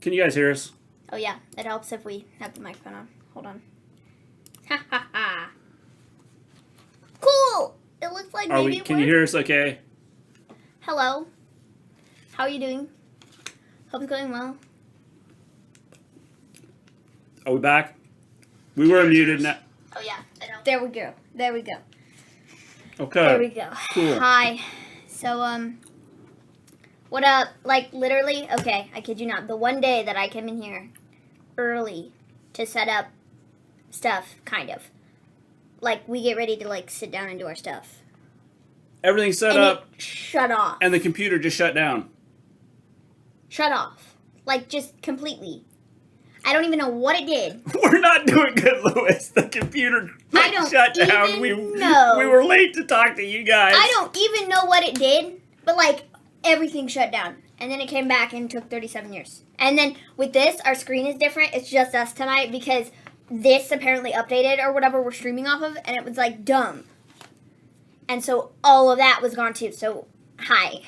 Can you guys hear us? Oh yeah, it helps if we have the microphone on. Hold on. Ha ha ha. Cool! It looks like maybe it Can you hear us okay? Hello. How are you doing? Hope it's going well. Are we back? We were muted now. Oh yeah, there we go. There we go. Okay. There we go. Cool. Hi. So, what up? Like, literally, okay, I kid you not. The one day that I came in here early to set up stuff, kind of. Like, we get ready to, like, sit down and do our stuff. Everything's set and up. It shut off. And the computer just shut down. Shut off. Like, just completely. I don't even know what it did. We're not doing good, Lewis. The computer shut down. We were late to talk to you guys. I don't even know what it did, but like everything shut down. And then it came back and took 37 years. And then with this, our screen is different. It's just us tonight because this apparently updated or whatever we're streaming off of, and it was like dumb. And so all of that was gone too. So, hi.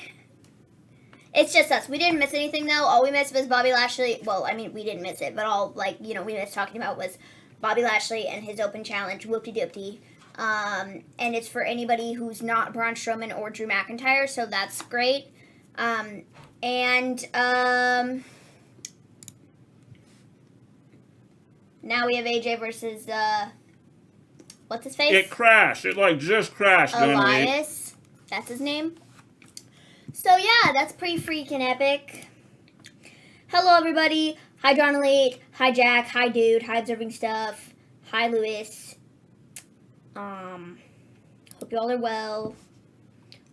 It's just us. We didn't miss anything, though. All we missed was Bobby Lashley. Well, I mean, we didn't miss it, but all, like, you know, we missed talking about was Bobby Lashley and his open challenge, Whoop-de-doop-de. And it's for anybody who's not Braun Strowman or Drew McIntyre, so that's great. Now we have AJ versus, what's his face? It crashed. It, like, just crashed. Elias. That's his name. So, yeah, that's pretty freaking epic. Hello, everybody. Hi, John Elite. Hi, Jack. Hi, Dude. Hi, Observing Stuff. Hi, Lewis. Hope you all are well.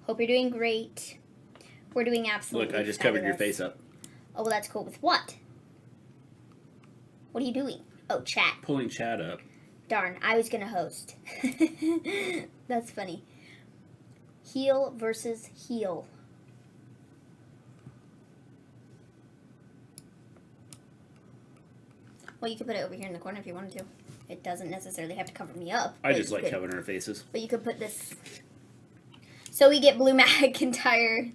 Hope you're doing great. We're doing absolutely Look, I just fabulous. covered your face up. Oh, well, that's cool. With what? What are you doing? Oh, chat. Pulling chat up. Darn, I was going to host. That's funny. Heel versus heel. Well, you could put it over here in the corner if you wanted to. It doesn't necessarily have to cover me up. I just like covering our faces. But you could put this. So we get Blue McIntyre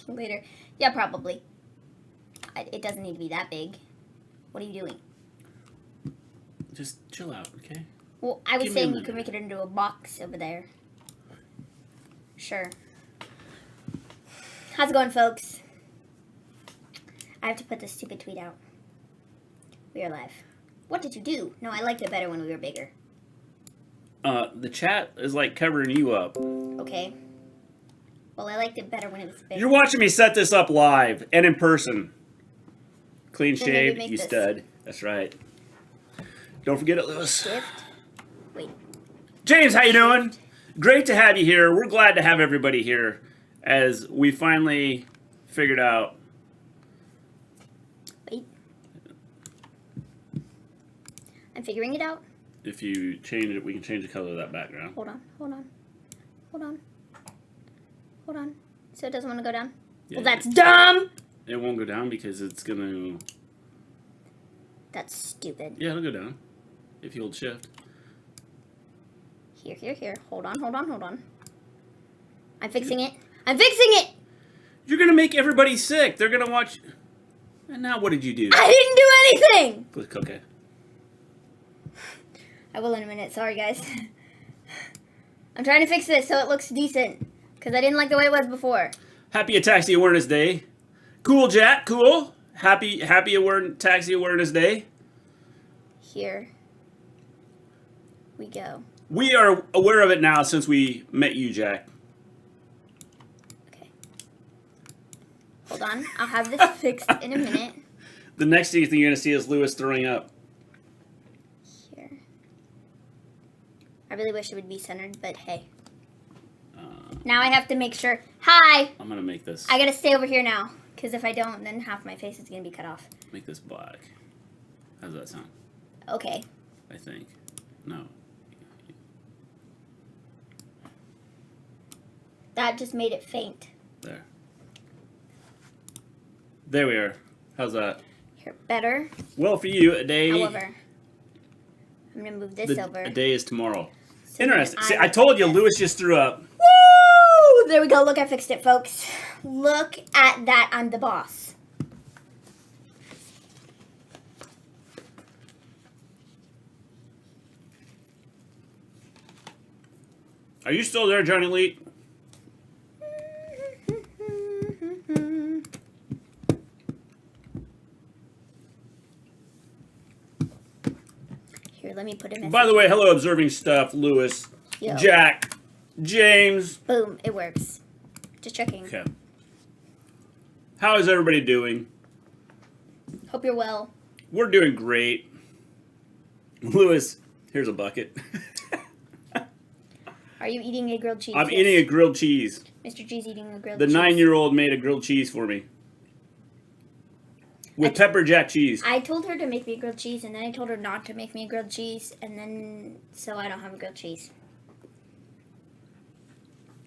later. Yeah, probably. It doesn't need to be that big. What are you doing? Just chill out, okay? Well, I was saying you could make it into a box over there. Sure. How's it going, folks? I have to put this stupid tweet out. We are live. What did you do? No, I liked it better when we were bigger. The chat is like covering you up. Okay. Well, I liked it better when it was bigger. You're watching me set this up live and in person. Clean Then shaved, maybe you make stud. That's right. Don't forget it, Lewis. Shift. Wait. James, how you doing? Great to have you here. We're glad to have everybody here as we finally figured out. Wait. I'm figuring it out. If you change it, we can change the color of that background. Hold on. So it doesn't want to go down? Yeah, well, that's dumb! It won't go down because it's going to... That's stupid. Yeah, it'll go down if you hold shift. Here. Hold on. I'm fixing it. You're going to make everybody sick. They're going to watch... And now what did you do? I didn't do anything! Click OK. I will in a minute. Sorry, guys. I'm trying to fix this so it looks decent. Because I didn't like the way it was before. Happy Taxi Awareness Day. Cool, Jack. Cool. Happy Taxi Awareness Day. Here we go. We are aware of it now since we met you, Jack. Okay. Hold on. I'll have this fixed in a minute. The next thing you're going to see is Lewis throwing up. Here. I really wish it would be centered, but hey. Now I have to make sure. Hi! I'm going to make this. I got to stay over here now. Because if I don't, then half my face is going to be cut off. Make this black. How does that sound? Okay. I think. No. That just made it faint. There. There we are. How's that? Here, better. Well, for you, a day... However, I'm going to move this over. A day is tomorrow. So interesting. See, I told you, Lewis just threw up. Woo! There we go. Look, I fixed it, folks. Look at that. I'm the boss. Are you still there, Johnny Lee? Here, let me put him in. By the way, hello, observing stuff, Lewis, Yo. Jack, James. Boom, it works. Just checking. Okay. How is everybody doing? Hope you're well. We're doing great. Lewis, here's a bucket. Are you eating a grilled cheese? I'm eating a grilled cheese. Mr. G's eating a grilled The cheese. 9-year-old made a grilled cheese for me. With pepper jack cheese. I told her to make me a grilled cheese, and then I told her not to make me a grilled cheese, and then, so I don't have a grilled cheese.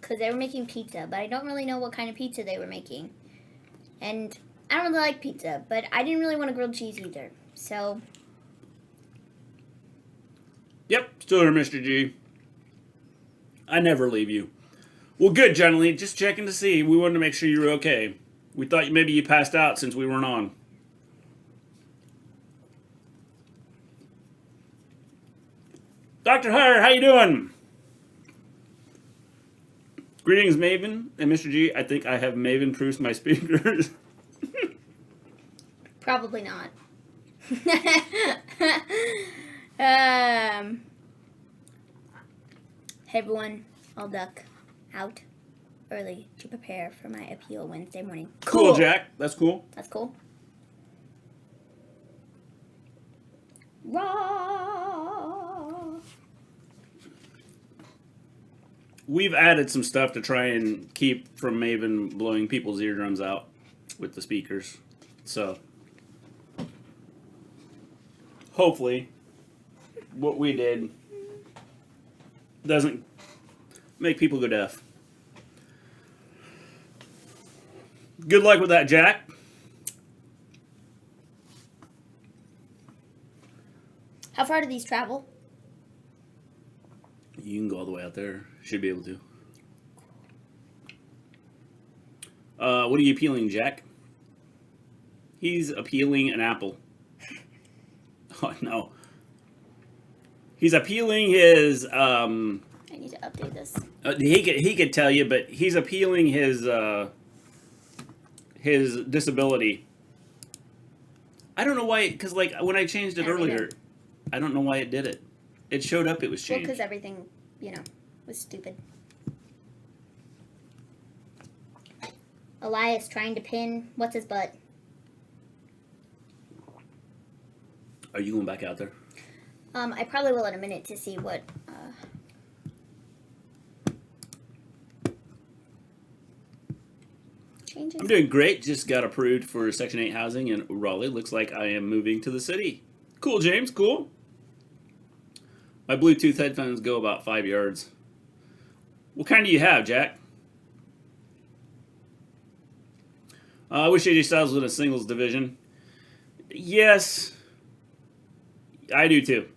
Because they were making pizza, but I don't really know what kind of pizza they were making. And I don't really like pizza, but I didn't really want a grilled cheese either. So. Yep, still here, Mr. G. I never leave you. Well, good, gentlemen. Just checking to see. We wanted to make sure you were okay. We thought maybe you passed out since we weren't on. Dr. Hire, how you doing? Greetings, Maven and Mr. G. I think I have Maven proofs my speakers. Probably not. Hey everyone, I'll duck out early to prepare for my appeal Wednesday morning. Cool, Jack. That's cool. That's cool. Raw. We've added some stuff to try and keep from Maven blowing people's eardrums out with the speakers. So, hopefully, what we did doesn't make people go deaf. Good luck with that, Jack. How far do these travel? You can go all the way out there. Should be able to. What are you peeling, Jack? He's appealing an apple. Oh, no. He's appealing his, I need to update this. he could tell you, but he's appealing his disability. I don't know why, because, like, when I changed it earlier, I don't know why it did it. It showed up it was Well, changed. because everything, was stupid. Elias trying to pin, what's his butt? Are you going back out there? I probably will in a minute to see what, changes. I'm doing great. Just got approved for Section 8 housing in Raleigh. Looks like I am moving to the city. Cool, James. Cool. My Bluetooth headphones go about 5 yards. What kind do you have, Jack? I wish AJ Styles was in a singles division. Yes. I do too.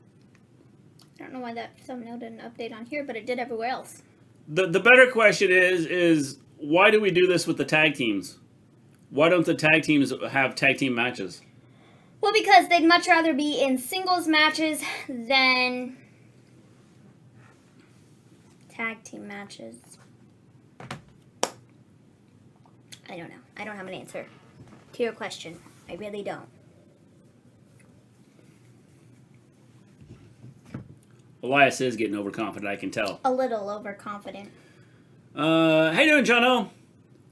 I don't know why that thumbnail didn't update on here, but it did everywhere else. The better question is why do we do this with the tag teams? Why don't the tag teams have tag team matches? Well, because they'd much rather be in singles matches than tag team matches. I don't know. I don't have an answer to your question. I really don't. Elias is getting overconfident, I can tell. A little overconfident. How you doing, Jono?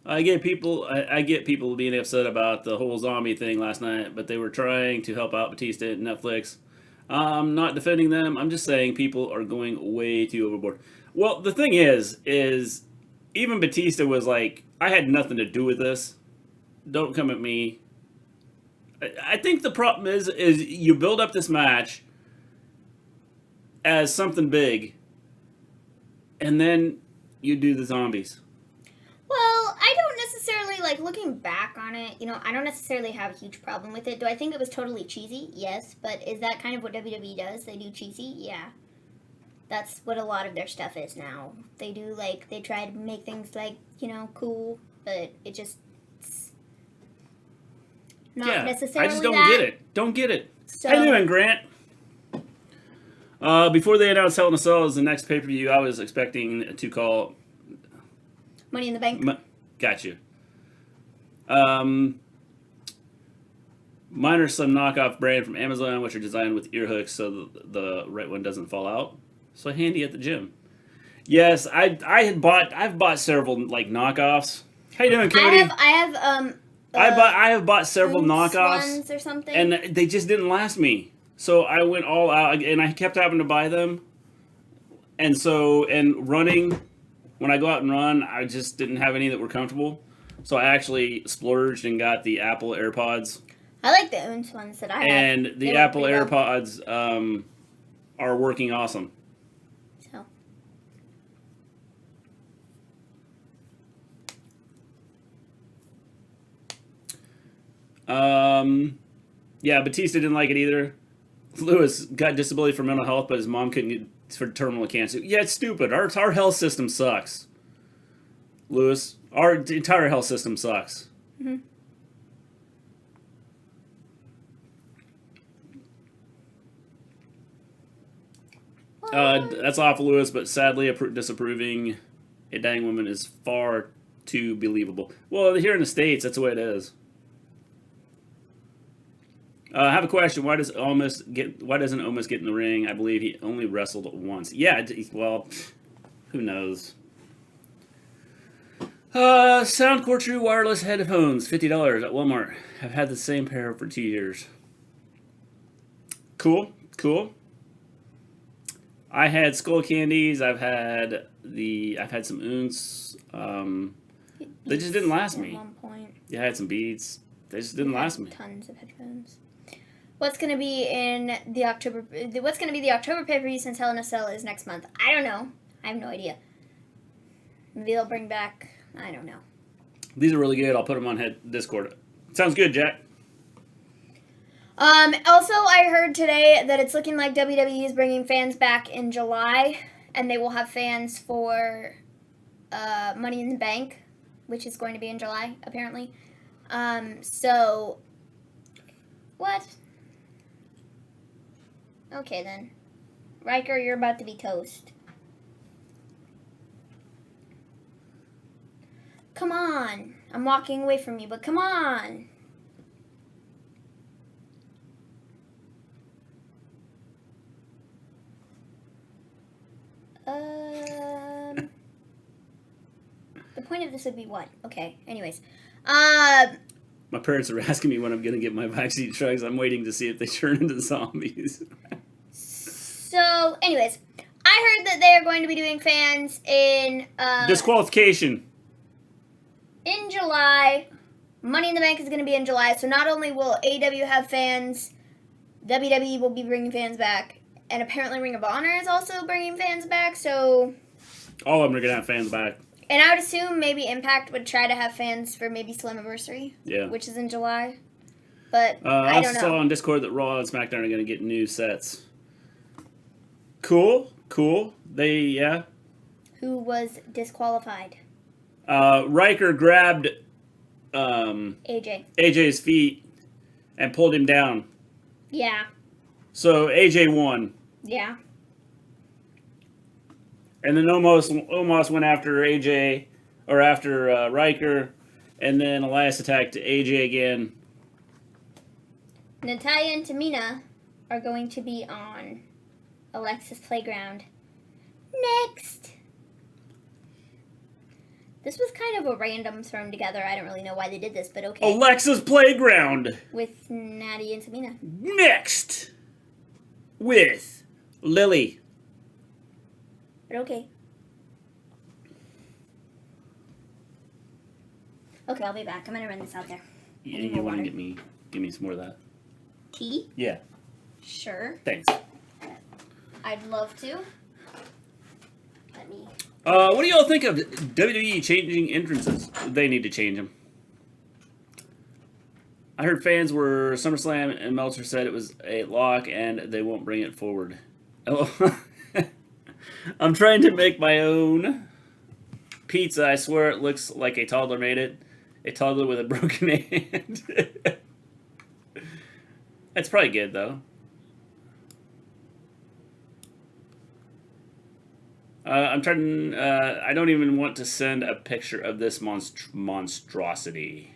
I get people being upset about the whole zombie thing last night, but they were trying to help out Batista and Netflix. I'm not defending them. I'm just saying people are going way too overboard. Well, the thing is even Batista was like, I had nothing to do with this. Don't come at me. I think the problem is you build up this match as something big, and then you do the zombies. Well, I don't necessarily, looking back on it, I don't necessarily have a huge problem with it. Do I think it was totally cheesy? Yes. But is that kind of what WWE does? They do cheesy? Yeah. That's what a lot of their stuff is now. They do, they try to make things, cool, but it just... Not necessarily I just don't that. get it. Don't get it. So, How you doing, Grant? Before they announced Hell in a Cell as the next pay-per-view, I was expecting to call... Money in the Bank. Got you. Mine are some knockoff brand from Amazon, which are designed with ear hooks so the right one doesn't fall out. So handy at the gym. Yes, I've bought several like knockoffs. How you doing, Cody? I have bought several knockoffs ones or something, and they just didn't last me. So I went all out, and I kept having to buy them. And running, when I go out and run, I just didn't have any that were comfortable. So I actually splurged and got the Apple AirPods. I like the Oons ones that I have. And the Apple AirPods are working awesome. So. Yeah, Batista didn't like it either. Lewis got disability for mental health, but his mom couldn't get for terminal cancer. Yeah, it's stupid. Our health system sucks. Lewis, our entire health system sucks. Mm-hmm. That's awful, Lewis, but sadly disapproving a dying woman is far too believable. Well, here in the States, that's the way it is. I have a question. Why doesn't Omos get in the ring? I believe he only wrestled once. Yeah, well, who knows? Soundcore True wireless headphones, $50 at Walmart. I've had the same pair for 2 years. Cool. I had Skull Candies. I've had some Oons. They just didn't last me. At one point. Yeah, I had some Beats. They just didn't last me. Tons of headphones. What's gonna be the October pay-per-view since Hell in a Cell is next month? I don't know. I have no idea. Maybe they'll bring back. I don't know. These are really good. I'll put them on Discord. Sounds good, Jack. Also, I heard today that it's looking like WWE is bringing fans back in July, and they will have fans for Money in the Bank, which is going to be in July, apparently. So, what? Okay, then. Riker, you're about to be toast. Come on. I'm walking away from you, but come on. The point of this would be what? Okay, anyways. My parents are asking me when I'm going to get my vaccine drugs. I'm waiting to see if they turn into zombies. So, anyways, I heard that they are going to be doing fans in... Disqualification. In July. Money in the Bank is going to be in July. So not only will AEW have fans, WWE will be bringing fans back. And apparently Ring of Honor is also bringing fans back, so... All of them are going to have fans back. And I would assume maybe Impact would try to have fans for maybe Slammiversary. Yeah. Which is in July. But I don't know. I saw on Discord that Raw and SmackDown are going to get new sets. Cool. Yeah. Who was disqualified? Riker grabbed AJ's feet and pulled him down. Yeah. So AJ won. Yeah. And then Omos went after AJ, or after Riker, and then Elias attacked AJ again. Natalya and Tamina are going to be on Alexa's Playground next. This was kind of a random thrown together. I don't really know why they did this, but okay. Alexa's Playground! With Natty and Tamina. Next! With Lily. But okay. Okay, I'll be back. I'm gonna run this out there. Yeah, you want to give me some more of that? Tea? Yeah. Sure. Thanks. I'd love to. Let me... what do y'all think of WWE changing entrances? They need to change them. I heard fans were SummerSlam and Meltzer said it was a lock and they won't bring it forward. Oh, I'm trying to make my own pizza. I swear it looks like a toddler made it. A toddler with a broken hand. It's probably good though. I'm trying. I don't even want to send a picture of this monstrosity.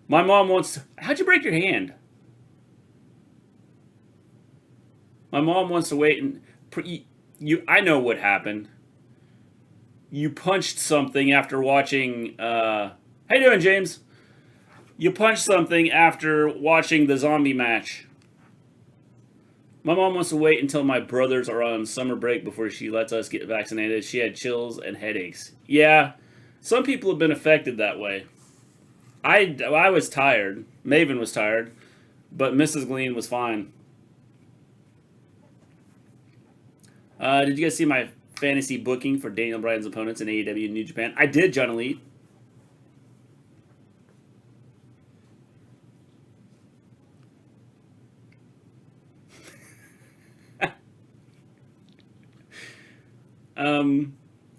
My mom wants. How'd you break your hand? My mom wants to wait and you. I know what happened. You punched something after watching. How you doing, James? You punched something after watching the zombie match. My mom wants to wait until my brothers are on summer break before she lets us get vaccinated. She had chills and headaches. Yeah, some people have been affected that way. I was tired. Maven was tired, but Mrs. Gleen was fine. Did you guys see my fantasy booking for Daniel Bryan's opponents in AEW and New Japan? I did, John Elite.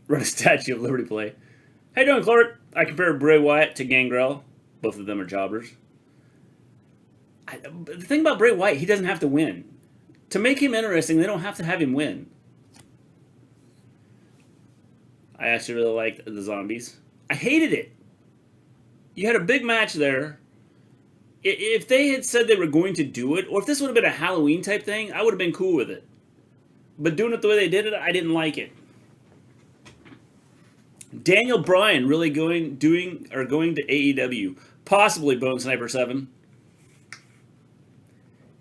Run a Statue of Liberty play. How you doing, Clark? I compare Bray Wyatt to Gangrel. Both of them are jobbers. The thing about Bray Wyatt, he doesn't have to win. To make him interesting, they don't have to have him win. I actually really liked the zombies. I hated it. You had a big match there. If they had said they were going to do it, or if this would have been a Halloween type thing, I would have been cool with it. But doing it the way they did it, I didn't like it. Daniel Bryan really going to AEW, possibly Bone Sniper 7.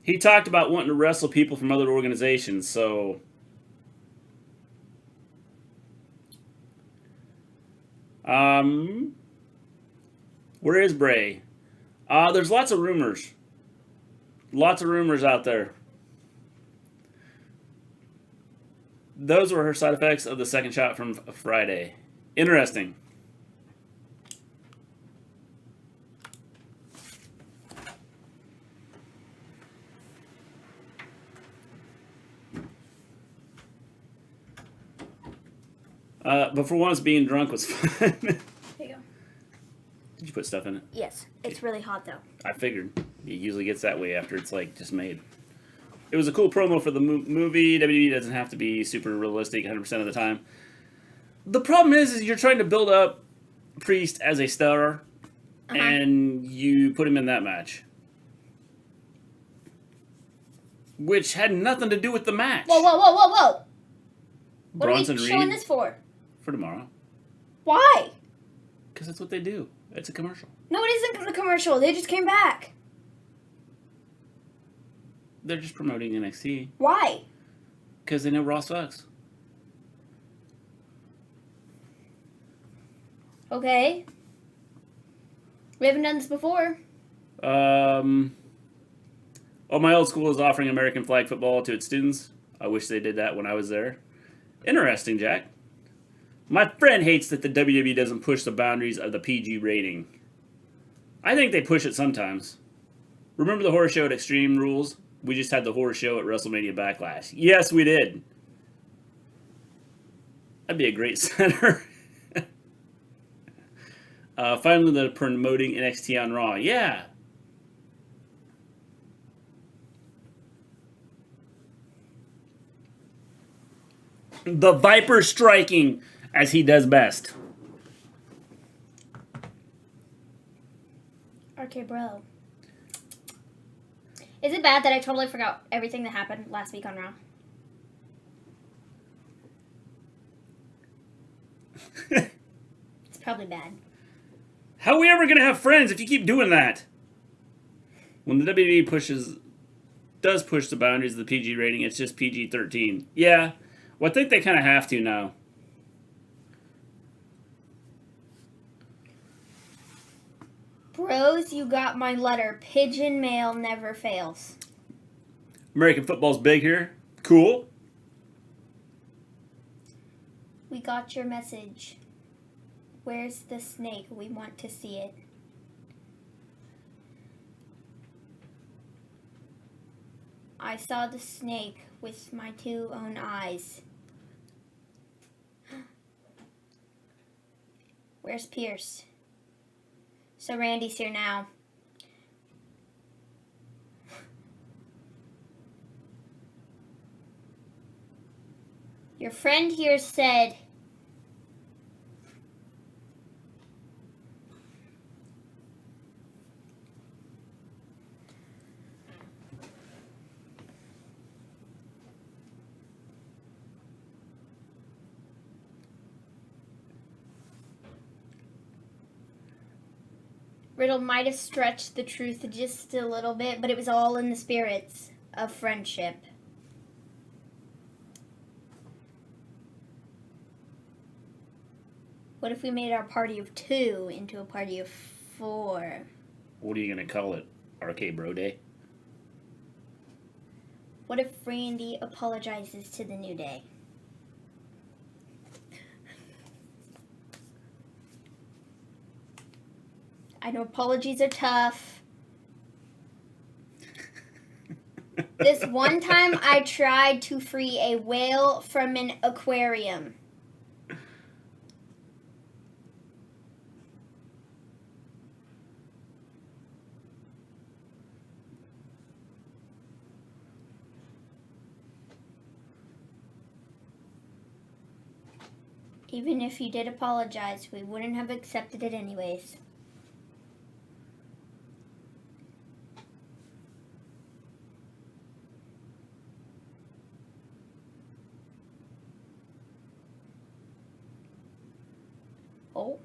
He talked about wanting to wrestle people from other organizations, so where is Bray? There's lots of rumors. Lots of rumors out there. Those were her side effects of the second shot from Friday. Interesting. But for once, being drunk was fun. There you go. Did you put stuff in it? Yes. It's really hot, though. I figured. It usually gets that way after it's like just made. It was a cool promo for the movie. WWE doesn't have to be super realistic 100% of the time. The problem is you're trying to build up Priest as a star, and you put him in that match. Which had nothing to do with the match. Whoa, whoa, whoa, whoa, whoa! What Bronson are we showing Reed this for? for tomorrow. Why? Because that's what they do. It's a commercial. No, it isn't a commercial. They just came back. They're just promoting NXT. Why? Because they know Raw sucks. Okay. We haven't done this before. Oh, my old school is offering American flag football to its students. I wish they did that when I was there. Interesting, Jack. My friend hates that the WWE doesn't push the boundaries of the PG rating. I think they push it sometimes. Remember the horror show at Extreme Rules? We just had the horror show at WrestleMania Backlash. Yes, we did. That'd be a great center. Finally, they're promoting NXT on Raw. Yeah. The Viper striking as he does best. Okay, bro. Is it bad that I totally forgot everything that happened last week on Raw? It's probably bad. How are we ever going to have friends if you keep doing that? When the WWE does push the boundaries of the PG rating, it's just PG-13. Yeah. Well, I think they kind of have to now. Bros, you got my letter. Pigeon mail never fails. American football's big here. Cool. We got your message. Where's the snake? We want to see it. I saw the snake with my two own eyes. Where's Pierce? So Randy's here now. Your friend here said... Riddle might have stretched the truth just a little bit, but it was all in the spirits of friendship. What if we made our party of 2 into a party of 4? What are you going to call it? RK Bro Day? What if Randy apologizes to the New Day? I know apologies are tough. This one time I tried to free a whale from an aquarium. Even if you did apologize, we wouldn't have accepted it anyways. Oh.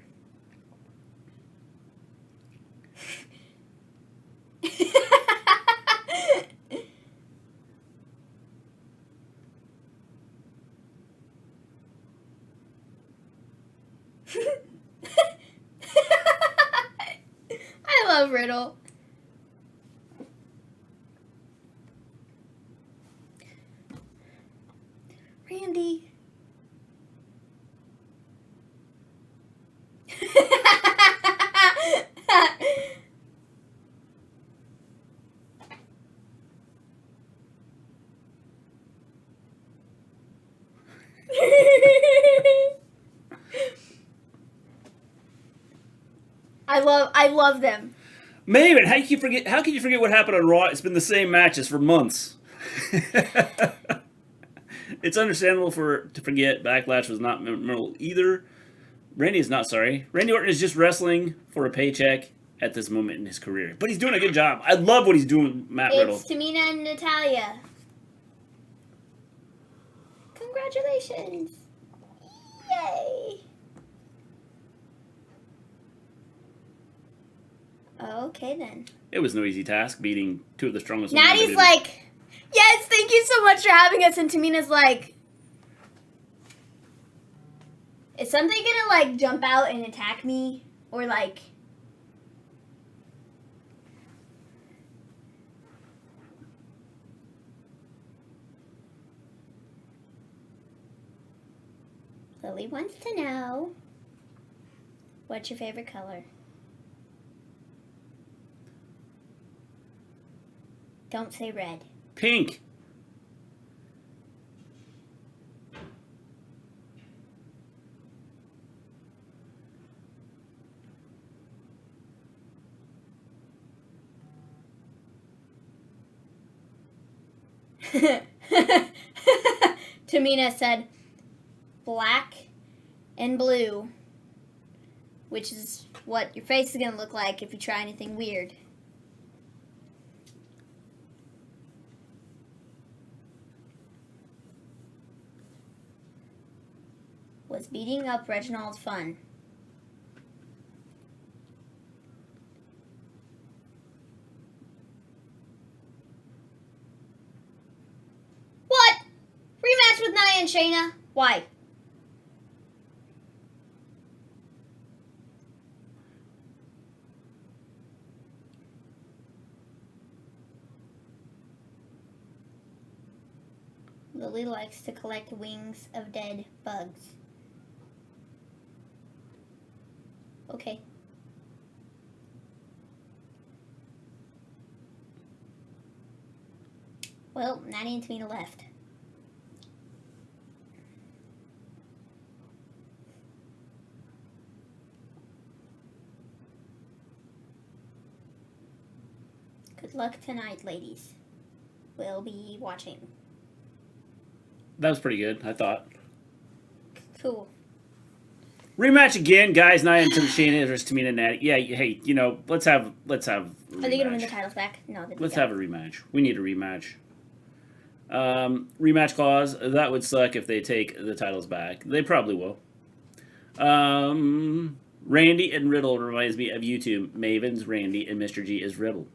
I love Riddle. Randy. I love them. Maven, how can you forget what happened on Raw? It's been the same matches for months. It's understandable to forget. Backlash was not memorable either. Randy is not sorry. Randy Orton is just wrestling for a paycheck at this moment in his career. But he's doing a good job. I love what he's doing, Matt Riddle. It's Tamina and Natalia. Congratulations. Yay. Okay, then. It was no easy task beating 2 of the strongest women. Natty's like, yes, thank you so much for having us. And Tamina's like, is something gonna, like, jump out and attack me? Or, like... Lily wants to know, what's your favorite color? Don't say red. Pink. Tamina said black and blue, which is what your face is going to look like if you try anything weird. Was beating up Reginald fun? What? Rematch with Nia and Shayna? Why? Lily likes to collect wings of dead bugs. Okay. Well, Natty and Tamina left. Good luck tonight, ladies. We'll be watching. That was pretty good, I thought. Cool. Rematch again, guys. Nia and Shayna versus Tamina and Natty. Yeah, hey, you know, let's have. Are they gonna win the titles back? No, let's have a rematch. We need a rematch. Rematch clause. That would suck if they take the titles back. They probably will. Randy and Riddle reminds me of you two. Maven's Randy and Mr. G is Riddle.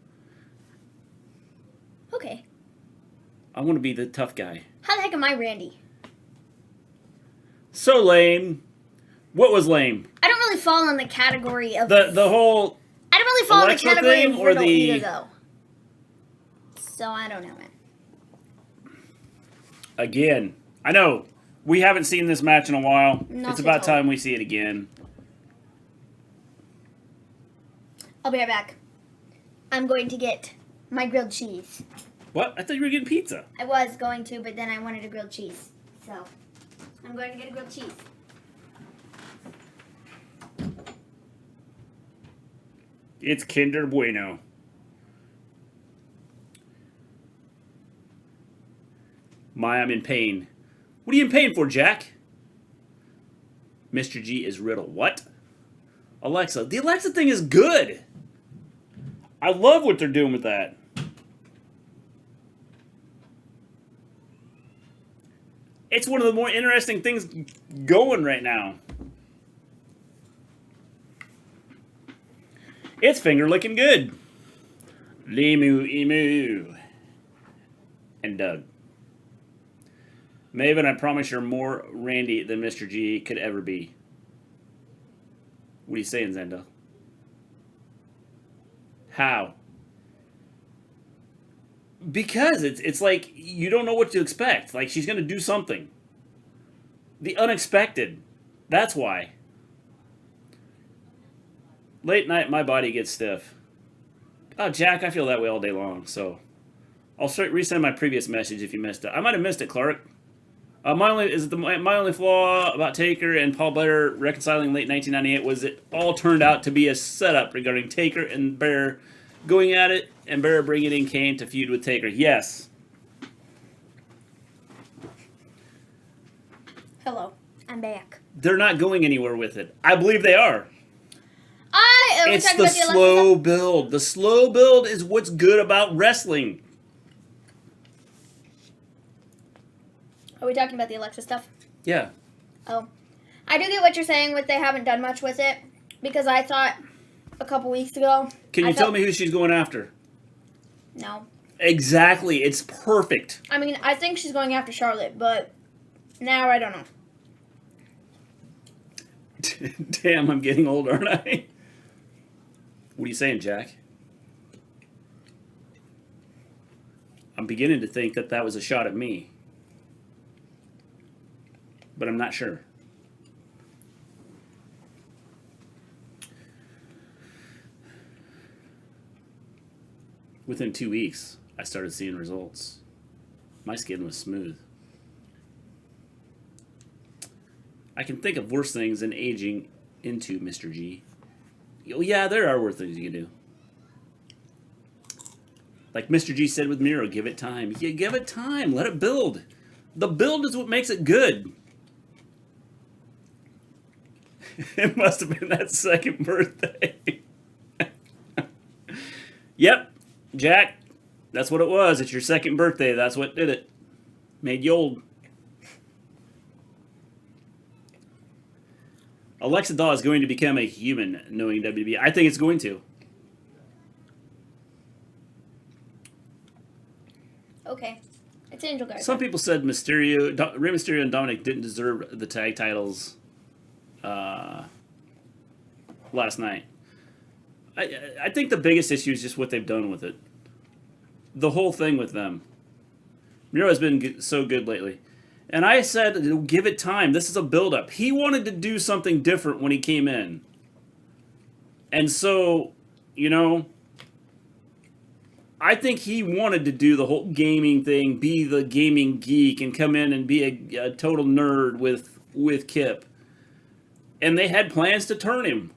Okay. I want to be the tough guy. How the heck am I Randy? So lame. What was lame? I don't really fall in the category of the whole. I don't really fall in the Alexa category thing of or Riddle the- either, though. So I don't know, man. Again, I know we haven't seen this match in a while. Not It's at about all. time we see it again. I'll be right back. I'm going to get my grilled cheese. What? I thought you were getting pizza. I was going to, but then I wanted a grilled cheese. So, I'm going to get a grilled cheese. It's Kinder Bueno. I'm in pain. What are you in pain for, Jack? Mr. G is Riddle. What? Alexa. The Alexa thing is good. I love what they're doing with that. It's one of the more interesting things going right now. It's finger licking good. Limu Emu. And Doug. Maven, I promise you're more Randy than Mr. G could ever be. What are you saying, Zenda? How? Because it's like you don't know what to expect. Like she's gonna do something. The unexpected. That's why. Late night, my body gets stiff. Oh, Jack, I feel that way all day long. So I'll resend my previous message if you missed it. I might have missed it, Clark. My only flaw about Taker and Paul Bearer reconciling late 1998 was it all turned out to be a setup regarding Taker and Bearer going at it, and Bearer bringing in Kane to feud with Taker. Yes. Hello, I'm back. They're not going anywhere with it. I believe they are. It's the slow build. The slow build is what's good about wrestling. Are we talking about the Alexa stuff? Yeah. Oh. I do get what you're saying with they haven't done much with it, because I thought a couple weeks ago... Can you tell me who she's going after? No. Exactly. It's perfect. I mean, I think she's going after Charlotte, but now I don't know. Damn, I'm getting old, aren't I? What are you saying, Jack? I'm beginning to think that that was a shot at me. But I'm not sure. Within 2 weeks, I started seeing results. My skin was smooth. I can think of worse things than aging into Mr. G. Oh, yeah, there are worse things you can do. Like Mr. G said with Miro, give it time. Yeah, give it time. Let it build. The build is what makes it good. It must have been that second birthday. Yep, Jack. That's what it was. It's your second birthday. That's what did it. Made you old. Alexa Doll is going to become a human knowing WWE. I think it's going to. Okay. It's Angel Garza. Some people said Rey Mysterio and Dominic didn't deserve the tag titles last night. I think the biggest issue is just what they've done with it. The whole thing with them. Miro has been so good lately. And I said, give it time. This is a build-up. He wanted to do something different when he came in. And so, you know, I think he wanted to do the whole gaming thing, be the gaming geek, and come in and be a total nerd with Kip. And they had plans to turn him.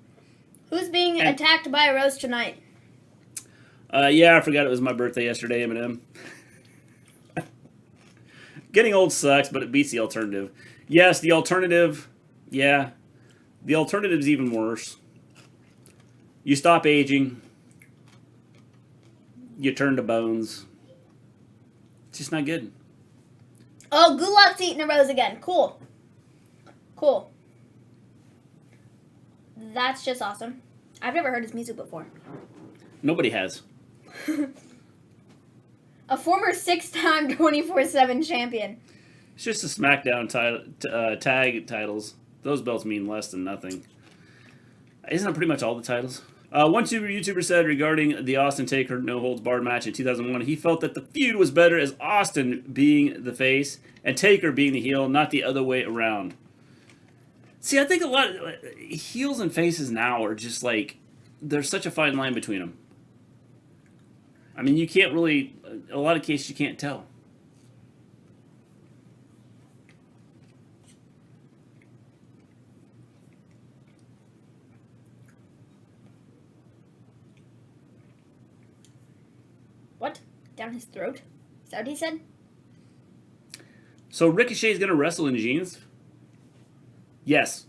Who's being attacked by a roast tonight? Yeah, I forgot it was my birthday yesterday, Eminem. Getting old sucks, but it beats the alternative. Yes, the alternative Yeah. The alternative's even worse. You stop aging. You turn to bones. It's just not good. Oh, Gulak's eating a rose again. Cool. Cool. That's just awesome. I've never heard his music before. Nobody has. A former 6-time 24/7 champion. It's just the SmackDown tag titles. Those belts mean less than nothing. Isn't that pretty much all the titles? One YouTuber said regarding the Austin Taker No Holds Barred match in 2001, he felt that the feud was better as Austin being the face and Taker being the heel, not the other way around. See, I think a lot of heels and faces now are just like, there's such a fine line between them. I mean, you can't really, in a lot of cases, you can't tell. What? Down his throat? Is that what he said? So Ricochet's going to wrestle in jeans? Yes.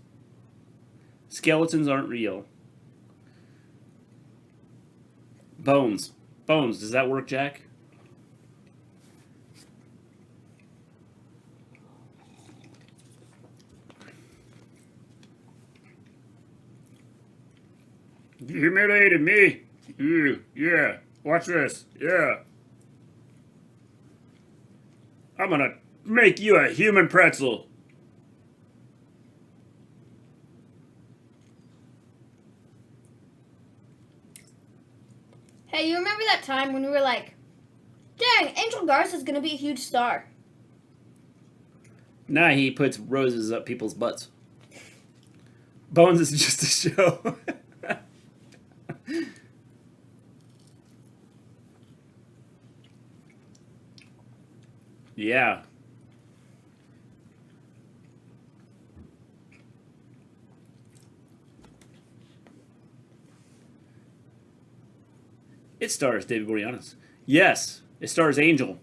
Skeletons aren't real. Bones. Bones, does that work, Jack? You humiliated me. Yeah. Watch this. Yeah. I'm gonna make you a human pretzel. Hey, you remember that time when we were like, dang, Angel Garza's gonna be a huge star? Now he puts roses up people's butts. Bones is just a show. Yeah. It stars David Boreanaz. Yes, it stars Angel.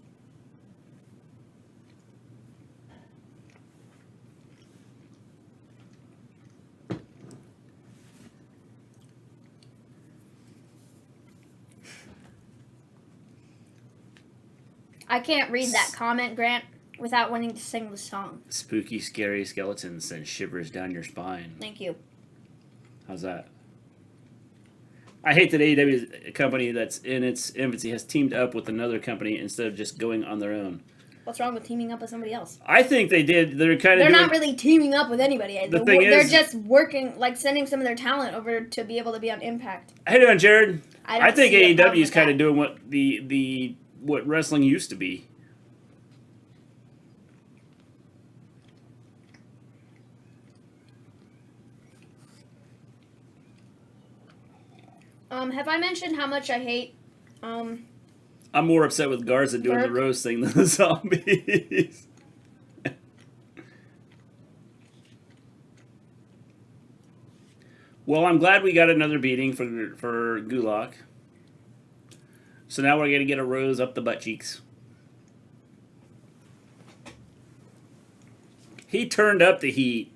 I can't read that comment, Grant, without wanting to sing the song. Spooky, scary skeletons send shivers down your spine. Thank you. How's that? I hate that AEW is a company that's in its infancy has teamed up with another company instead of just going on their own. What's wrong with teaming up with somebody else? I think they did. They're They're not really teaming up with anybody. They're just working, like sending some of their talent over to be able to be on Impact. How you doing, Jared? I think see a problem AEW is with kind that. of doing what what wrestling used to be. Have I mentioned how much I hate I'm more upset with Garza doing the Burke? rose thing than the zombies. Well, I'm glad we got another beating for Gulak. So now we're going to get a rose up the butt cheeks. He turned up the heat.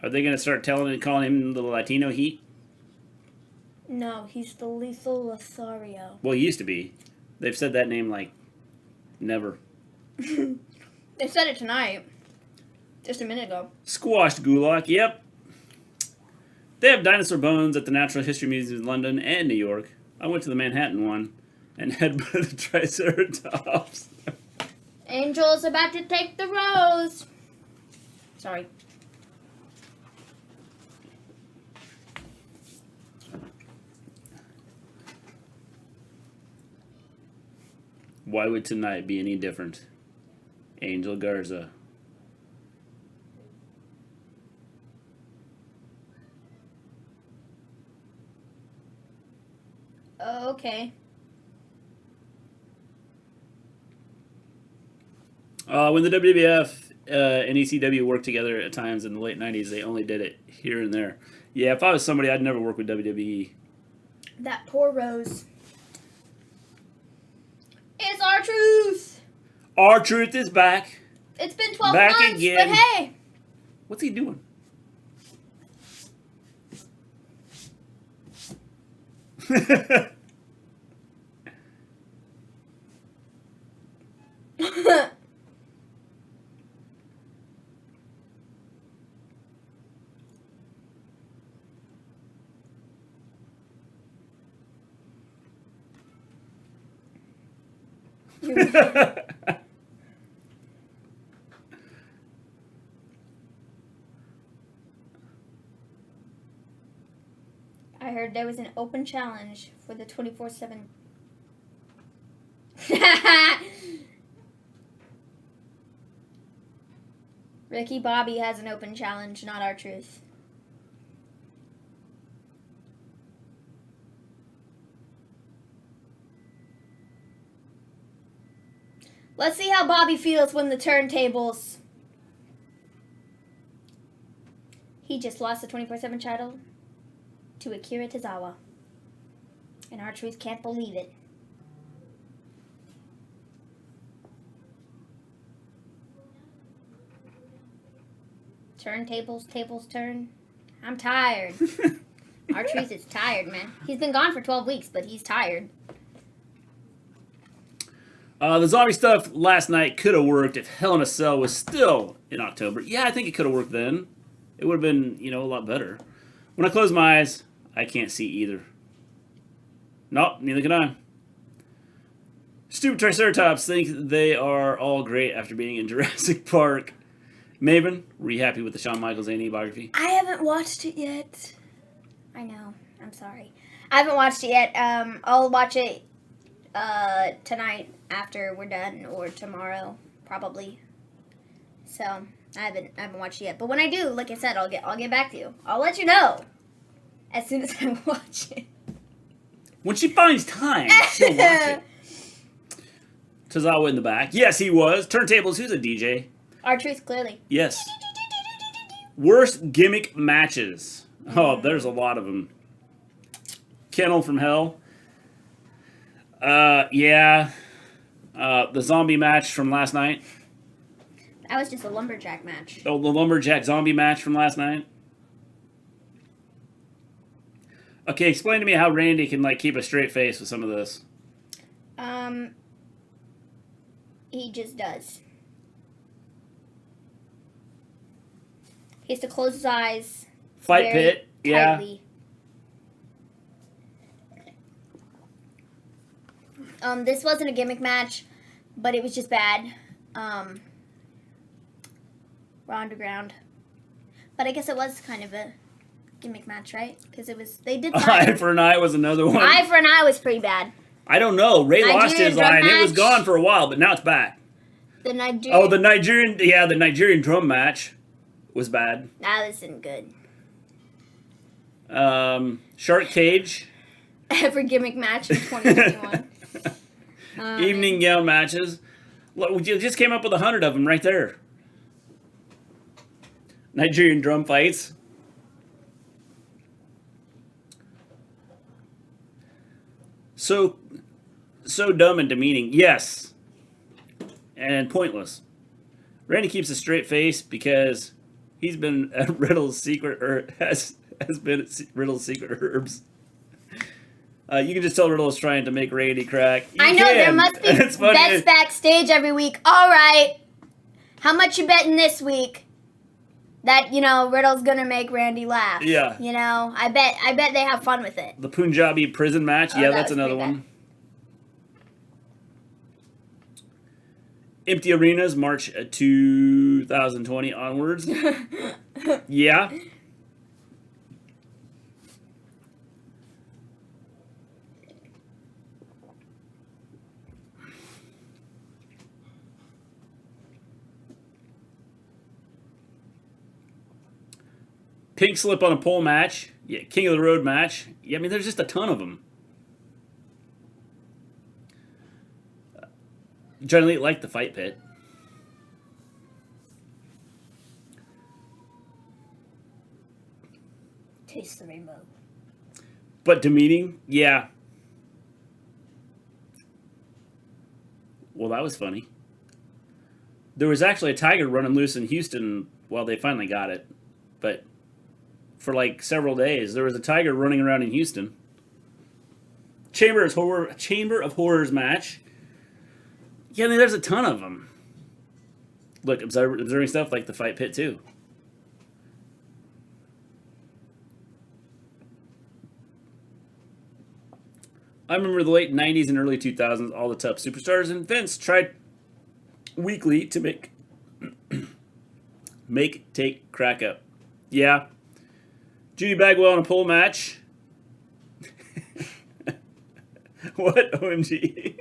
Are they going to start calling him the Latino Heat? No, he's the Lethal Lothario. Well, he used to be. They've said that name like never. They said it tonight. Just a minute ago. Squashed Gulak, yep. They have dinosaur bones at the Natural History Museum in London and New York. I went to the Manhattan one and headbutted the Triceratops. Angel's about to take the rose. Sorry. Why would tonight be any different? Angel Garza. Okay. When the WWF and ECW worked together at times in the late 90s, they only did it here and there. Yeah, if I was somebody, I'd never work with WWE. That poor rose. It's our truth. Our truth is back. It's been 12 Back months, again. but hey. What's he doing? I heard there was an open challenge for the 24/7. Ricky Bobby has an open challenge, not R-Truth. Let's see how Bobby feels when the turntables. He just lost the 24/7 title to Akira Tozawa. And R-Truth can't believe it. Turntables, tables turn. I'm tired. R-Truth is tired, man. He's been gone for 12 weeks, but he's tired. The zombie stuff last night could have worked if Hell in a Cell was still in October. Yeah, I think it could have worked then. It would have been, a lot better. When I close my eyes, I can't see either. Nope, neither can I. Stupid Triceratops think they are all great after being in Jurassic Park. Maven, were you happy with the Shawn Michaels A&E biography? I haven't watched it yet. I know. I'm sorry. I haven't watched it yet. I'll watch it tonight after we're done, or tomorrow probably. So I haven't watched it yet. But when I do, like I said, I'll get back to you. I'll let you know as soon as I watch it. When she finds time, she'll watch it. Tozawa in the back. Yes, he was. Turntables, who's a DJ? R-Truth, clearly. Yes. Worst gimmick matches. Oh, there's a lot of them. Kennel from Hell. Yeah. The zombie match from last night. That was just a lumberjack match. Oh, the lumberjack zombie match from last night. Okay, explain to me how Randy can keep a straight face with some of this. He just does. He has to close his eyes. Fight pit, yeah. Tightly. This wasn't a gimmick match, but it was just bad. Raw Underground. But I guess it was kind of a gimmick match, right? Because they did Eye for an Eye was another one. Eye for an Eye was pretty bad. I don't know. Ray lost Nigerian his eye, and it was match. gone for a while, but now it's back. The Nigerian. Oh, the Nigerian drum match was bad. That wasn't good. Shark Cage. Every gimmick match in 2021. Evening gown matches. Look, you just came up with 100 of them right there. Nigerian drum fights. So dumb and demeaning. Yes. And pointless. Randy keeps a straight face because he's been at Riddle's secret, or has been at Riddle's secret herbs. You can just tell Riddle's trying to make Randy crack. I know, there must be bets backstage every week. All right. How much you betting this week that, Riddle's going to make Randy laugh? Yeah. I bet they have fun with it. The Punjabi prison match. Yeah, that's another one. Empty arenas, March 2020 onwards. Yeah. Pink slip on a pole match. Yeah, King of the Road match. Yeah, I mean, there's just a ton of them. Generally like the fight pit. Taste the rainbow. But demeaning? Yeah. Well, that was funny. There was actually a tiger running loose in Houston while they finally got it. But for like several days, there was a tiger running around in Houston. Chamber of Horrors match. Yeah, I mean, there's a ton of them. Look, observing stuff like the fight pit, too. I remember the late 90s and early 2000s, all the tough superstars and Vince tried weekly to take crack up. Yeah. Judy Bagwell in a pole match. What? OMG.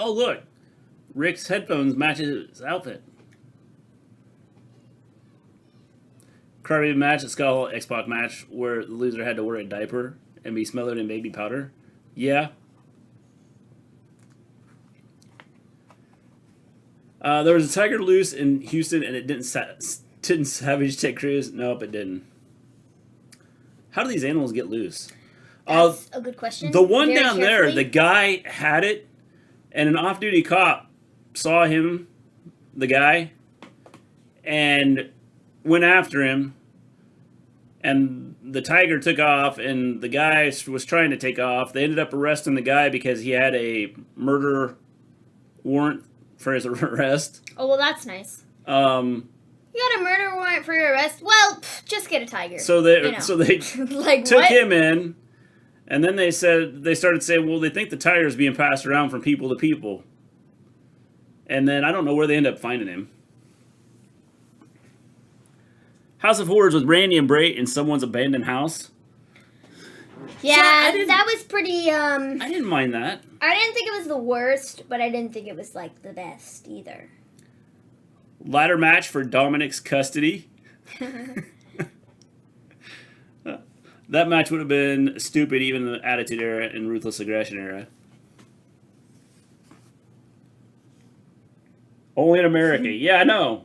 Oh, look. Rick's headphones matches his outfit. Carving match, a Skull X-Pac match where the loser had to wear a diaper and be smothered in baby powder. Yeah. There was a tiger loose in Houston and it didn't savage Ted Cruz. Nope, it didn't. How do these animals get loose? That's a good question. The one Very down carefully. there, the guy had it, and an off-duty cop saw him, the guy, and went after him, and the tiger took off, and the guy was trying to take off. They ended up arresting the guy because he had a murder warrant for his arrest. Oh, well, that's nice. You got a murder warrant for your arrest? Well, just get a tiger. So they like, took what? him in, and then they started saying, well, they think the tiger is being passed around from people to people. And then I don't know where they end up finding him. House of Horrors with Randy and Bray in someone's abandoned house. Yeah, that was pretty, I didn't mind that. I didn't think it was the worst, but I didn't think it was, like, the best either. Ladder match for Dominic's custody. That match would have been stupid even in the Attitude Era and Ruthless Aggression Era. Only in America. Yeah, I know.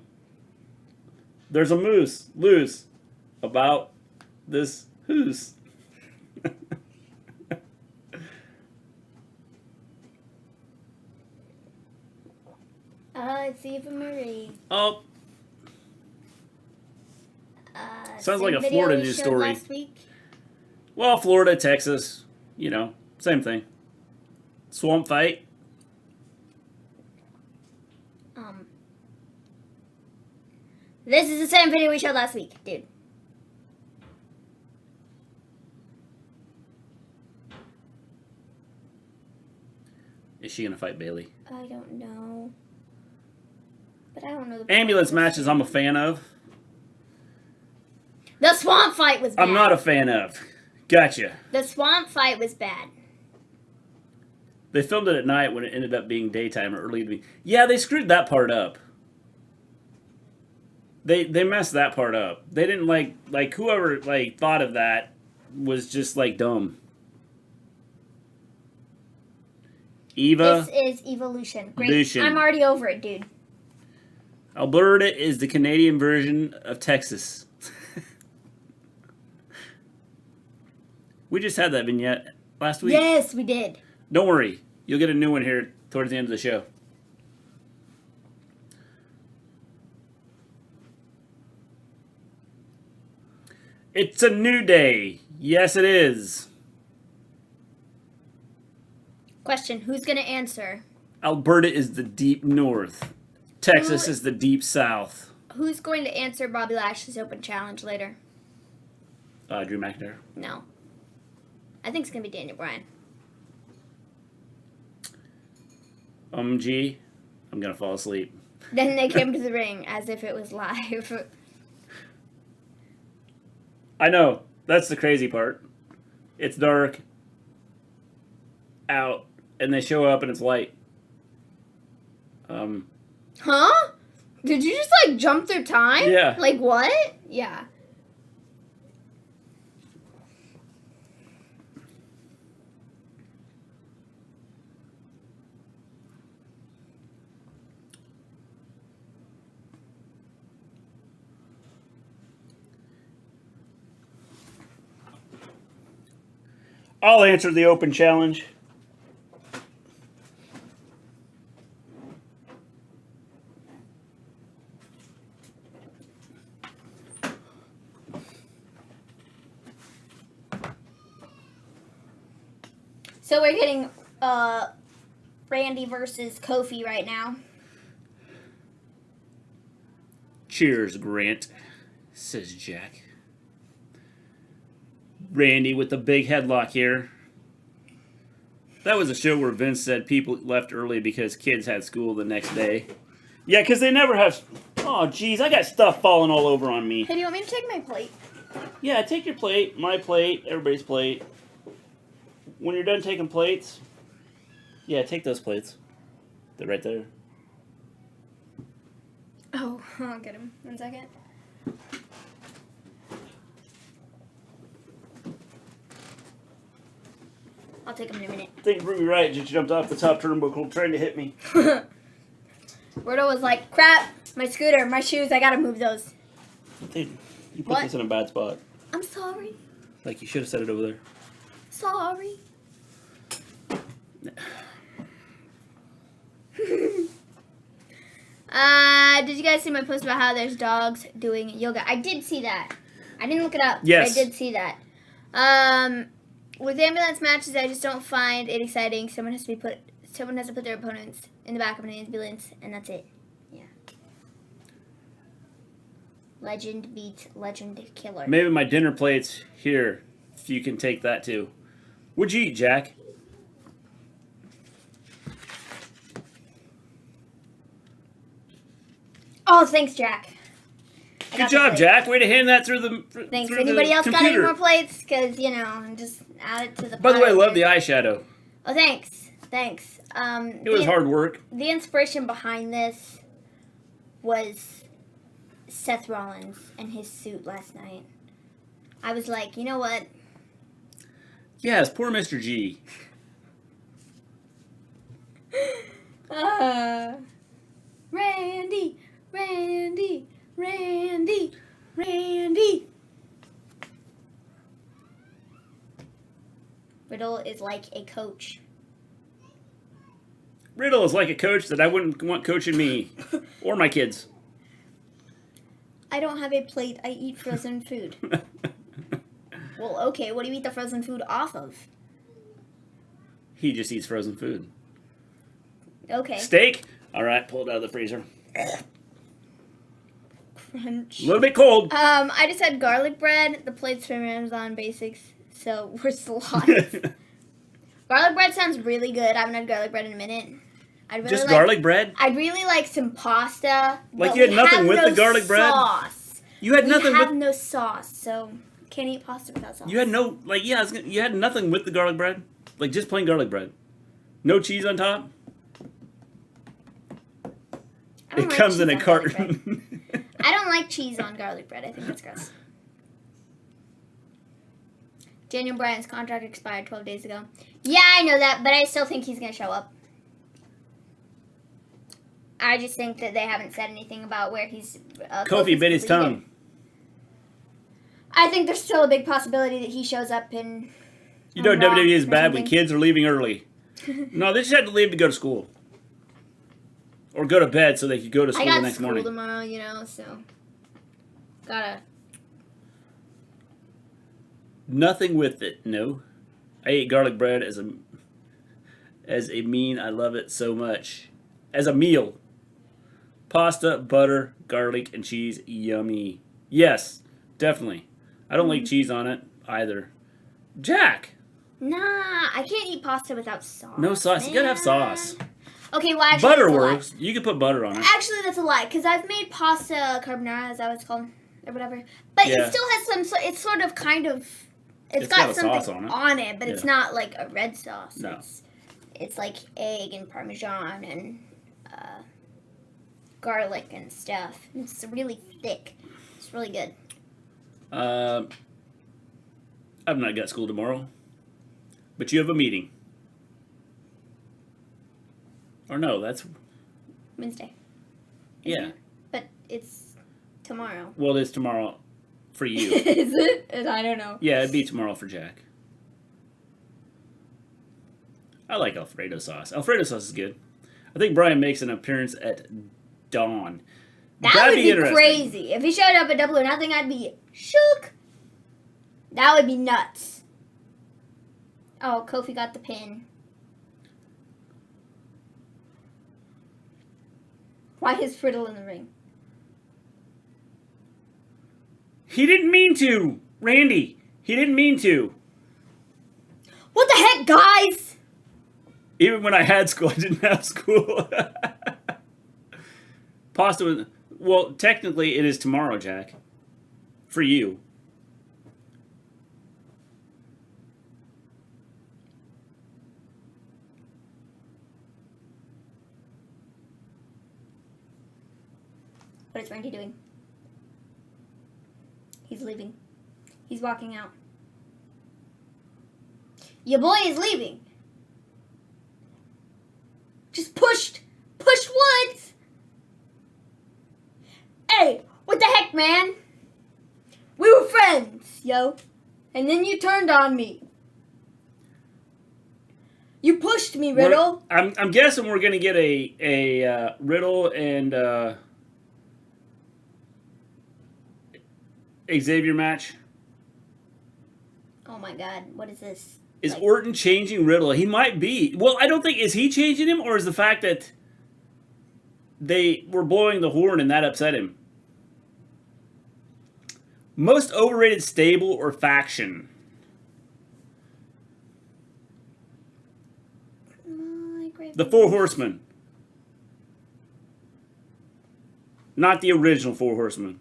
There's a moose loose about this hoose. It's Eva Marie. Oh. Sounds like a Florida news story. Last week. Well, Florida, Texas, you know, same thing. Swamp fight. This is the same video we showed last week, dude. Is she gonna fight Bailey? I don't know. But I don't know the Ambulance matches I'm a fan of. The swamp fight was bad. I'm not a fan of. Gotcha. The swamp fight was bad. They filmed it at night when it ended up being daytime or early evening. Yeah, they screwed that part up. They messed that part up. They didn't like whoever thought of that was just dumb. Eva. This is Evolution. Great. Lucian. I'm already over it, dude. Alberta is the Canadian version of Texas. We just had that vignette last week. Yes, we did. Don't worry. You'll get a new one here towards the end of the show. It's a new day. Yes, it is. Question, who's going to answer? Alberta is the deep north. Texas is the deep south. Who's going to answer Bobby Lashley's open challenge later? Drew McIntyre. No. I think it's going to be Daniel Bryan. Gee, I'm going to fall asleep. Then they came to the ring as if it was live. I know. That's the crazy part. It's dark. Out. And they show up and it's light. Huh? Did you just, jump through time? Yeah. Like, what? Yeah. I'll answer the open challenge. So we're getting Randy versus Kofi right now. Cheers, Grant, says Jack. Randy with the big headlock here. That was a show where Vince said people left early because kids had school the next day. Yeah, because they never have... Oh, jeez, I got stuff falling all over on me. Hey, do you want me to take my plate? Yeah, take your plate, my plate, everybody's plate. When you're done taking plates, yeah, take those plates. They're right there. Oh, I'll get him. 1 second. I'll take him in a minute. I think Ruby Wright just jumped off the top turnbuckle trying to hit me. Roto was like, crap, my scooter, my shoes, I gotta move those. Dude, you put this in a bad spot. I'm sorry. Like, you should have set it over there. Sorry. Did you guys see my post about how there's dogs doing yoga? I did see that. I didn't look it up. Yes. But I did see that. With ambulance matches, I just don't find it exciting. Someone has to put their opponents in the back of an ambulance, and that's it. Yeah. Legend beats legend killer. Maybe my dinner plate's here, if you can take that too. What'd you eat, Jack? Oh, thanks, Jack. Good job, Jack. Way to hand that through the Thanks. through Anybody the else got computer. any more plates? Because, you know, just add it to the By the way, I pile love the here. eyeshadow. Oh, thanks. Thanks. It was hard work. The inspiration behind this was Seth Rollins and his suit last night. I was like, you know what? Yes, poor Mr. G. Randy, Randy, Randy, Randy. Riddle is like a coach. Riddle is like a coach that I wouldn't want coaching me or my kids. I don't have a plate. I eat frozen food. Well, okay. What do you eat the frozen food off of? He just eats frozen food. Okay. Steak? All right, pull it out of the freezer. Crunch. A little bit cold. I just had garlic bread. The plate's from Amazon Basics, so we're slotted. Garlic bread sounds really good. I haven't had garlic bread in a minute. I'd really Just garlic bread? I'd really like some pasta. Like but you had we nothing have with no the garlic bread? Sauce. You had nothing We have with... no sauce, so can't eat pasta without sauce. You had no... Like, yeah, you had nothing with the garlic bread? Like, just plain garlic bread? No cheese on top? I don't It like comes cheese in a on garlic bread. carton. I don't like cheese on garlic bread. I think that's gross. Daniel Bryan's contract expired 12 days ago. Yeah, I know that, but I still think he's going to show up. I just think that they haven't said anything about where he's... Kofi bit his tongue. I think there's still a big possibility that he shows up in... You know Raw WWE is or bad when something. kids are leaving early. No, they just had to leave to go to school. Or go to bed so they could go to I school got the next school morning. tomorrow, you know, so... Gotta... Nothing with it, no. I ate garlic bread as a mean. I love it so much. As a meal. Pasta, butter, garlic, and cheese. Yummy. Yes, definitely. I don't like cheese on it either. Jack! Nah, I can't eat pasta without sauce. No sauce. You gotta have sauce. Okay, well, actually, Butter that's a lie. works. You can put butter on it. Actually, that's a lie, because I've made pasta carbonara, is that what it's called? Or whatever. But Yeah. it still has some, so it's sort of kind of, It's got got a something sauce on on it. it, but it's Yeah. not like a red sauce. No. It's like egg and Parmesan and garlic and stuff. It's really thick. It's really good. I've not got school tomorrow. But you have a meeting. Or no, that's... Wednesday. Yeah. But it's tomorrow. Well, it is tomorrow for you. Is it? I don't know. Yeah, it'd be tomorrow for Jack. I like Alfredo sauce. Alfredo sauce is good. I think Brian makes an appearance at dawn. That would be crazy. If he showed up at Double or Nothing, I'd be shook. That would be nuts. Oh, Kofi got the pin. Why is Friddle in the ring? He didn't mean to, Randy. He didn't mean to. What the heck, guys? Even when I had school, I didn't have school. Pasta was... Well, technically, it is tomorrow, Jack. For you. What is Randy doing? He's leaving. He's walking out. Your boy is leaving. Just pushed Woods. Hey, what the heck, man? We were friends, yo. And then you turned on me. You pushed me, Riddle. I'm guessing we're gonna get a Riddle and Xavier match. Oh my God, what is this? Is Orton changing Riddle? He might be. Well, I don't think... Is he changing him, or is the fact that they were blowing the horn and that upset him? Most overrated stable or faction? The Four Horsemen. Not the original Four Horsemen.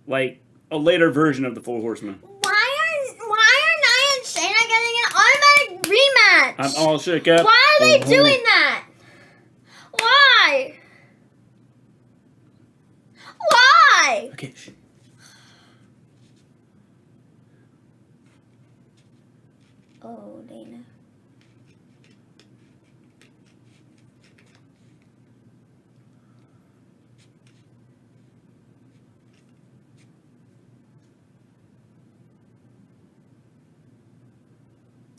Like a later version of the Four Horsemen. Why are Nia and Shayna getting an automatic rematch? I'm all shook up. Why are they doing that? Why? Why? Okay. Oh, Dana.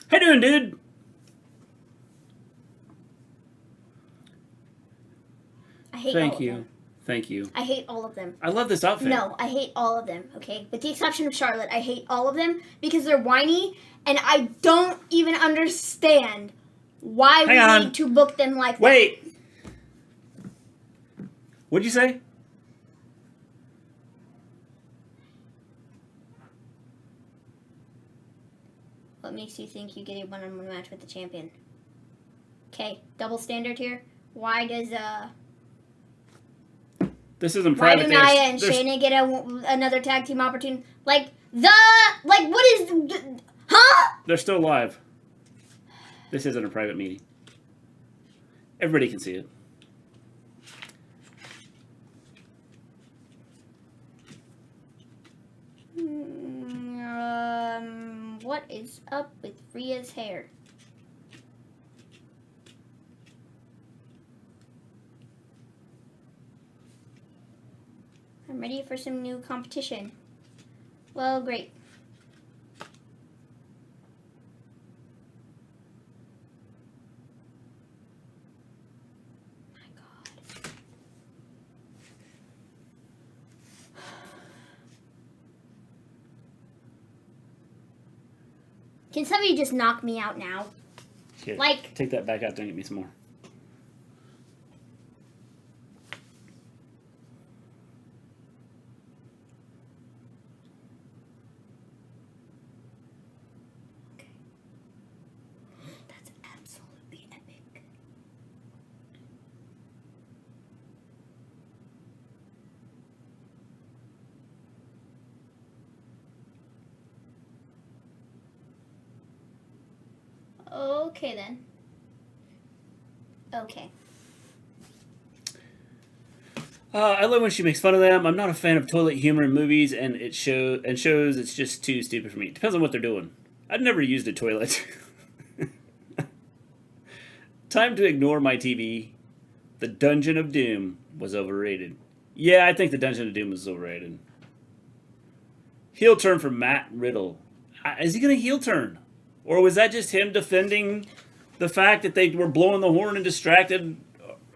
How you doing, dude? I hate Thank all of you. them. Thank you. I hate all of them. I love this outfit. No, I hate all of them, okay? With the exception of Charlotte, I hate all of them because they're whiny and I don't even understand why we need to book them like that. Wait. What'd you say? What makes you think you get a one-on-one match with the champion? Okay, double standard here. Why does This isn't why private. do Nia and Shayna get another tag team opportunity? What is huh? They're still live. This isn't a private meeting. Everybody can see it. What is up with Rhea's hair? I'm ready for some new competition. Well, great. My God. Can somebody just knock me out now? Here, Like- take that back out there and get me some more. That's absolutely epic. Okay then. Okay. I love when she makes fun of them. I'm not a fan of toilet humor in movies, and shows it's just too stupid for me. It depends on what they're doing. I've never used a toilet. Time to ignore my TV. The Dungeon of Doom was overrated. Yeah, I think the Dungeon of Doom was overrated. Heel turn for Matt Riddle. Is he going to heel turn? Or was that just him defending the fact that they were blowing the horn and distracted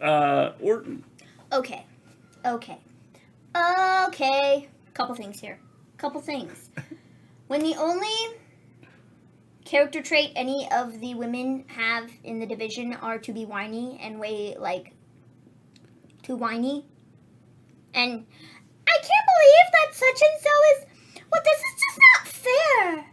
Orton? Okay. Couple things here. Couple things. When the only character trait any of the women have in the division are to be whiny and too whiny. And I can't believe that such and so is. Well, this is just not fair.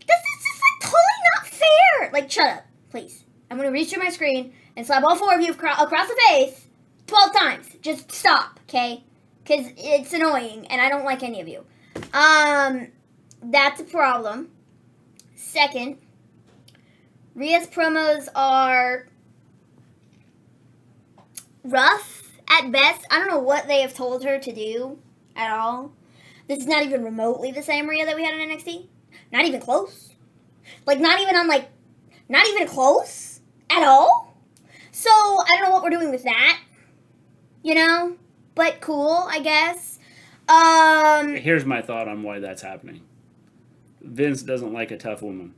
This is just totally not fair. Shut up, please. I'm gonna reach through my screen and slap all 4 of you across the face 12 times. Just stop, okay? Because it's annoying and I don't like any of you. That's a problem. Second, Rhea's promos are rough at best. I don't know what they have told her to do at all. This is not even remotely the same Rhea that we had in NXT. Not even close. Not even close at all. So, I don't know what we're doing with that. But cool, I guess. Here's my thought on why that's happening. Vince doesn't like a tough woman.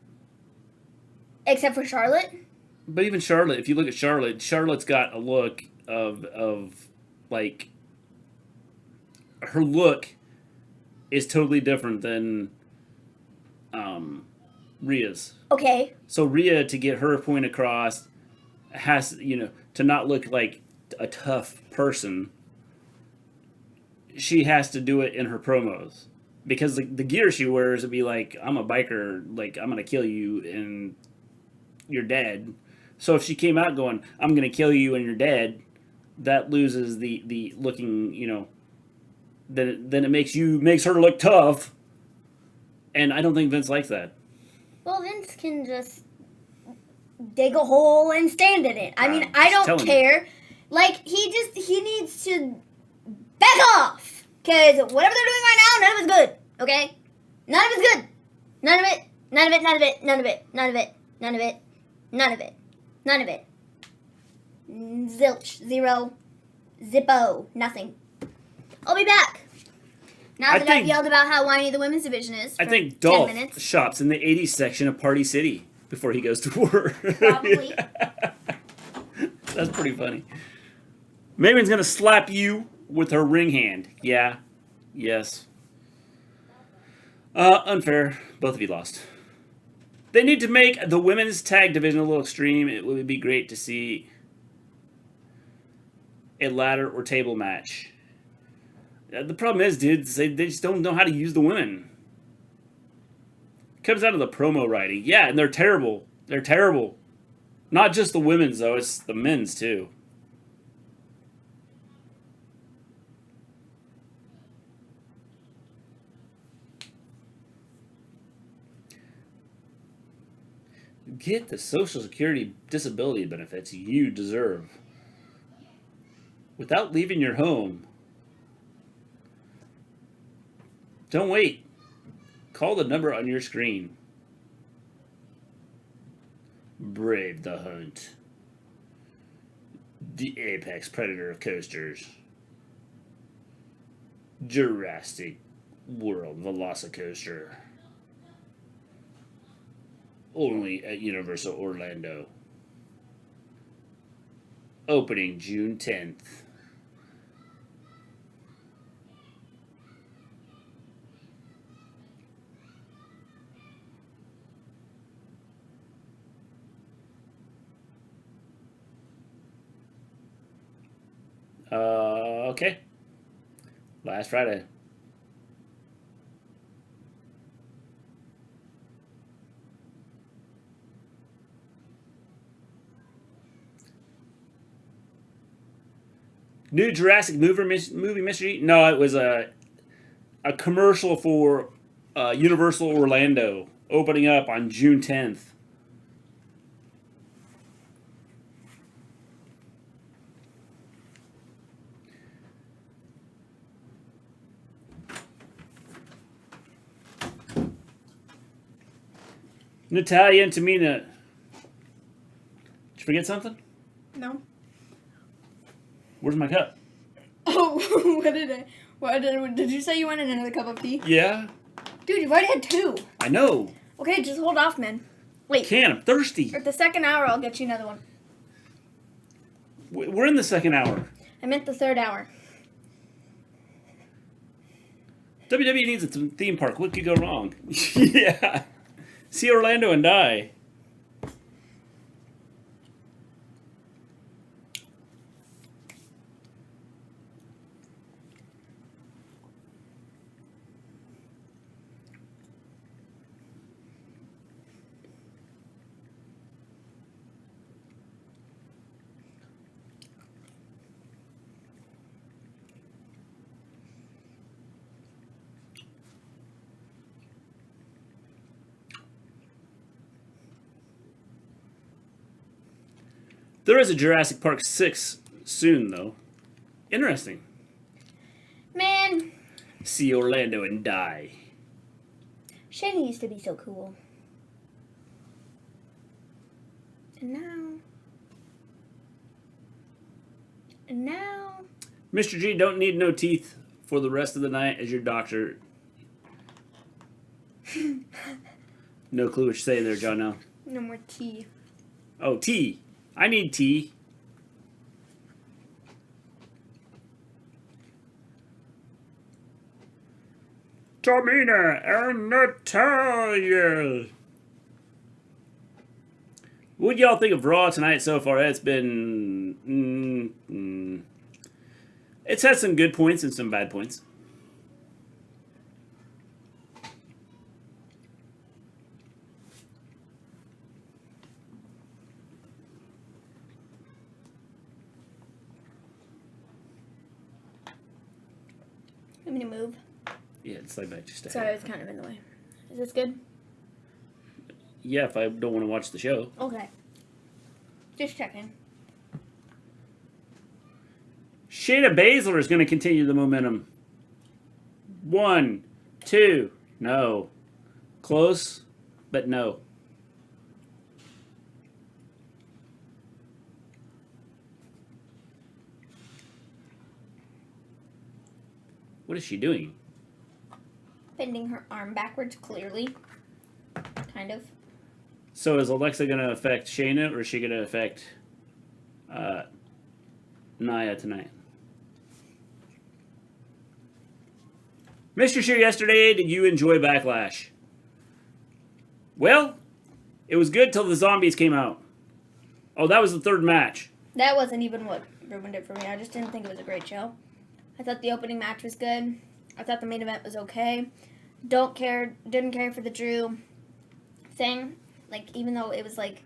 Except for Charlotte? But even Charlotte, if you look at Charlotte, Charlotte's got a look of her look is totally different than Rhea's. Okay. So Rhea, to get her point across, has, to not look like a tough person, she has to do it in her promos. Because the gear she wears would be like, I'm a biker, I'm going to kill you and you're dead. So if she came out going, I'm going to kill you and you're dead, that loses the looking, then it makes her look tough. And I don't think Vince likes that. Well, Vince can just dig a hole and stand in it. I mean, I don't care. He needs to back off. Because whatever they're doing right now, none of it's good. Okay? None of it's good. None of it. None of it. None of it. None of it. None of it. None of it. None of it. None of it. Zilch. Zero. Zippo. Nothing. I'll be back. Now that I've yelled about how whiny the women's division is for I think 10 Dolph minutes. shops in the 80s section of Party City before he goes to work. Probably. That's pretty funny. Maven's going to slap you with her ring hand. Yeah. Yes. Unfair. Both of you lost. They need to make the women's tag division a little extreme. It would be great to see a ladder or table match. The problem is, dudes, they just don't know how to use the women. It comes out of the promo writing. Yeah, and they're terrible. They're terrible. Not just the women's, though. It's the men's, too. Get the Social Security disability benefits you deserve without leaving your home. Don't wait. Call the number on your screen. Brave the hunt. The apex predator of coasters. Jurassic World Velocicoaster. Only at Universal Orlando. Opening June 10th. Okay. Last Friday. New Jurassic movie mystery? No, it was a commercial for Universal Orlando opening up on June 10th. Natalia and Tamina. Did you forget something? No. Where's my cup? Oh, did you say you wanted another cup of tea? Yeah. Dude, you've already had 2. I know. Okay, just hold off, man. Wait. Can. I'm thirsty. At the second hour, I'll get you another one. We're in the second hour. I meant the third hour. WWE needs a theme park. What could go wrong? Yeah. See Orlando and die. There is a Jurassic Park 6 soon, though. Interesting. Man. See Orlando and die. Shane used to be so cool. And now. Mr. G don't need no teeth for the rest of the night as your doctor. No clue what you're saying there, John. No. No more tea. Oh, tea. I need tea. Tamina and Natalia. What y'all think of Raw tonight so far? It's been... It's had some good points and some bad points. Want me to move? Yeah, it's like that. Just Sorry, I was kind of in the way. Is this good? Yeah, if I don't want to watch the show. Okay. Just checking. Shayna Baszler is going to continue the momentum. 1, 2, no. Close, but no. What is she doing? Bending her arm backwards, clearly. Kind of. So is Alexa going to affect Shayna, or is she going to affect Nia tonight? Mr. Shear, yesterday, did you enjoy Backlash? Well, it was good till the zombies came out. Oh, that was the third match. That wasn't even what ruined it for me. I just didn't think it was a great show. I thought the opening match was good. I thought the main event was okay. Didn't care for the Drew thing. Like, even though it was like,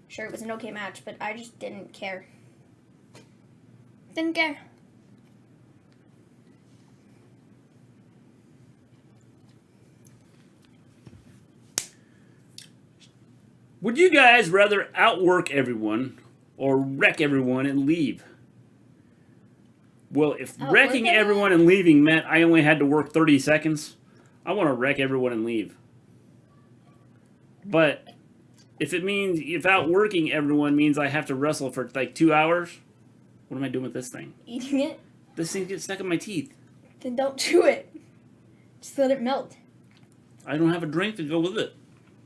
sure, it was an okay match, but I just didn't care. Didn't care. Would you guys rather outwork everyone or wreck everyone and leave? Well, if wrecking everyone and leaving meant I only had to work 30 seconds, I want to wreck everyone and leave. But if outworking everyone means I have to wrestle for like 2 hours, what am I doing with this thing? Eating it? This thing gets stuck in my teeth. Then don't chew it. Just let it melt. I don't have a drink to go with it.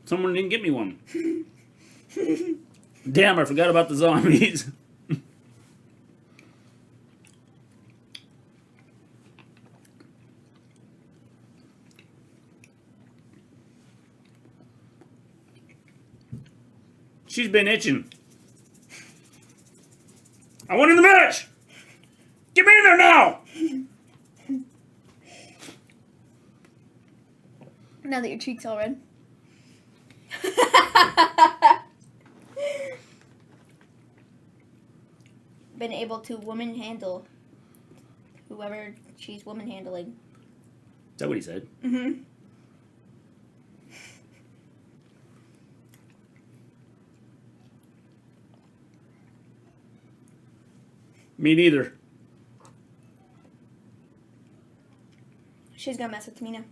Someone didn't get me one. Damn, I forgot about the zombies. She's been itching. I want in the match! Get me in there now! Now that your cheek's all red. Been able to woman handle whoever she's woman handling. Is that what he said? Mm-hmm. Me neither. She's gonna mess with Tamina.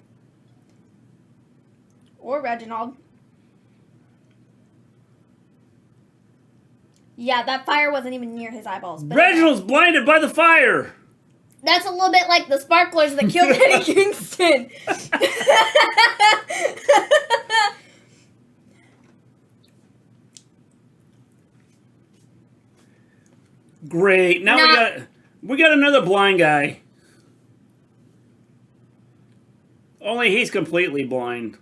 Or Reginald. Yeah, that fire wasn't even near his eyeballs. But Reginald's blinded by the fire! That's a little bit like the sparklers that killed Eddie Kingston. Great. Now we got another blind guy. Only he's completely blind.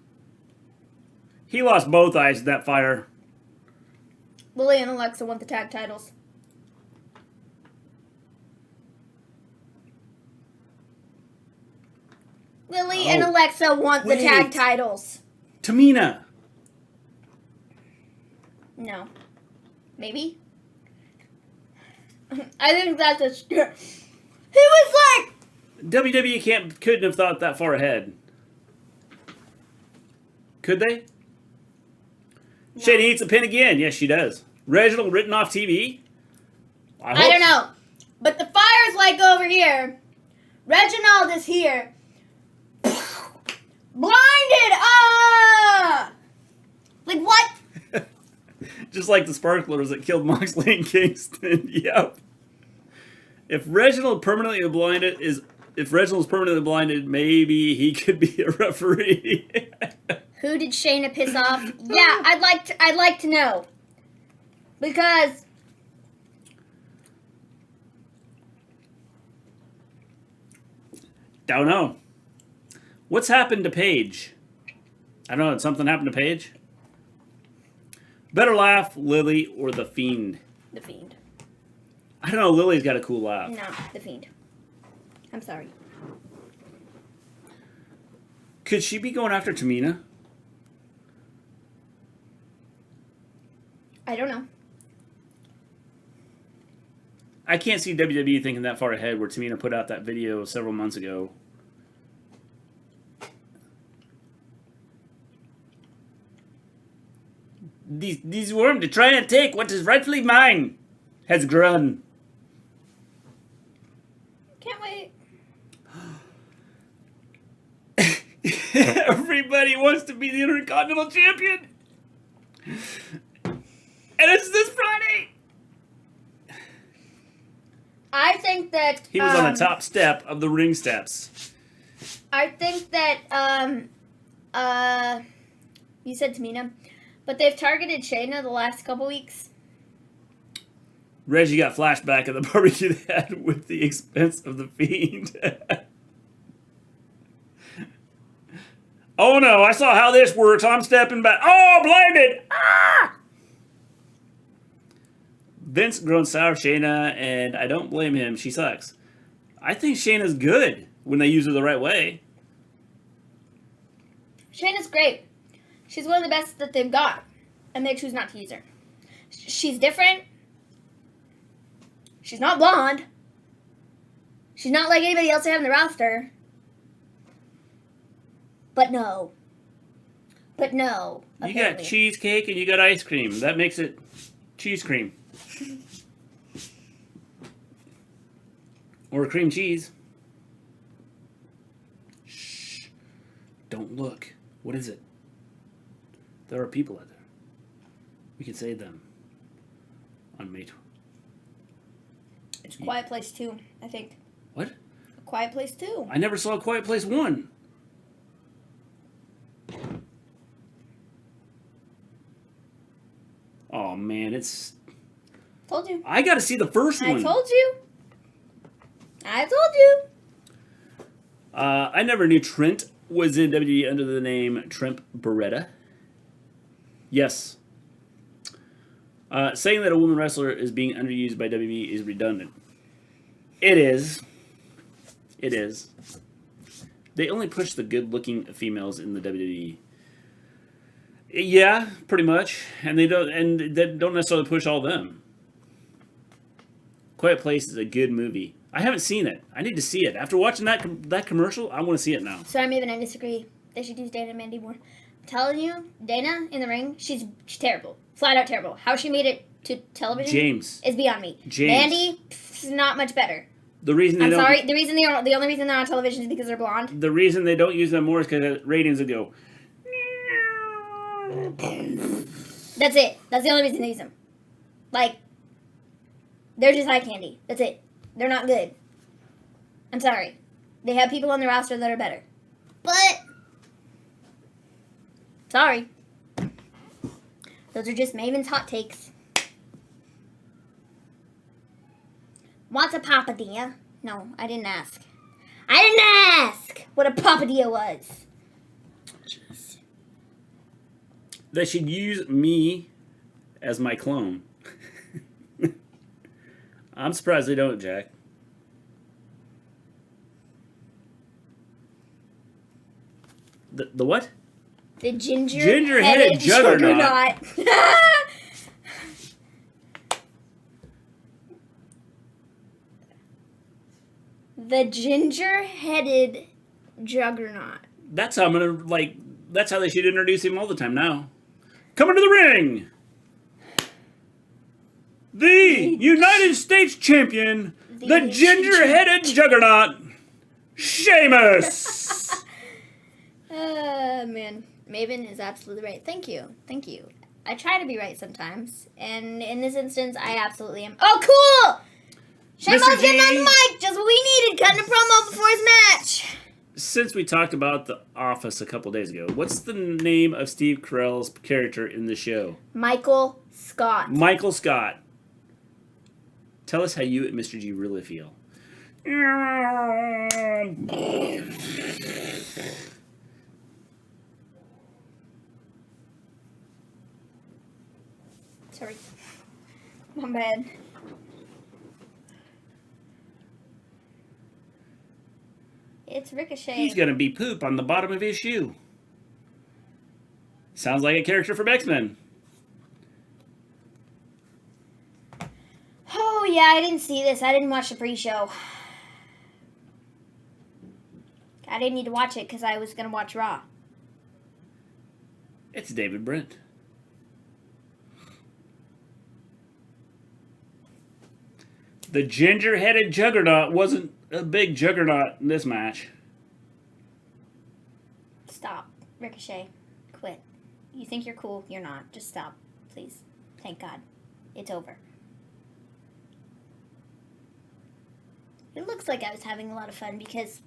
He lost both eyes in that fire. Lily and Alexa want the tag titles. Lily and Alexa want the tag titles. Tamina. No. Maybe? I think that's a... He was like... WWE couldn't have thought that far ahead. Could they? No. Shayna eats a pin again. Yes, she does. Reginald written off TV? I don't know. But the fire's like over here. Reginald is here. Blinded! Ah! Like what? Just like the sparklers that killed Moxley and Kingston. Yep. If Reginald's permanently blinded, maybe he could be a referee. Who did Shayna piss off? Yeah, I'd like to know. Because don't know. What's happened to Paige? I don't know. Did something happen to Paige? Better laugh, Lily or The Fiend? The Fiend. I don't know. Lily's got a cool laugh. No, The Fiend. I'm sorry. Could she be going after Tamina? I don't know. I can't see WWE thinking that far ahead where Tamina put out that video several months ago. These worms to try and take what is rightfully mine has grown. Can't wait. Everybody wants to be the Intercontinental Champion. And it's this Friday. I think that... He was on the top step of the ring steps. I think that, you said Tamina, but they've targeted Shayna the last couple weeks. Reggie got flashback of the barbecue they had with the expense of the Fiend. Oh no, I saw how this works. I'm stepping back. Oh, blinded! Ah! Vince grown sour Shayna, and I don't blame him. She sucks. I think Shayna's good when they use her the right way. Shayna's great. She's one of the best that they've got, and they choose not to use her. She's different. She's not blonde. She's not like anybody else they have in the roster. But no. You apparently. got cheesecake and you got ice cream. That makes it cheese cream. Or cream cheese. Shh. Don't look. What is it? There are people out there. We can save them. On May 12th. It's Quiet Place 2, I think. What? A Quiet Place 2. I never saw Quiet Place 1. Oh man, it's... Told you. I gotta see the first one. I told you. I never knew Trent was in WWE under the name Trent Beretta. Yes. Saying that a woman wrestler is being underused by WWE is redundant. It is. It is. They only push the good-looking females in the WWE. Yeah, pretty much, and they don't necessarily push all of them. Quiet Place is a good movie. I haven't seen it. I need to see it. After watching that commercial, I want to see it now. Sorry, Maven, I disagree. They should use Dana and Mandy more. I'm telling you, Dana in the ring, she's terrible. Flat out terrible. How she made it to television is beyond me. Mandy, not much better. The reason they the only reason they're on television is because they're blonde. The reason they don't use them more is because ratings would go. That's it. That's the only reason they use them. Like, they're just eye candy. That's it. They're not good. I'm sorry. They have people on the roster that are better. But, sorry. Those are just Maven's hot takes. What's a papadilla? No, I didn't ask. I didn't ask what a papadilla was. Jeez. They should use me as my clone. I'm surprised they don't, Jack. The what? The ginger-headed juggernaut. The ginger-headed juggernaut. That's how I'm gonna like. That's how they should introduce him all the time now. Coming to the ring, the United States Champion, the ginger-headed juggernaut, Sheamus. Man. Maven is absolutely right. Thank you. Thank you. I try to be right sometimes. And in this instance, I absolutely am. Oh, cool! Sheamus getting on the mic. Just what we needed. Cutting a promo before his match. Since we talked about The Office a couple days ago, what's the name of Steve Carell's character in the show? Michael Scott. Michael Scott. Tell us how you at Mr. G really feel. Sorry. My bad. It's Ricochet. He's gonna be poop on the bottom of his shoe. Sounds like a character from X-Men. Oh, yeah, I didn't see this. I didn't watch the pre-show. I didn't need to watch it because I was going to watch Raw. It's David Brent. The ginger-headed juggernaut wasn't a big juggernaut in this match. Stop. Ricochet. Quit. You think you're cool? You're not. Just stop. Please. Thank God. It's over. It looks like I was having a lot of fun because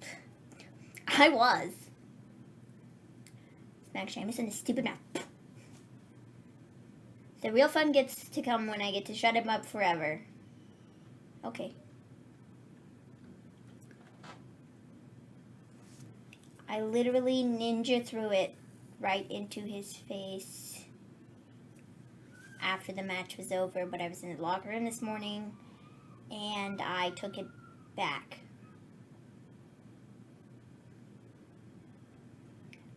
I was. Smack Sheamus in his stupid mouth. The real fun gets to come when I get to shut him up forever. Okay. I literally ninja threw it right into his face after the match was over, but I was in the locker room this morning and I took it back.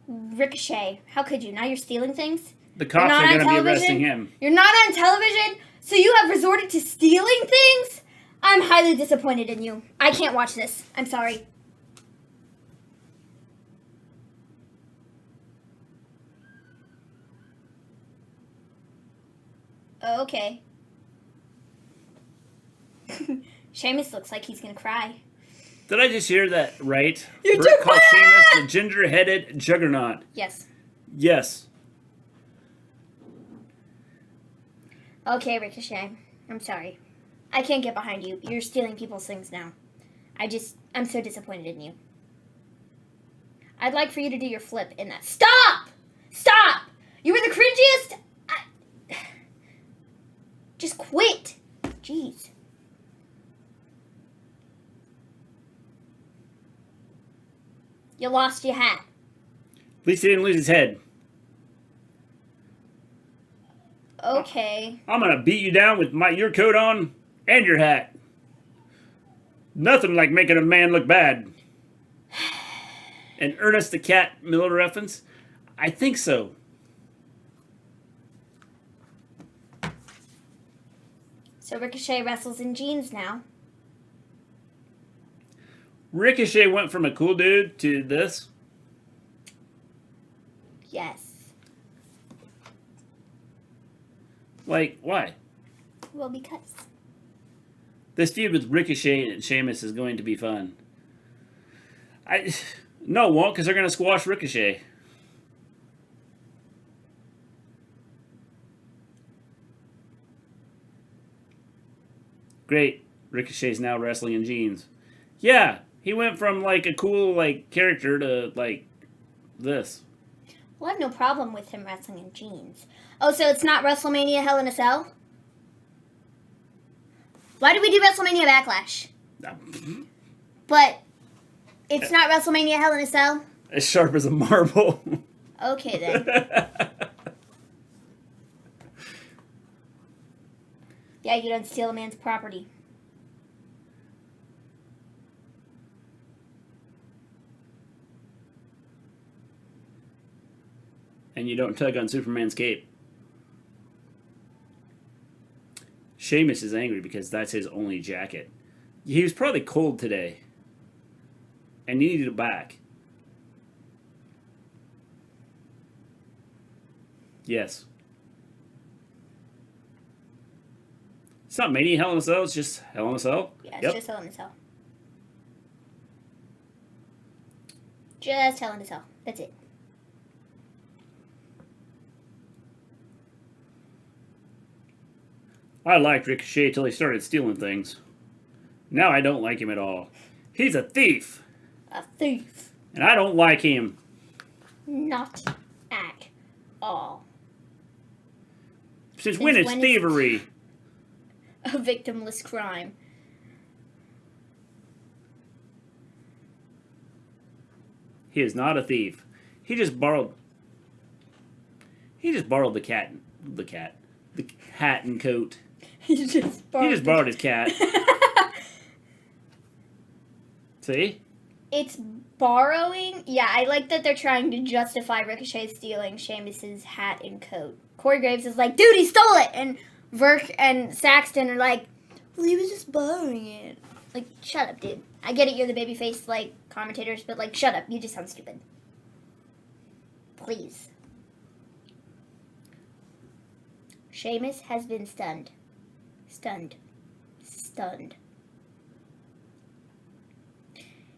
Ricochet, how could you? Now you're stealing things? The cops are going to be arresting him. You're not on television, so you have resorted to stealing things? I'm highly disappointed in you. I can't watch this. I'm sorry. Okay. Sheamus looks like he's gonna cry. Did I just hear that right? You Brett did called what? Sheamus the ginger-headed juggernaut. Yes. Yes. Okay, Ricochet. I'm sorry. I can't get behind you. You're stealing people's things now. I'm so disappointed in you. I'd like for you to do your flip in that. Stop! Stop! You were the cringiest! Just quit. Jeez. You lost your hat. At least he didn't lose his head. Okay. I'm going to beat you down with your coat on and your hat. Nothing like making a man look bad. An Ernest the Cat Miller reference? I think so. So Ricochet wrestles in jeans now. Ricochet went from a cool dude to this. Yes. Like, why? Well, because. This feud with Ricochet and Sheamus is going to be fun. No, it won't, because they're going to squash Ricochet. Great. Ricochet's now wrestling in jeans. Yeah, he went from, like, a cool, like, character to, like, this. Well, I have no problem with him wrestling in jeans. Oh, so it's not WrestleMania Hell in a Cell? Why did we do WrestleMania Backlash? But it's not WrestleMania Hell in a Cell? As sharp as a marble. Okay, then. Yeah, you don't steal a man's property. And you don't tug on Superman's cape. Sheamus is angry because that's his only jacket. He was probably cold today. And he needed it back. Yes. It's not Mania Hell in a Cell, it's just Hell in a Cell. Yeah, it's just Hell in a Cell. Just Hell in a Cell. That's it. I liked Ricochet till he started stealing things. Now I don't like him at all. He's a thief. A thief. And I don't like him. Not at all. Since when it's thievery? A victimless crime. He is not a thief. He just borrowed the hat and coat. He just borrowed his cat. See? It's borrowing. Yeah, I like that they're trying to justify Ricochet stealing Sheamus's hat and coat. Corey Graves is like, dude, he stole it! And Verk and Saxton are like, well, he was just borrowing it. Like, shut up, dude. I get it, you're the babyface, like, commentators, but, like, shut up. You just sound stupid. Please. Sheamus has been stunned. Stunned. Stunned.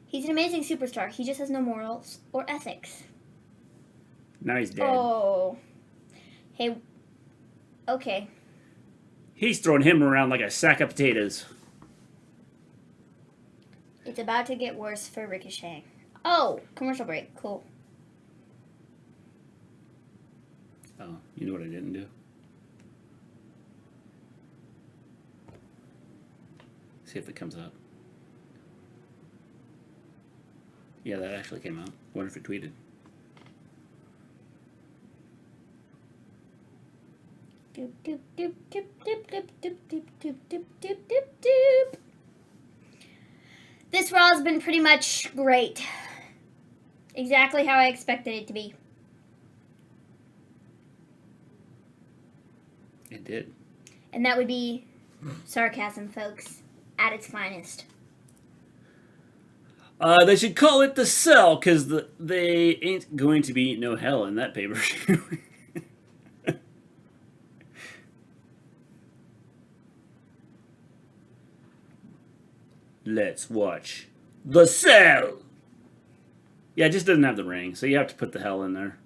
He's an amazing superstar. He just has no morals or ethics. Now he's dead. Oh. Hey. Okay. He's throwing him around like a sack of potatoes. It's about to get worse for Ricochet. Oh, commercial break. Cool. Oh, you know what I didn't do? See if it comes up. Yeah, that actually came out. Wonder if it tweeted. Doop, doop, doop, doop, doop, doop, doop, doop, doop, doop, doop, doop, doop. This Raw has been pretty much great. Exactly how I expected it to be. It did. And that would be sarcasm, folks, at its finest. They should call it the Cell, because they ain't going to be no hell in that pay-per-view. Let's watch the Cell. Yeah, it just doesn't have the ring, so you have to put the hell in there.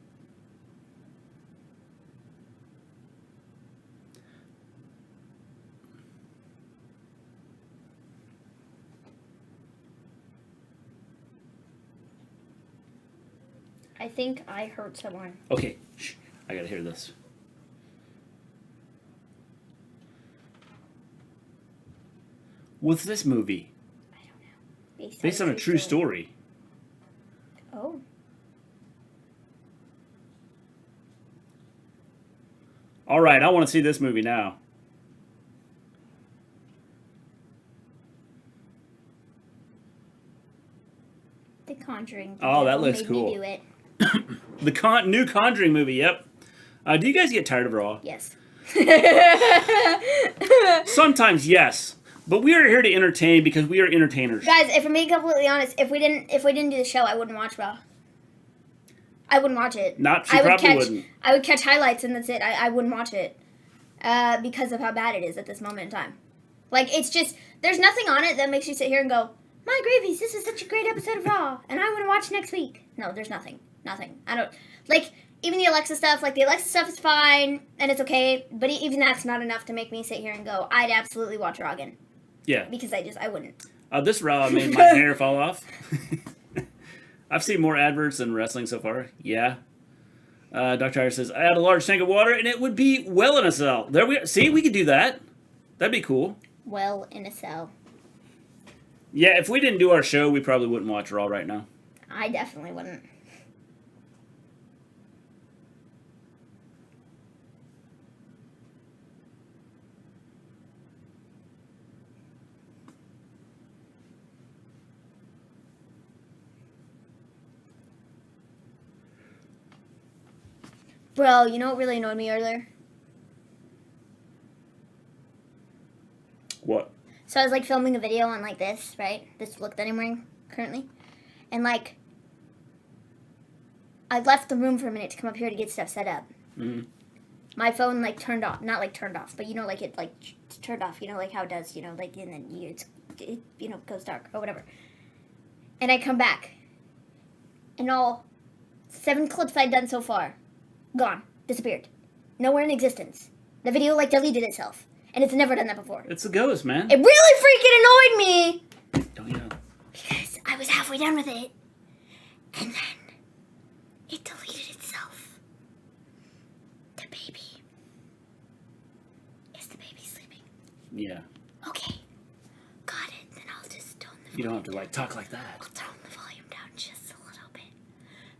I think I hurt someone. Okay, shh, I gotta hear this. What's this movie? I don't know. Based on a true story. Oh. All right, I want to see this movie now. The Conjuring. Oh, that looks made cool. Me do it. The new Conjuring movie, yep. Do you guys get tired of Raw? Yes. Sometimes, yes. But we are here to entertain because we are entertainers. Guys, if I'm being completely honest, if we didn't do the show, I wouldn't watch Raw. I wouldn't watch it. Wouldn't. I would catch highlights and that's it. I wouldn't watch it. Because of how bad it is at this moment in time. Like, it's just, there's nothing on it that makes you sit here and go, my gravies, this is such a great episode of Raw, and I want to watch next week. No, there's nothing. Nothing. I don't, like, even the Alexa stuff, like, the Alexa stuff is fine, and it's okay, but even that's not enough to make me sit here and go, I'd absolutely watch Raw again. Yeah. Because I wouldn't. This Raw made my hair fall off. I've seen more adverts than wrestling so far. Yeah. Dr. Iyer says, I had a large tank of water, and it would be well in a cell. There we see, we could do that. That'd be cool. well in a cell. Yeah, if we didn't do our show, we probably wouldn't watch Raw right now. I definitely wouldn't. Bro, you know what really annoyed me earlier? What? So I was like filming a video on like this, right? This look that I'm wearing currently. And like, I left the room for a minute to come up here to get stuff set up. Mm-hmm. My phone like turned off, not like turned off, but you know, like it like turned off, you know, like how it does, you know, like, and then it you know, goes dark or whatever. And I come back, and all 7 clips I'd done so far, gone, disappeared, nowhere in existence. The video like deleted itself, and it's never done that before. It's a ghost, man. It really freaking annoyed me Don't you know? because I was halfway done with it, and then it deleted itself. The baby. Is the baby sleeping? Yeah. Okay. Got it. Then I'll just tone the You don't have to like talk like that. I'll tone the volume down just a little bit.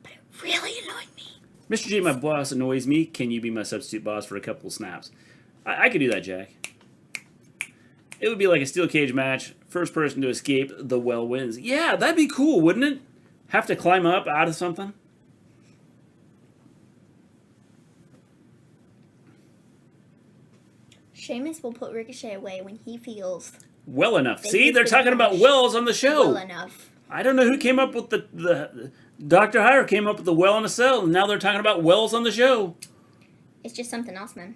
But it really annoyed me. Mr. G, my boss annoys me. Can you be my substitute boss for a couple snaps? I could do that, Jack. It would be like a steel cage match. First person to escape the well wins. Yeah, that'd be cool, wouldn't it? Have to climb up out of something? Sheamus will put Ricochet away when he feels Well enough. They See, used they're to talking about push wells on the show. well enough. I don't know who came up with the Dr. Hire came up with the well in a cell, and now they're talking about wells on the show. It's just something else, man.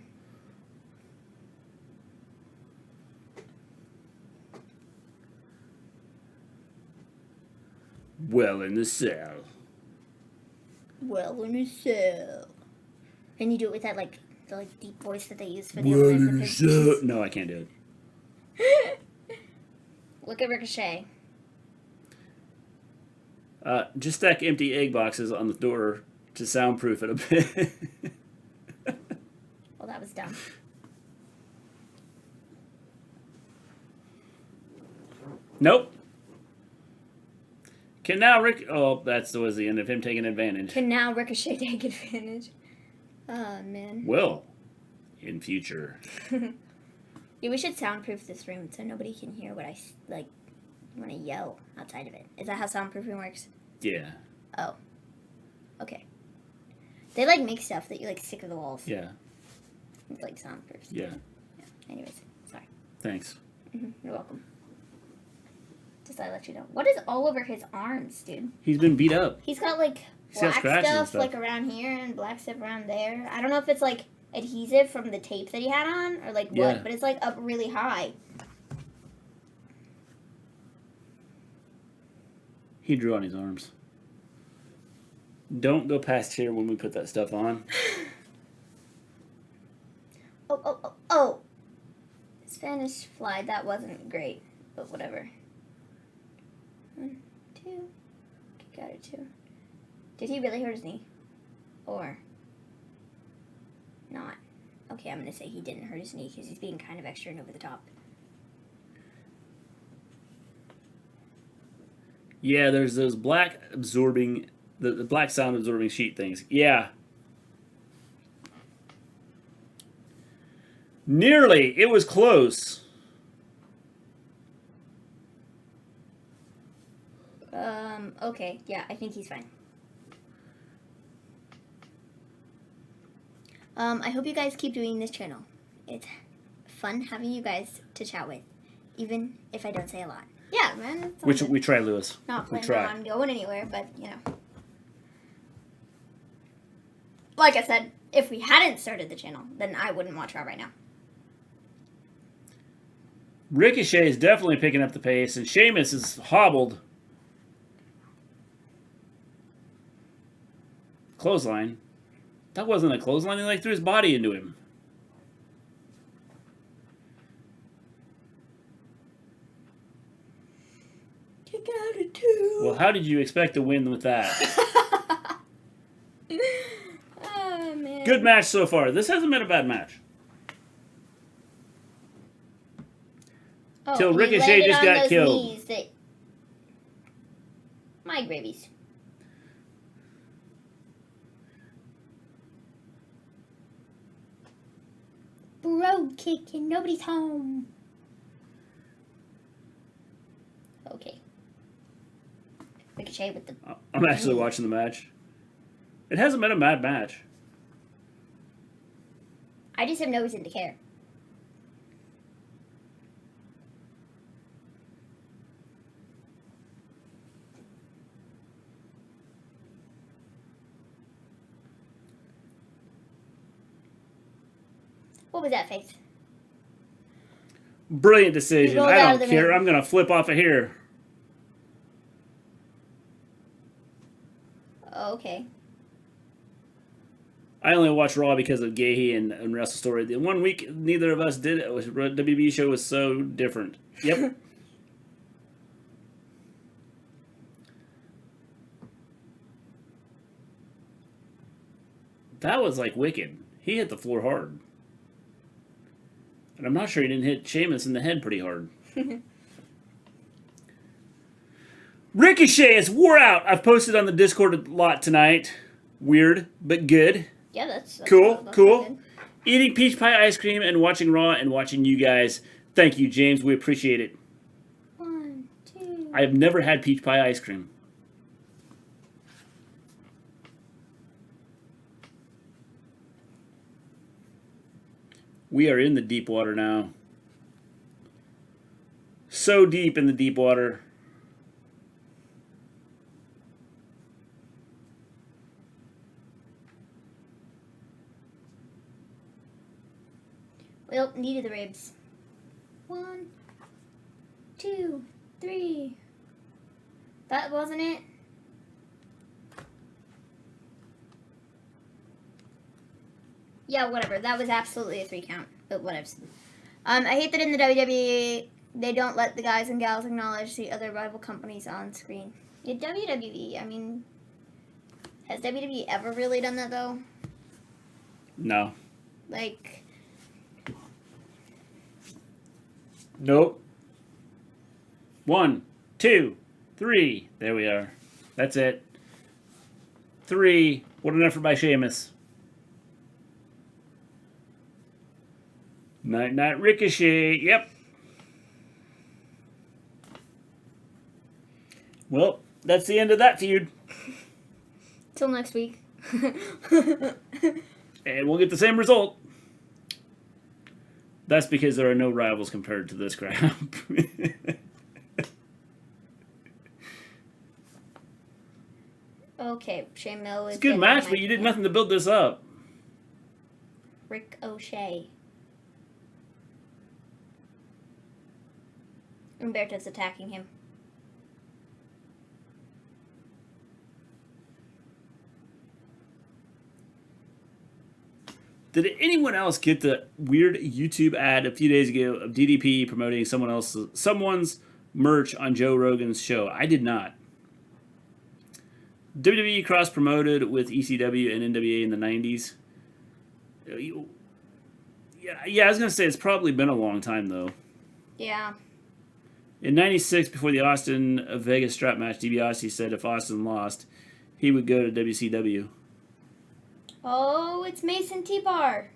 Well in the cell. Well in a cell. And you do it with that like the like deep voice that they use for the Well Olympic in the cell. pictures. No, I can't do it. Look at Ricochet. Just stack empty egg boxes on the door to soundproof it a bit. Well, that was dumb. Nope. Can now Rick... Oh, that was the end of him taking advantage. Can now Ricochet take advantage? Oh, man. Well, in future. Yeah, we should soundproof this room so nobody can hear what I, like, want to yell outside of it. Is that how soundproofing works? Yeah. Oh. Okay. They, like, make stuff that you, like, stick to the walls. Yeah. It's, like, soundproof. Yeah. Anyways, sorry. Thanks. You're welcome. Just thought I'd let you know. What is all over his arms, dude? He's been beat up. He's got, like, He's got black scratches and stuff, stuff. like, around here and black stuff around there. I don't know if it's, like, adhesive from the tape that he had on or, like, what. Yeah. But it's, like, up really high. He drew on his arms. Don't go past here when we put that stuff on. Oh. Spanish fly, that wasn't great. But whatever. 1, 2. Okay, got it, 2. Did he really hurt his knee? Or not? Okay, I'm going to say he didn't hurt his knee because he's being kind of extra and over the top. Yeah, there's those black absorbing... The black sound absorbing sheet things. Yeah. Nearly. It was close. Okay. Yeah, I think he's fine. I hope you guys keep doing this channel. It's fun having you guys to chat with, even if I don't say a lot. Yeah, man. It's Which we try, Lewis. not We planning try. on going anywhere, but, you know. Like I said, if we hadn't started the channel, then I wouldn't watch Raw right now. Ricochet is definitely picking up the pace, and Sheamus is hobbled. Clothesline. That wasn't a clothesline. He like threw his body into him. Kick out at 2. Well, how did you expect to win with that? Oh, man. Good match so far. This hasn't been a bad match. Oh, Till and he Ricochet landed just on got those killed. knees that... My gravies. Road kick and nobody's home. Okay. Ricochet with the... I'm actually watching the match. It hasn't been a bad match. I just have no reason to care. What was that face? Brilliant decision. rolled I out of don't the care. ring. I'm going to flip off of here. Okay. I only watch Raw because of GIMME and Wrestle Story. The one week neither of us did it. WB show was so different. Yep. That was like wicked. He hit the floor hard. And I'm not sure he didn't hit Sheamus in the head pretty hard. Ricochet is wore out. I've posted on the Discord a lot tonight. Weird, but good. Yeah, that's Cool, cool. good. Eating peach pie ice cream and watching Raw and watching you guys. Thank you, James. We appreciate it. 1, 2. I have never had peach pie ice cream. We are in the deep water now. So deep in the deep water. Well, needed the ribs. 1, 2, 3. That wasn't it. Yeah, whatever. That was absolutely a 3 count, but whatever. I hate that in the WWE they don't let the guys and gals acknowledge the other rival companies on screen. Yeah, WWE. I mean, has WWE ever really done that though? No. Like, Nope. 1, 2, 3. There we are. That's it. 3. What an effort by Sheamus. Night Night Ricochet. Yep. Well, that's the end of that feud. till next week. And we'll get the same result. That's because there are no rivals compared to this crap. Okay, Shane-Mill is It's a good match, but you did nothing to build this up. Rick O'Shea. Umberto's attacking him. Did anyone else get the weird YouTube ad a few days ago of DDP promoting someone's merch on Joe Rogan's show? I did not. WWE cross-promoted with ECW and NWA in the 90s. Yeah, I was going to say it's probably been a long time, though. Yeah. In 96, before the Austin Vegas strap match, DiBiase said if Austin lost, he would go to WCW. Oh, it's Mason T-Bar.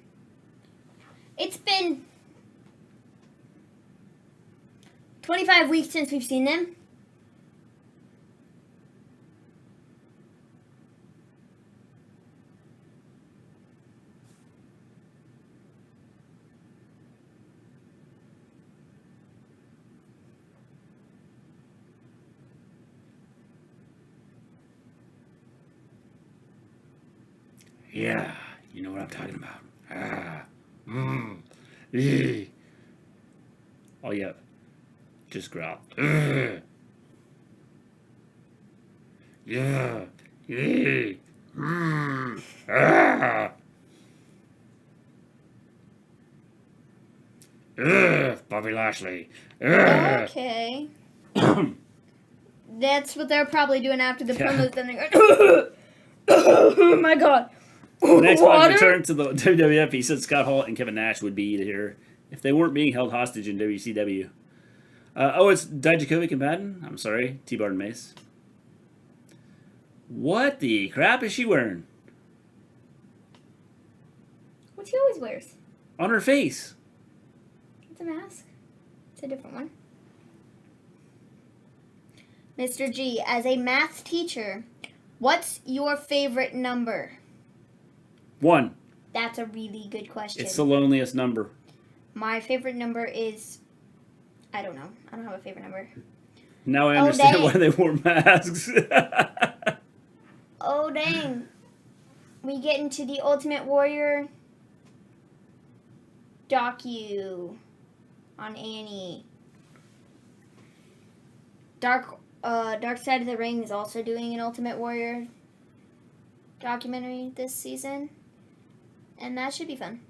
It's been 25 weeks since we've seen them. Yeah, you know what I'm talking about. Oh, yeah. Just growl. Yeah. Bobby Lashley. Okay. That's what they're probably doing after the Yeah. promos. Then they go, oh my god. Next one, Water? return to the WWF. He said Scott Hall and Kevin Nash would be here if they weren't being held hostage in WCW. Oh, it's Dijakovic and Madden? I'm sorry. T-Bar and Mace. What the crap is she wearing? What she always wears. On her face. It's a mask. It's a different one. Mr. G, as a math teacher, what's your favorite number? 1. That's a really good question. It's the loneliest number. My favorite number is... I don't know. I don't have a favorite number. Now I understand dang. why they wore masks. Oh, dang. We get into the Ultimate Warrior docu on A&E. Dark Side of the Ring is also doing an Ultimate Warrior documentary this season. And that should be fun.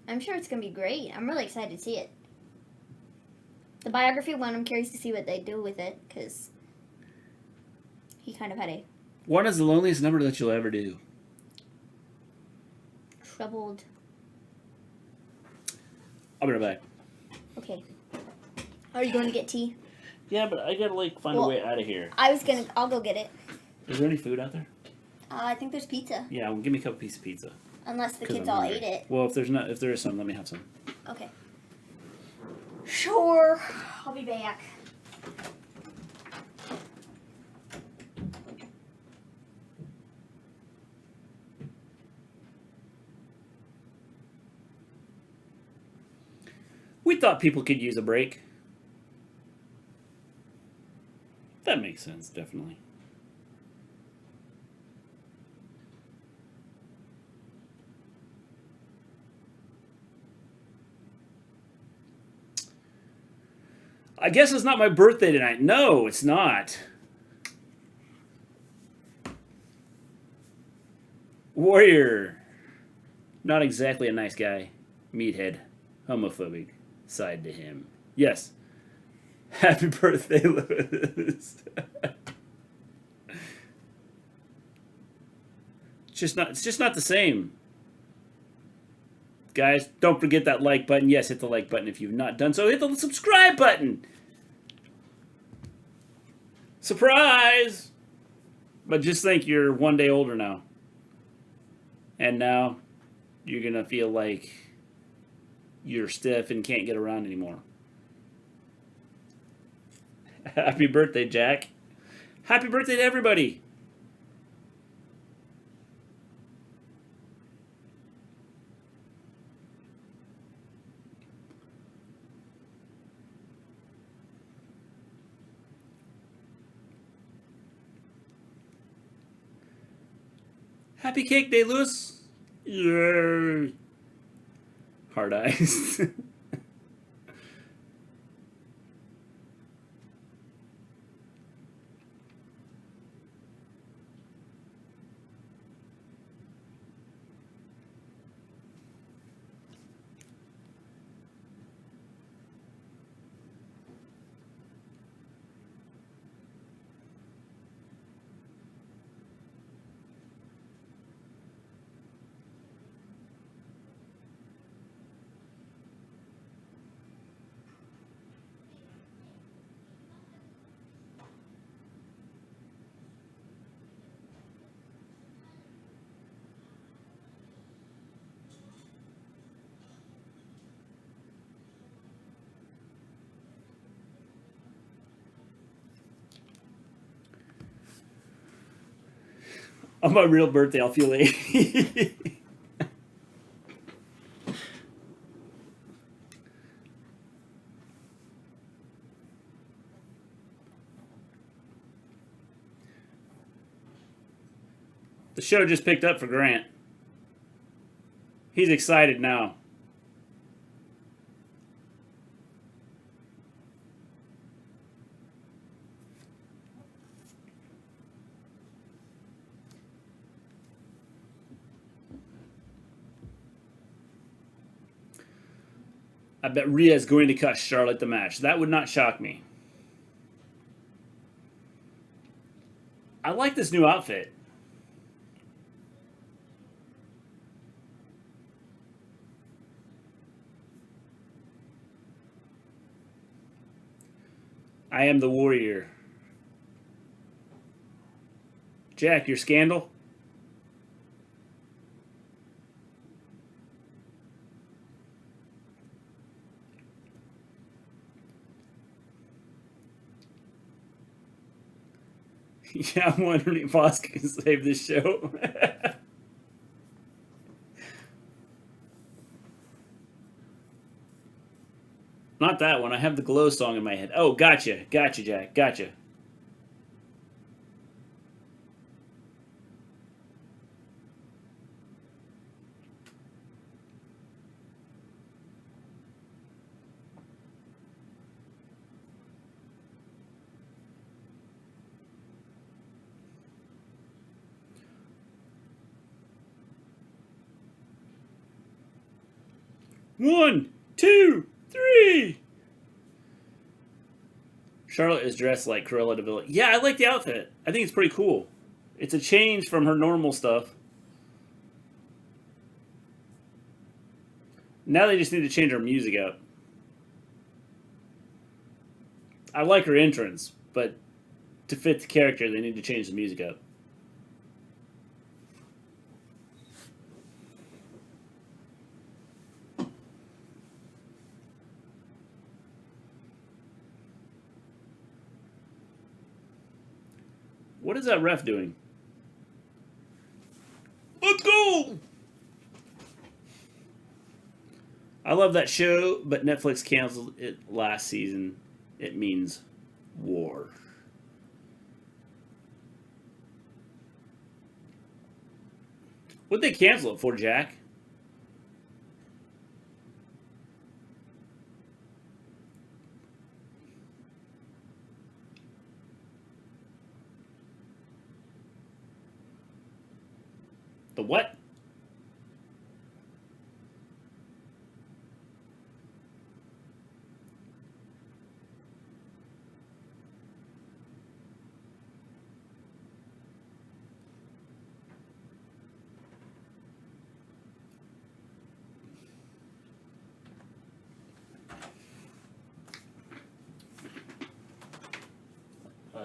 I'm sure it's going to be great. I'm really excited to see it. The biography one, I'm curious to see what they do with it, because he kind of had a... 1 is the loneliest number that you'll ever do. troubled... I'll be right back. Okay. Are you going to get tea? Yeah, but I gotta, like, find a way out of here. I'll go get it. Is there any food out there? I think there's pizza. Yeah, well, give me a couple pieces of pizza. Unless the 'Cause kids I'm all hungry. ate it. Well, if there is some, let me have some. Okay. Sure. I'll be back. We thought people could use a break. That makes sense, definitely. I guess it's not my birthday tonight. No, it's not. Warrior. Not exactly a nice guy. Meathead. Homophobic side to him. Yes. Happy birthday, Lewis. It's just not the same. Guys, don't forget that like button. Yes, hit the like button if you've not done so. Hit the subscribe button. Surprise! But just think you're one day older now. And now you're going to feel like you're stiff and can't get around anymore. Happy birthday, Jack. Happy birthday to everybody. Happy cake day, Lewis. Yay. Hard eyes. On my real birthday, I'll feel 80. The show just picked up for Grant. He's excited now. I bet Rhea's going to cost Charlotte the match. That would not shock me. I like this new outfit. I am the warrior. Jack, your scandal? Yeah, I'm wondering if Oscar can save this show. Not that one. I have the Glow song in my head. Oh, gotcha. Gotcha, Jack. Gotcha. One, two, three. Charlotte is dressed like Cruella de Vil. Yeah, I like the outfit. I think it's pretty cool. It's a change from her normal stuff. Now they just need to change her music up. I like her entrance, but to fit the character, they need to change the music up. What is that ref doing? Let's go! I love that show, but Netflix canceled it last season. It means war. What'd they cancel it for, Jack? The what?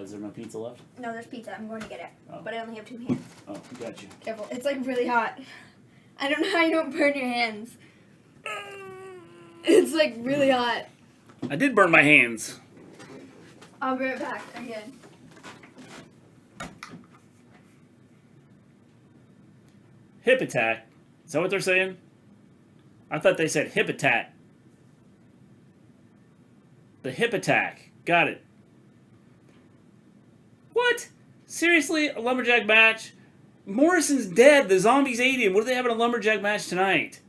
Is there no pizza left? No, there's pizza. I'm going to get it. Oh. But I only have 2 hands. Oh, gotcha. Careful. It's like really hot. I don't know how you don't burn your hands. It's like really hot. I did burn my hands. I'll be right back again. Hip attack. Is that what they're saying? I thought they said hip attack. The hip attack. Got it. What? Seriously? A lumberjack match? Morrison's dead. The zombies ate him. What are they having a lumberjack match tonight?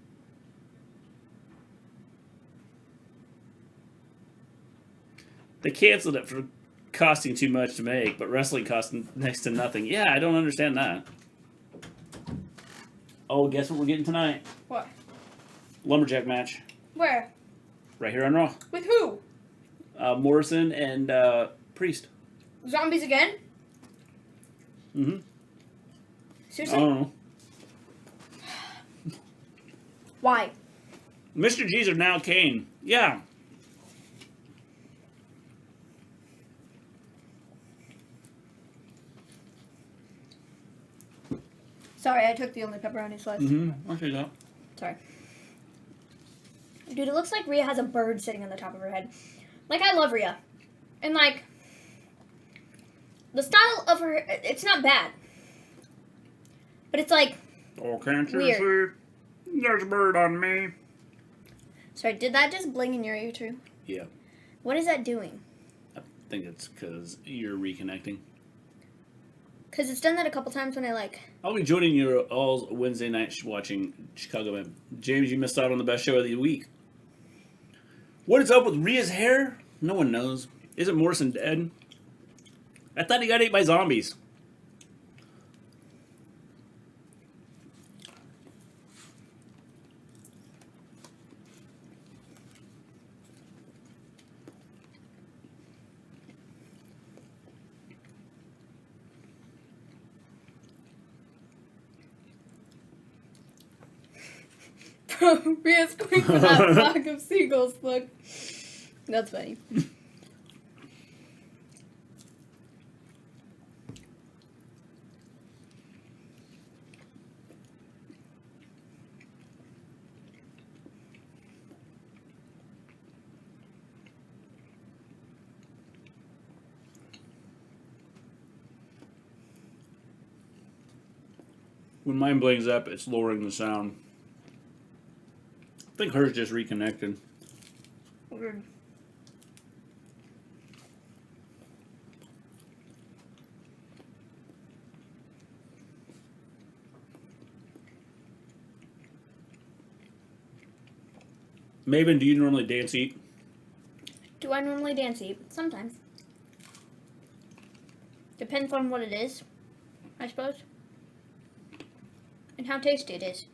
They canceled it for costing too much to make, but wrestling cost next to nothing. Yeah, I don't understand that. Oh, guess what we're getting tonight? What? Lumberjack match. Where? Right here on Raw. With who? Morrison and Priest. Zombies again? Mm-hmm. Seriously? I don't know. Why? Mr. G's are now Kane. Yeah. Sorry, I took the only pepperoni slice. Mm-hmm. I'll see that. Sorry. Dude, it looks like Rhea has a bird sitting on the top of her head. Like, I love Rhea. And, like, the style of her, it's not bad. But it's, like, Oh, can't you weird. see? There's a bird on me. Sorry, did that just bling in your ear, too? Yeah. What is that doing? I think it's because you're reconnecting. Because it's done that a couple times when I, like... I'll be joining you all Wednesday night watching Chicago Man. James, you missed out on the best show of the week. What is up with Rhea's hair? No one knows. Isn't Morrison dead? I thought he got ate by zombies. Rhea's going for that flock of seagulls look. That's funny. When mine blings up, it's lowering the sound. I think hers just reconnected. Weird. Maven, do you normally dance eat? Do I normally dance eat? Sometimes. Depends on what it is, I suppose. And how tasty it is.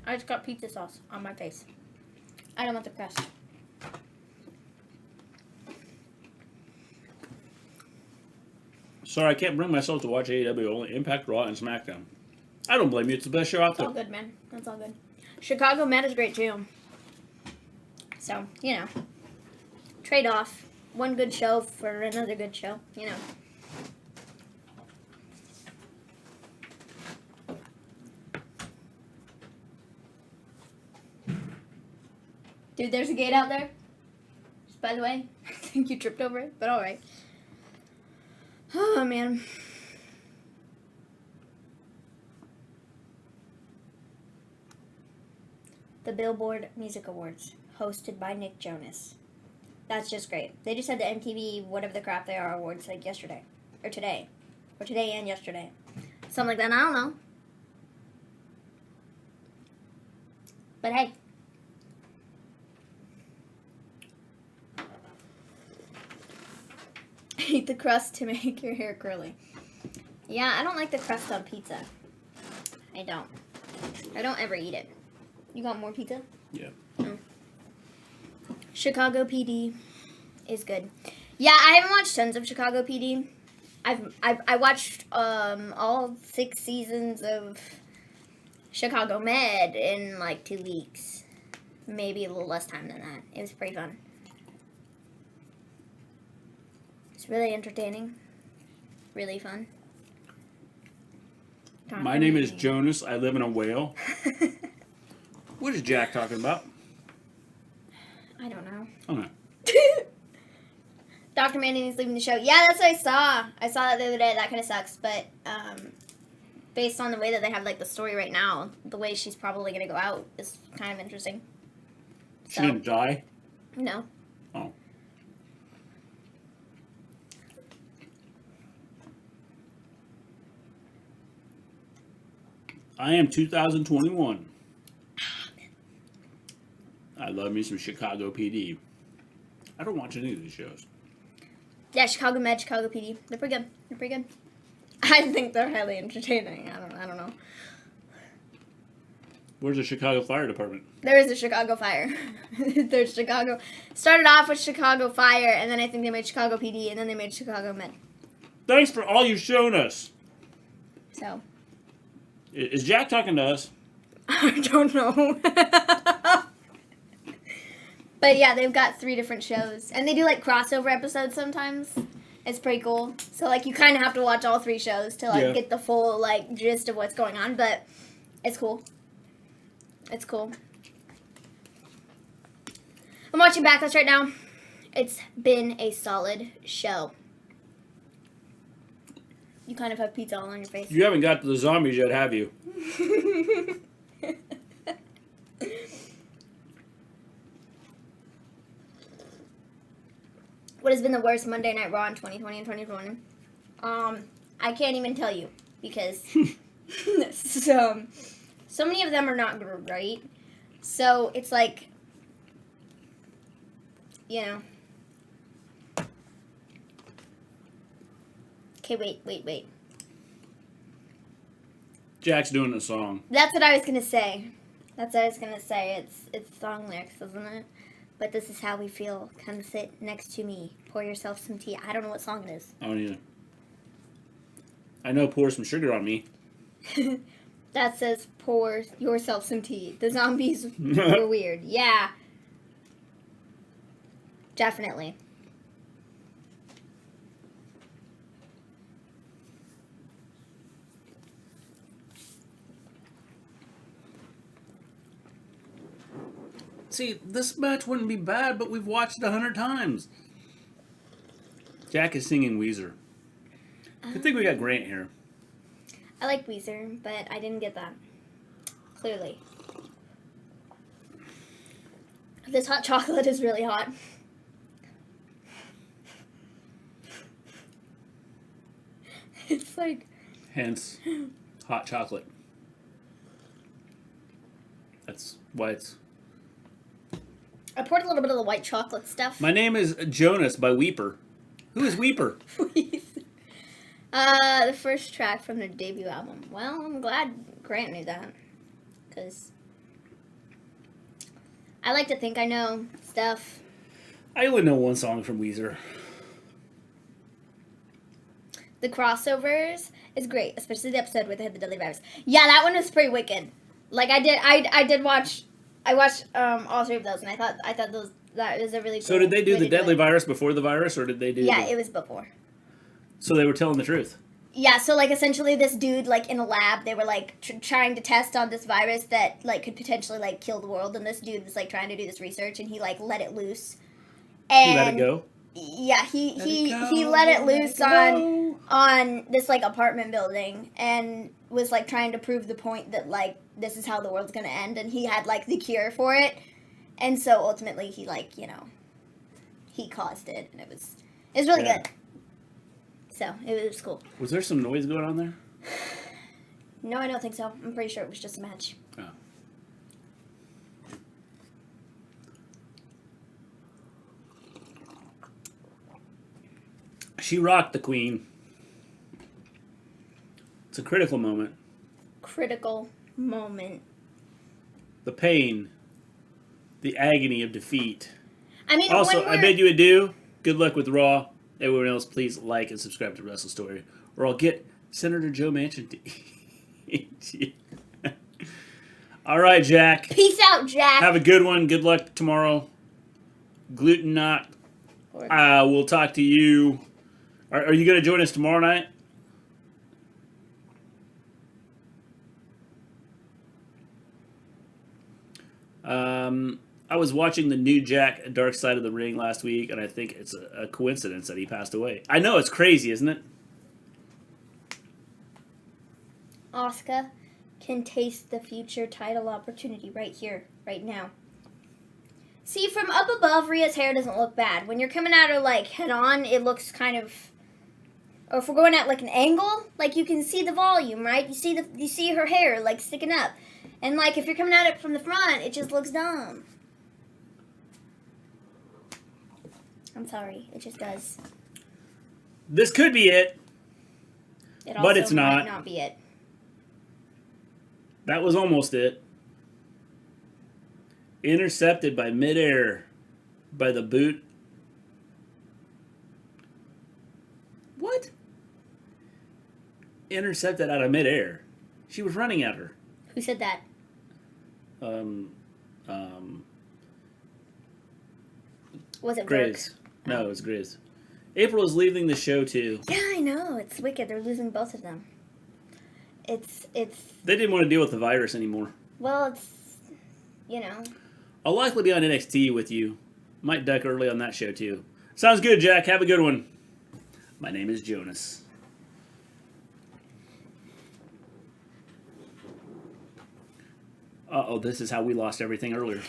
I just got pizza sauce on my face. I don't want the crust. Sorry, I can't bring myself to watch AEW, only Impact, Raw, and SmackDown. I don't blame you, it's the best show out It's all there. good, man. That's all good. Chicago Med is great too. So, you know. Trade off. One good show for another good show, you know. Dude, there's a gate out there. Just by the way, I think you tripped over it, but alright. Oh, man. The Billboard Music Awards, hosted by Nick Jonas. That's just great. They just had the MTV, whatever the crap they are, awards like yesterday. Or today. Or today and yesterday. Something like that, I don't know. But hey. Eat the crust to make your hair curly. Yeah, I don't like the crust on pizza. I don't. I don't ever eat it. You got more pizza? Yeah. Oh. Chicago PD is good. Yeah, I haven't watched tons of Chicago PD. I watched all 6 seasons of Chicago Med in like 2 weeks. Maybe a little less time than that. It was pretty fun. It's really entertaining. Really fun. My name is Jonas. I live in a whale. What is Jack talking about? I don't know. Okay. Dr. Manning is leaving the show. Yeah, that's what I saw. I saw that the other day. That kind of sucks. But based on the way that they have like the story right now, the way she's probably going to go out is kind of interesting. She didn't die? No. Oh. I am 2021. I love me some Chicago PD. I don't watch any of these shows. Yeah, Chicago Med, Chicago PD. They're pretty good. They're pretty good. I think they're highly entertaining. I don't know. Where's the Chicago Fire Department? There is a Chicago Fire. There's Chicago. Started off with Chicago Fire, and then I think they made Chicago PD, and then they made Chicago Med. Thanks for all you've shown us. So. Is Jack talking to us? I don't know. But yeah, they've got 3 different shows. And they do like crossover episodes sometimes. It's pretty cool. So like you kind of have to watch all 3 shows to like get the full like gist of what's going on. But it's cool. It's cool. I'm watching Backlash right now. It's been a solid show. You kind of have pizza all on your face. You haven't got to the zombies yet, have you? What has been the worst Monday Night Raw in 2020 and 2021? I can't even tell you because so many of them are not great. So it's like, you know. Okay, wait. Jack's doing a song. That's what I was gonna say. It's song lyrics, isn't it? But this is how we feel. Come sit next to me. Pour yourself some tea. I don't know what song it is. I don't either. I know pour some sugar on me. That says pour yourself some tea. The zombies were weird. Yeah. Definitely. See, this match wouldn't be bad, but we've watched it 100 times. Jack is singing Weezer. Good thing we got Grant here. I like Weezer, but I didn't get that. Clearly. This hot chocolate is really hot. It's like... Hence, hot chocolate. That's why it's... I poured a little bit of the white chocolate stuff. My name is Jonas by Weeper. Who is Weeper? The first track from their debut album. Well, I'm glad Grant knew that. Because I like to think I know stuff. I only know one song from Weezer. The crossovers is great, especially the episode where they had the deadly virus. Yeah, that one was pretty wicked. Like I watched all three of those, and I thought that was a really cool. So did they do way the to do deadly it. virus before the virus, or did they do? Yeah, it was before. So they were telling the truth. Yeah, so like essentially this dude like in a lab, they were like trying to test on this virus that like could potentially like kill the world, and this dude was like trying to do this research, and he like let it loose. And He let it go. Yeah, he let it loose on this like apartment building, and was like trying to prove the point that like this is how the world's gonna end, and he had like the cure for it, and so ultimately he like he caused it, and it was really good. So it was cool. Was there some noise going on there? No, I don't think so. I'm pretty sure it was just a match. Oh. She rocked the queen. It's a critical moment. Critical moment. The pain. The agony of defeat. I mean, Also, I bid you adieu. Good luck with Raw. Everyone else, please like and subscribe to Wrestle Story, or I'll get Senator Joe Manchin to eat you. All right, Jack. Peace out, Jack. Have a good one. Good luck tomorrow. Gluten not. We'll talk to you. Are you going to join us tomorrow night? I was watching the new Jack Dark Side of the Ring last week, and I think it's a coincidence that he passed away. I know, it's crazy, isn't it? Asuka can taste the future title opportunity right here, right now. See, from up above, Rhea's hair doesn't look bad. When you're coming at her, like, head-on, it looks kind of... Or if we're going at, like, an angle, like, you can see the volume, right? You see her hair, like, sticking up. And, like, if you're coming at it from the front, it just looks dumb. I'm sorry. It just does. This could be it. It But it's might not. not be it. That was almost it. Intercepted by midair by the boot. What? Intercepted out of midair. She was running at her. Who said that? Was it Grizz. Burke? No, it was Grizz. April is leaving the show too. Yeah, I know. It's wicked. They're losing both of them. It's They didn't want to deal with the virus anymore. well, it's you know. I'll likely be on NXT with you. Might duck early on that show too. Sounds good, Jack. Have a good one. My name is Jonas. Uh-oh, this is how we lost everything earlier.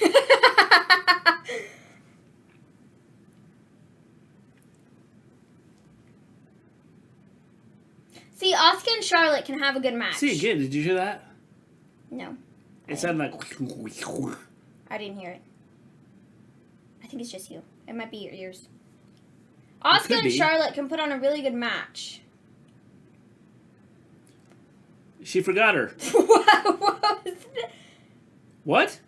See, Asuka and Charlotte can have a good match. See again, did you hear that? No, It sounded like... I didn't hear it. I think it's just you. It might be your ears. Asuka could and be. Charlotte can put on a really good match. She forgot her. What was that? What?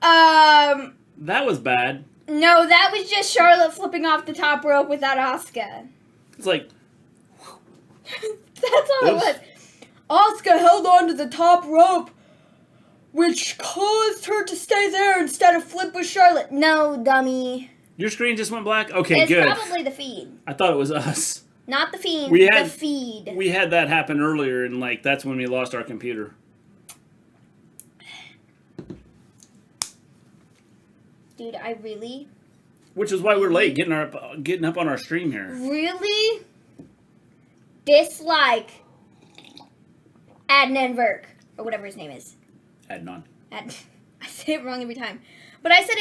That was bad. No, that was just Charlotte flipping off the top rope without Asuka. It's like... That's all it Oops. was. Asuka held on to the top rope, which caused her to stay there instead of flip with Charlotte. No, dummy. Your screen just went black? Okay, It's good. probably the feed. I thought it was us. Not the feed, We had- the feed. We had that happen earlier, and like that's when we lost our computer. Dude, I really, Which is why we're late getting up on our stream here. really dislike Adnan Virk, or whatever his name is. Adnan. I say it wrong every time. But I said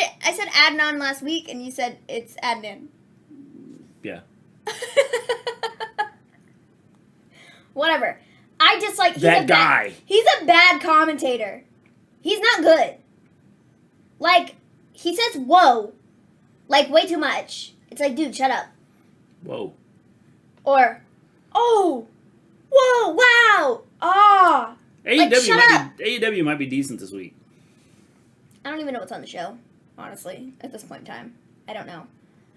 Adnan last week, and you said it's Adnan. Yeah. Whatever. I just like that guy. He's a bad commentator. He's not good. Like, he says whoa. Like, way too much. It's like, dude, shut up. Whoa. Or, oh, whoa, wow, ah. AEW might be decent this week. I don't even know what's on the show, honestly, at this point in time. I don't know.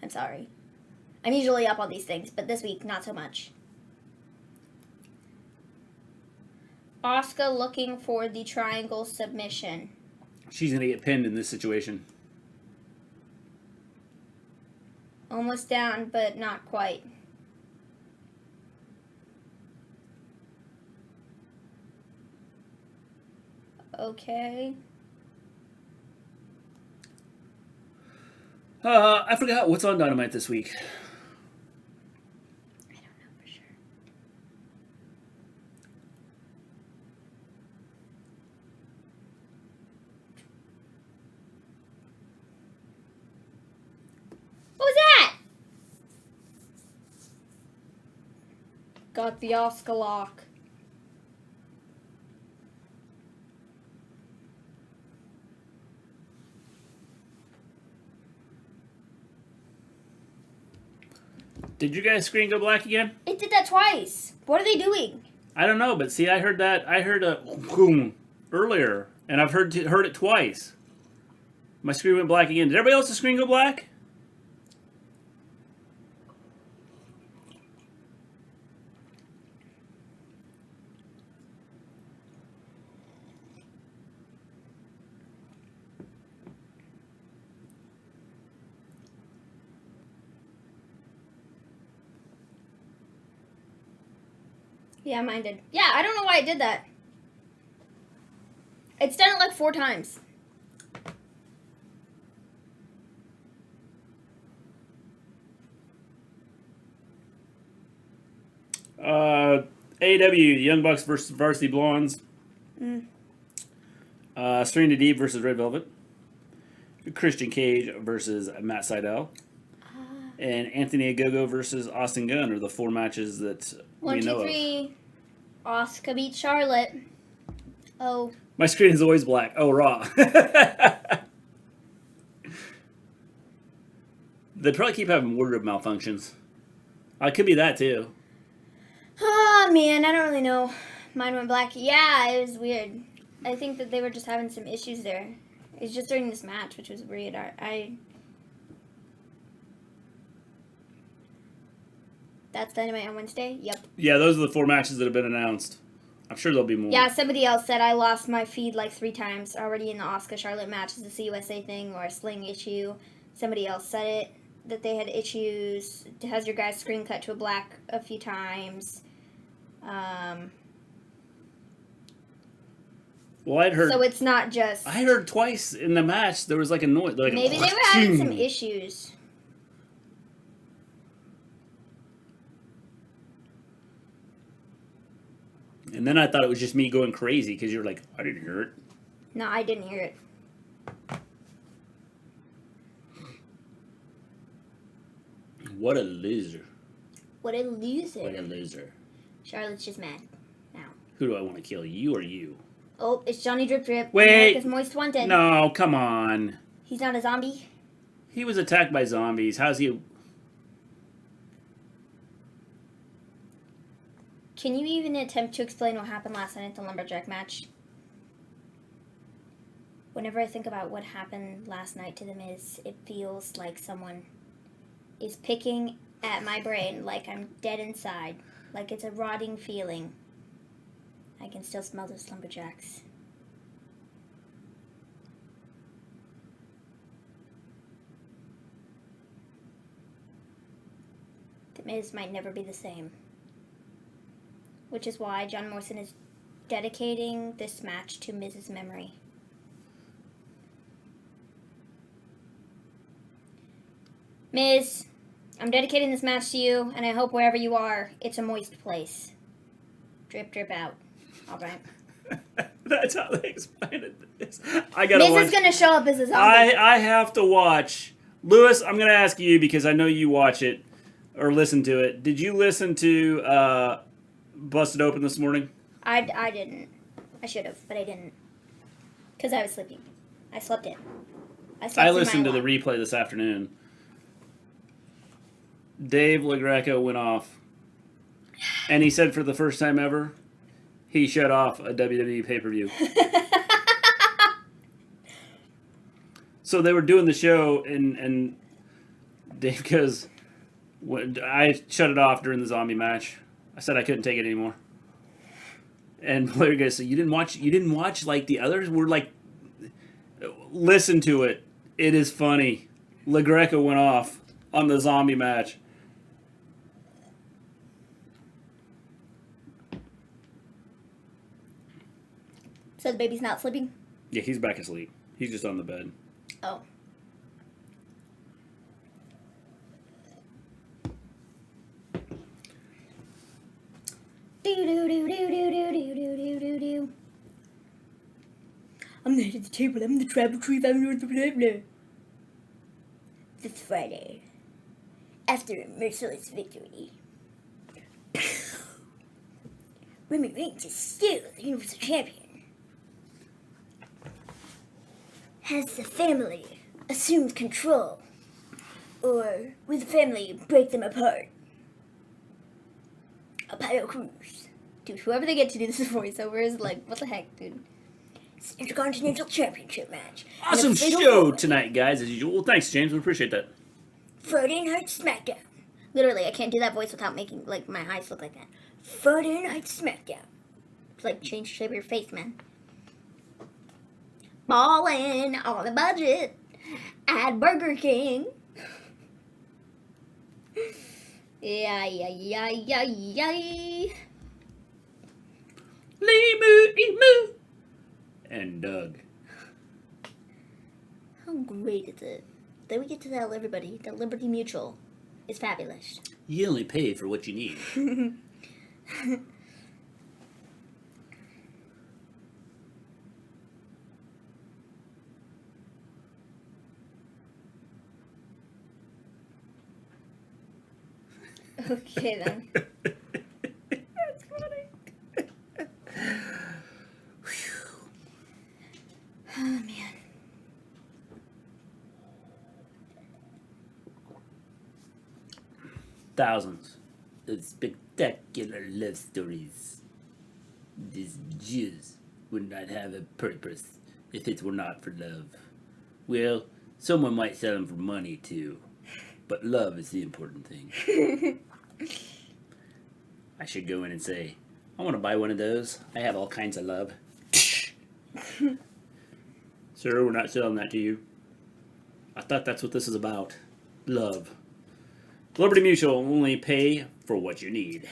I'm sorry. I'm usually up on these things, but this week, not so much. Asuka looking for the triangle submission. She's going to get pinned in this situation. Almost down, but not quite. Okay. I forgot what's on Dynamite this week. I don't know for sure. What was that? Got the Asuka lock. Did you guys screen go black again? It did that twice. What are they doing? I don't know, but see, I heard a boom earlier, and I've heard it twice. My screen went black again. Did everybody else's screen go black? Yeah, mine did. Yeah, I don't know why it did that. It's done it like 4 times. AEW, Young Bucks versus Varsity Blondes. Serena Deeb versus Red Velvet. Christian Cage versus Matt Sydal. And Anthony Ogogo versus Austin Gunn are the 4 matches that we know 1, 2, 3. Asuka beat Charlotte. Oh. My screen is always black. Oh, Raw. They probably keep having wardrobe malfunctions. It could be that too. Oh man, I don't really know. Mine went black. Yeah, it was weird. I think that they were just having some issues there. It's just during this match, which was weird. That's Dynamite on Wednesday? Yep. Yeah, those are the 4 matches that have been announced. I'm sure there'll be more. Yeah, somebody else said I lost my feed like 3 times already in the Asuka Charlotte match. Is the CUSA thing or a sling issue? Somebody else said it, that they had issues. Has your guy's screen cut to a black a few times? Well, I'd heard. So it's not just. I heard twice in the match there was like a noise. Like maybe they were having some issues. And then I thought it was just me going crazy because you were like, I didn't hear it. No, I didn't hear it. What a loser. What a loser. What a loser. Charlotte's just mad now. Who do I want to kill, you or you? Oh, it's Johnny Drip Drip. Wait. America's Most Wanted. No, come on. He's not a zombie? He was attacked by zombies. How's he... Can you even attempt to explain what happened last night at the Lumberjack match? Whenever I think about what happened last night to The Miz, it feels like someone is picking at my brain, like I'm dead inside, like it's a rotting feeling. I can still smell those lumberjacks. The Miz might never be the same. Which is why John Morrison is dedicating this match to Miz's memory. Miz, I'm dedicating this match to you, and I hope wherever you are, it's a moist place. Drip, drip out. All right. That's how they explain it. I gotta Miz watch. is gonna show up as a zombie. I have to watch. Lewis, I'm gonna ask you because I know you watch it or listen to it. Did you listen to Busted Open this morning? I didn't. I should have, but I didn't. Because I was sleeping. I slept in. I listened to the replay this afternoon. Dave LaGreca went off. And he said for the first time ever, he shut off a WWE pay-per-view. So they were doing the show, and Dave goes, I shut it off during the zombie match. I said I couldn't take it anymore. And Blair goes, so you didn't watch like the others? We're like, listen to it. It is funny. LaGreca went off on the zombie match. So the baby's not sleeping? Yeah, he's back asleep. He's just on the bed. Oh. Do-do-do-do-do-do-do-do-do-do. I'm the head of the table. I'm the tribal chief. I'm the blah blah. This Friday, after a merciless victory, Roman Reigns is still the Universal Champion. Has the family assumed control? Or will the family break them apart? Apollo Crews. Dude, whoever they get to do this voiceover is like, what the heck, dude? It's an Intercontinental Championship match. Awesome show tonight, guys, as usual. Thanks, James. We appreciate that. Friday Night SmackDown. Literally, I can't do that voice without making, like, my eyes look like that. Friday Night SmackDown. It's like, change the shape of your face, man. Ballin' on a budget at Burger King. Yay. Moo and Doug. How great is it that we get to tell everybody that Liberty Mutual is fabulous. You only pay for what you need. Okay, then. That's funny. Oh, man. Thousands of spectacular love stories. These Jews would not have a purpose if it were not for love. Well, someone might sell them for money too, but love is the important thing. I should go in and say, I want to buy one of those. I have all kinds of love. Sir, we're not selling that to you. I thought that's what this is about. Love. Liberty Mutual will only pay for what you need.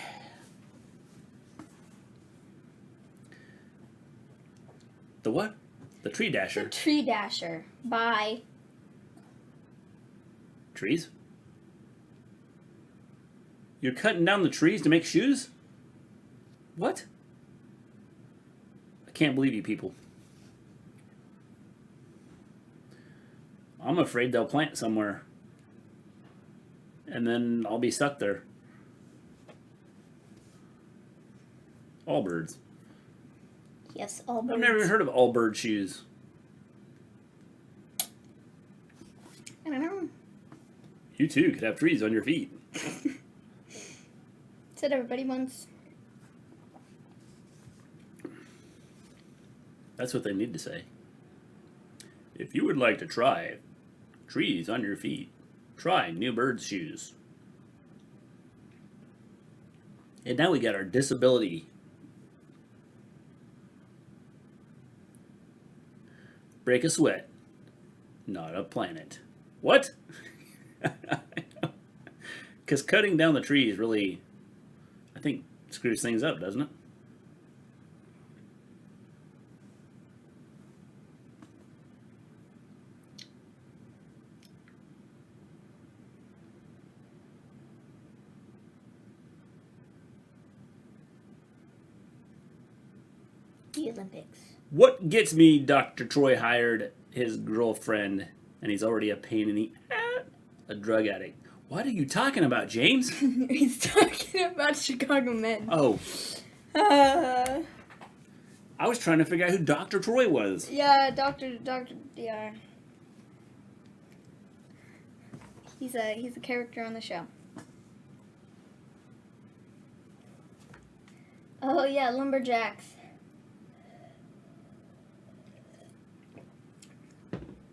The what? The Tree Dasher. The Tree Dasher by... Trees? You're cutting down the trees to make shoes? What? I can't believe you people. I'm afraid they'll plant somewhere. And then I'll be stuck there. Allbirds. Yes, Allbirds. I've never even heard of Allbird shoes. I don't know. You too could have trees on your feet. Said everybody once. That's what they need to say. If you would like to try trees on your feet, try New Bird's shoes. And now we got our disability. Break a sweat, not a planet. What? Because cutting down the trees really, I think, screws things up, doesn't it? the Olympics. What gets me? Dr. Troy hired his girlfriend, and he's already a pain in the ass, a drug addict. What are you talking about, James? He's talking about Chicago men. Oh. I was trying to figure out who Dr. Troy was. Yeah, yeah. He's a character on the show. Oh yeah, Lumberjacks.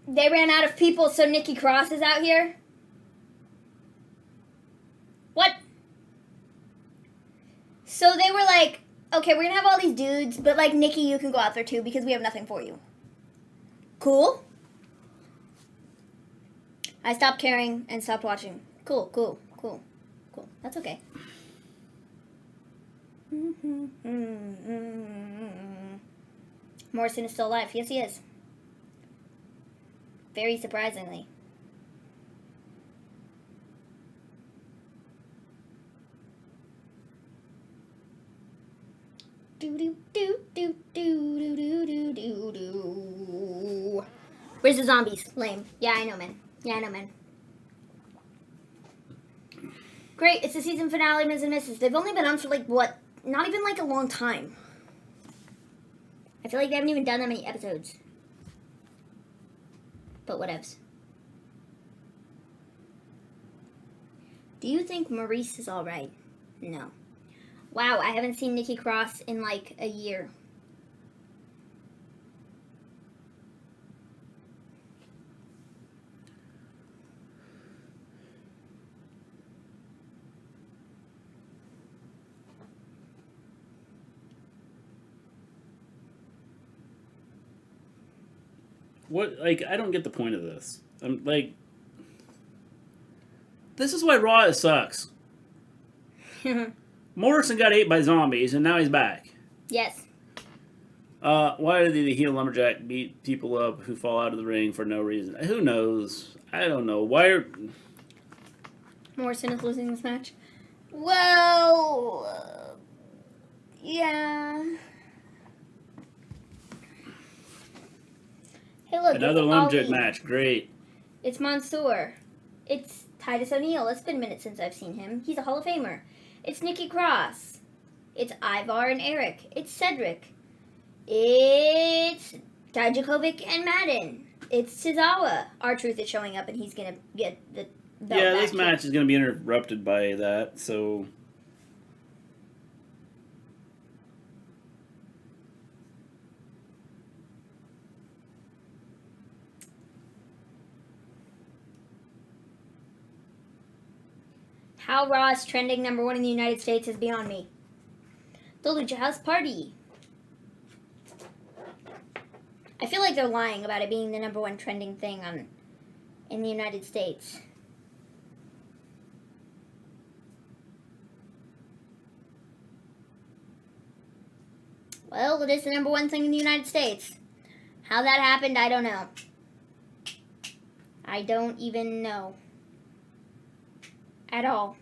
They ran out of people, so Nikki Cross is out here? What? So they were like, okay, we're gonna have all these dudes, but like, Nikki, you can go out there too because we have nothing for you. Cool? I stopped caring and stopped watching. Cool. That's okay. Morrison is still alive. Yes, he is. Very surprisingly. Where's the zombies? Lame. Yeah, I know, man. Great, it's the season finale, Ms. and Mrs. They've only been on for, like, what? Not even, like, a long time. I feel like they haven't even done that many episodes. But whatevs. Do you think Maurice is alright? No. Wow, I haven't seen Nikki Cross in, like, a year. What, like, I don't get the point of this. I'm like, this is why Raw sucks. Morrison got ate by zombies, and now he's back. Yes. Why did the heel Lumberjack beat people up who fall out of the ring for no reason? Who knows? I don't know. Why are... Morrison is losing this match? Well... yeah... Hey, look, Another Lumberjack match. Great. It's Mansoor. It's Titus O'Neil. It's been a minute since I've seen him. He's a Hall of Famer. It's Nikki Cross. It's Ivar and Eric. It's Cedric. It's Dijakovic and Madden. It's Tozawa. R-Truth is showing up, and he's going to get the belt Yeah, back this match is going to be interrupted by that, so... How Raw is trending #1 in the United States is beyond me. The Lucha House Party. I feel like they're lying about it being the #1 trending thing in the United States. Well, it is the #1 thing in the United States. How that happened, I don't know. I don't even know. At all.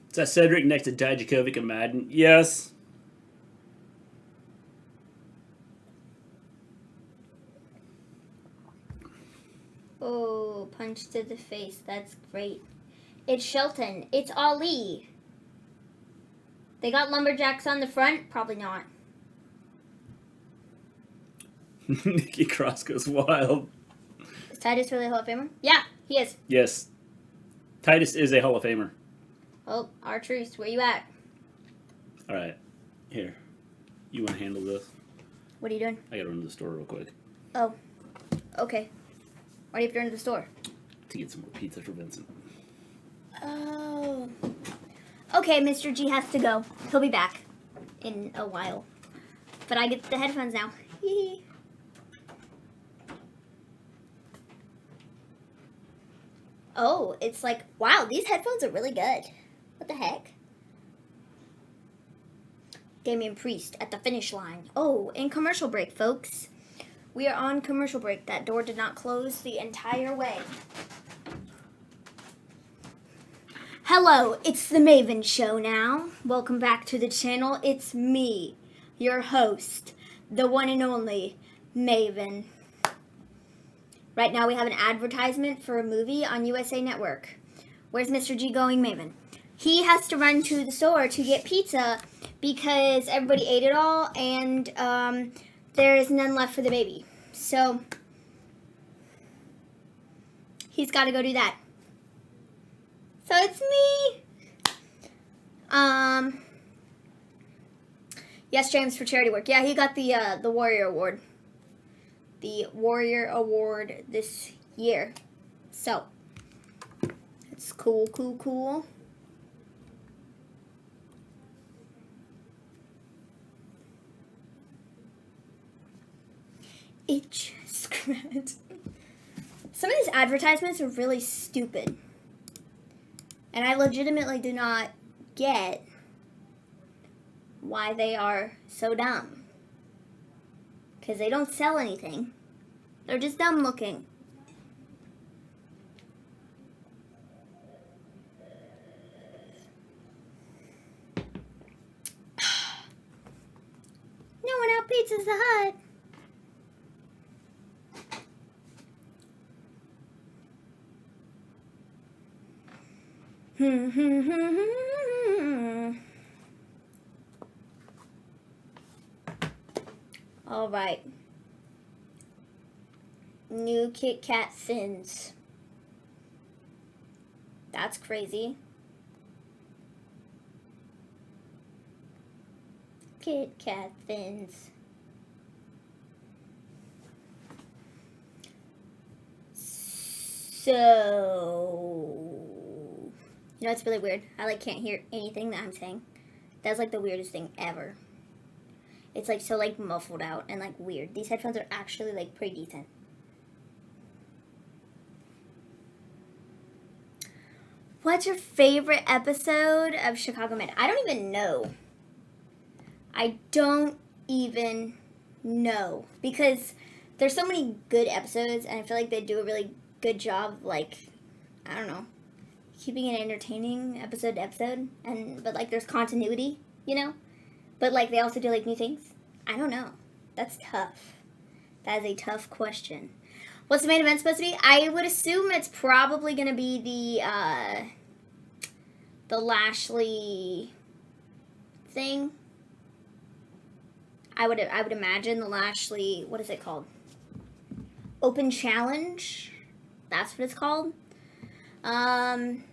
Is that Cedric next to Dijakovic and Madden? Yes. Oh, punch to the face. That's great. It's Shelton. It's Ali. They got Lumberjacks on the front? Probably not. Nikki Cross goes wild. Is Titus really a Hall of Famer? Yeah, he is. Yes. Titus is a Hall of Famer. Oh, R-Truth, where you at? Alright. Here. You want to handle this? What are you doing? I gotta run to the store real quick. Oh, okay. Why do you have to run to the store? To get some more pizza for Vincent. Oh. Okay, Mr. G has to go. He'll be back in a while. But I get the headphones now. Hee. Oh, it's like, wow, these headphones are really good. What the heck? Damian Priest at the finish line. Oh, in commercial break, folks. We are on commercial break. That door did not close the entire way. Hello, it's the Maven Show now. Welcome back to the channel. It's me, your host, the one and only Maven. Right now we have an advertisement for a movie on USA Network. Where's Mr. G going, Maven? He has to run to the store to get pizza because everybody ate it all and there is none left for the baby. So he's got to go do that. So it's me. Yes, James, for charity work. Yeah, he got the Warrior Award. The Warrior Award this year. So it's cool, cool, cool. Itch scratch. Some of these advertisements are really stupid. And I legitimately do not get why they are so dumb. Because they don't sell anything. They're just dumb looking. No one out Pizza's the Hut. All right. New Kit Kat Thins. That's crazy. Kit Kat Thins. So, you know, it's really weird. I can't hear anything that I'm saying. That's the weirdest thing ever. It's so muffled out and weird. These headphones are actually pretty decent. What's your favorite episode of Chicago Med? I don't even know. I don't even know. Because there's so many good episodes and I feel they do a really good job, I don't know, keeping it entertaining episode to episode. But there's continuity, you know? But they also do new things. I don't know. That's tough. That is a tough question. What's the main event supposed to be? I would assume it's probably going to be the Lashley thing. I would imagine the Lashley, what is it called? Open Challenge. That's what it's called. But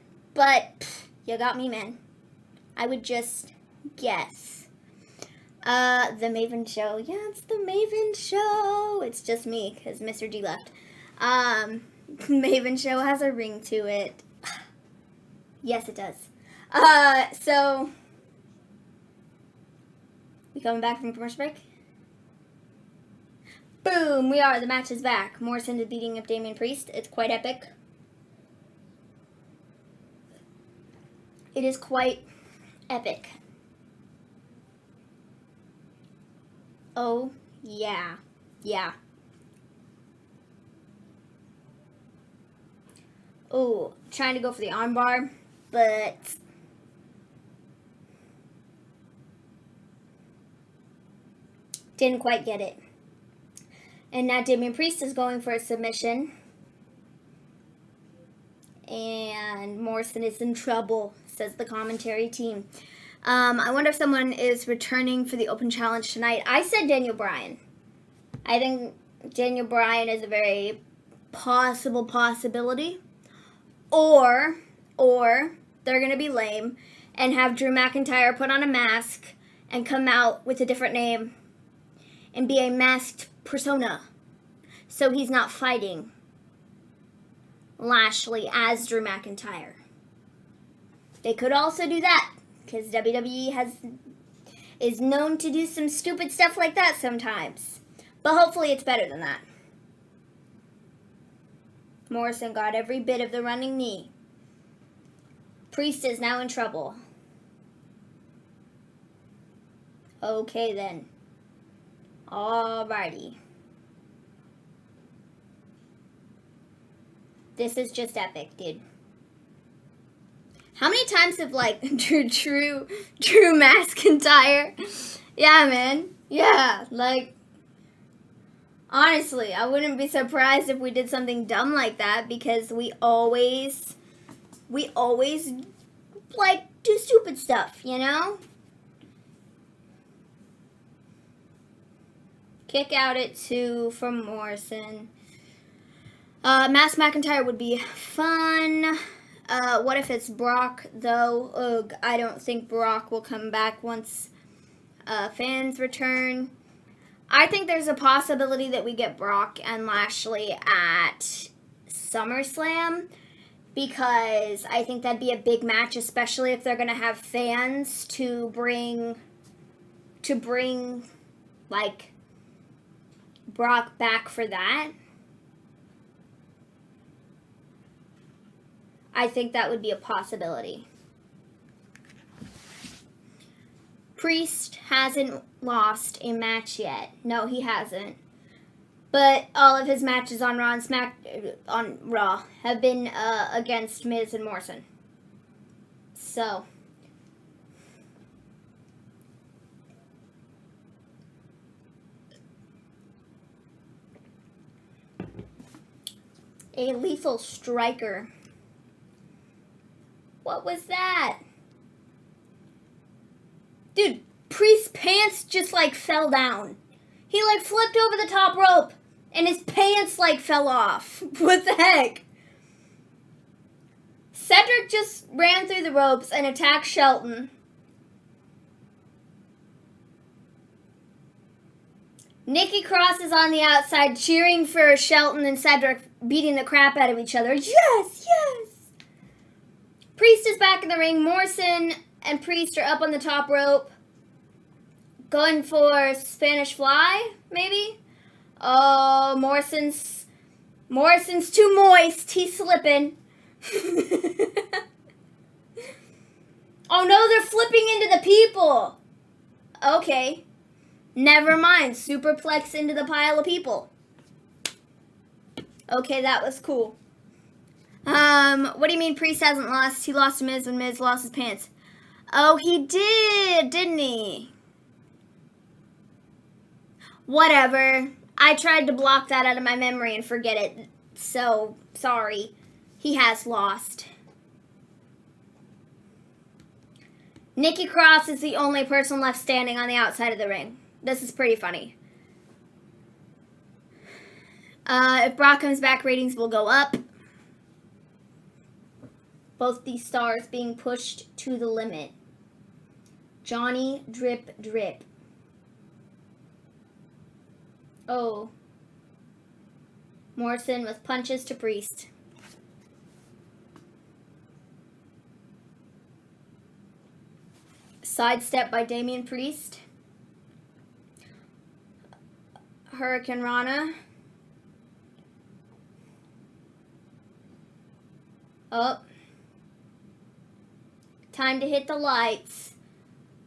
you got me, man. I would just guess. The Maven Show. Yeah, it's the Maven Show. It's just me, because Mister G left. Maven Show has a ring to it. Yes, it does. So, we coming back from commercial break? Boom, we are. The match is back. Morrison is beating up Damian Priest. It's quite epic. It is quite epic. Oh, yeah. Yeah. Oh, trying to go for the armbar, but didn't quite get it. And now Damian Priest is going for a submission. And Morrison is in trouble, says the commentary team. I wonder if someone is returning for the Open Challenge tonight. I said Daniel Bryan. I think Daniel Bryan is a very possible possibility. Or they're going to be lame and have Drew McIntyre put on a mask and come out with a different name and be a masked persona. So he's not fighting Lashley as Drew McIntyre. They could also do that, because WWE is known to do some stupid stuff like that sometimes. But hopefully it's better than that. Morrison got every bit of the running knee. Priest is now in trouble. Okay then. Alrighty. This is just epic, dude. How many times have, like, Drew McIntyre? Yeah, man. Yeah, like, honestly, I wouldn't be surprised if we did something dumb like that, because we always, like, do stupid stuff, you know? Kick out at 2 from Morrison. Mass McIntyre would be fun. What if it's Brock, though? Ugh, I don't think Brock will come back once fans return. I think there's a possibility that we get Brock and Lashley at SummerSlam, because I think that'd be a big match, especially if they're going to have fans to bring, like, Brock back for that. I think that would be a possibility. Priest hasn't lost a match yet. No, he hasn't. But all of his matches on Raw and on Raw have been against Miz and Morrison. So, a lethal striker. What was that? Dude, Priest's pants just, like, fell down. He, like, flipped over the top rope, and his pants, like, fell off. What the heck? Cedric just ran through the ropes and attacked Shelton. Nikki Cross is on the outside cheering for Shelton and Cedric beating the crap out of each other. Yes, yes! Priest is back in the ring. Morrison and Priest are up on the top rope. Going for Spanish Fly, maybe? Oh, Morrison's too moist. He's slipping. Oh no, they're flipping into the people. Okay. Never mind. Superplex into the pile of people. Okay, that was cool. What do you mean Priest hasn't lost? He lost to Miz when Miz lost his pants. Oh, he did, didn't he? Whatever. I tried to block that out of my memory and forget it. So, sorry. He has lost. Nikki Cross is the only person left standing on the outside of the ring. This is pretty funny. If Brock comes back, ratings will go up. Both these stars being pushed to the limit. Johnny Drip Drip. Oh. Morrison with punches to Priest. Sidestep by Damian Priest. Hurricane Rana. Oh. Time to hit the lights.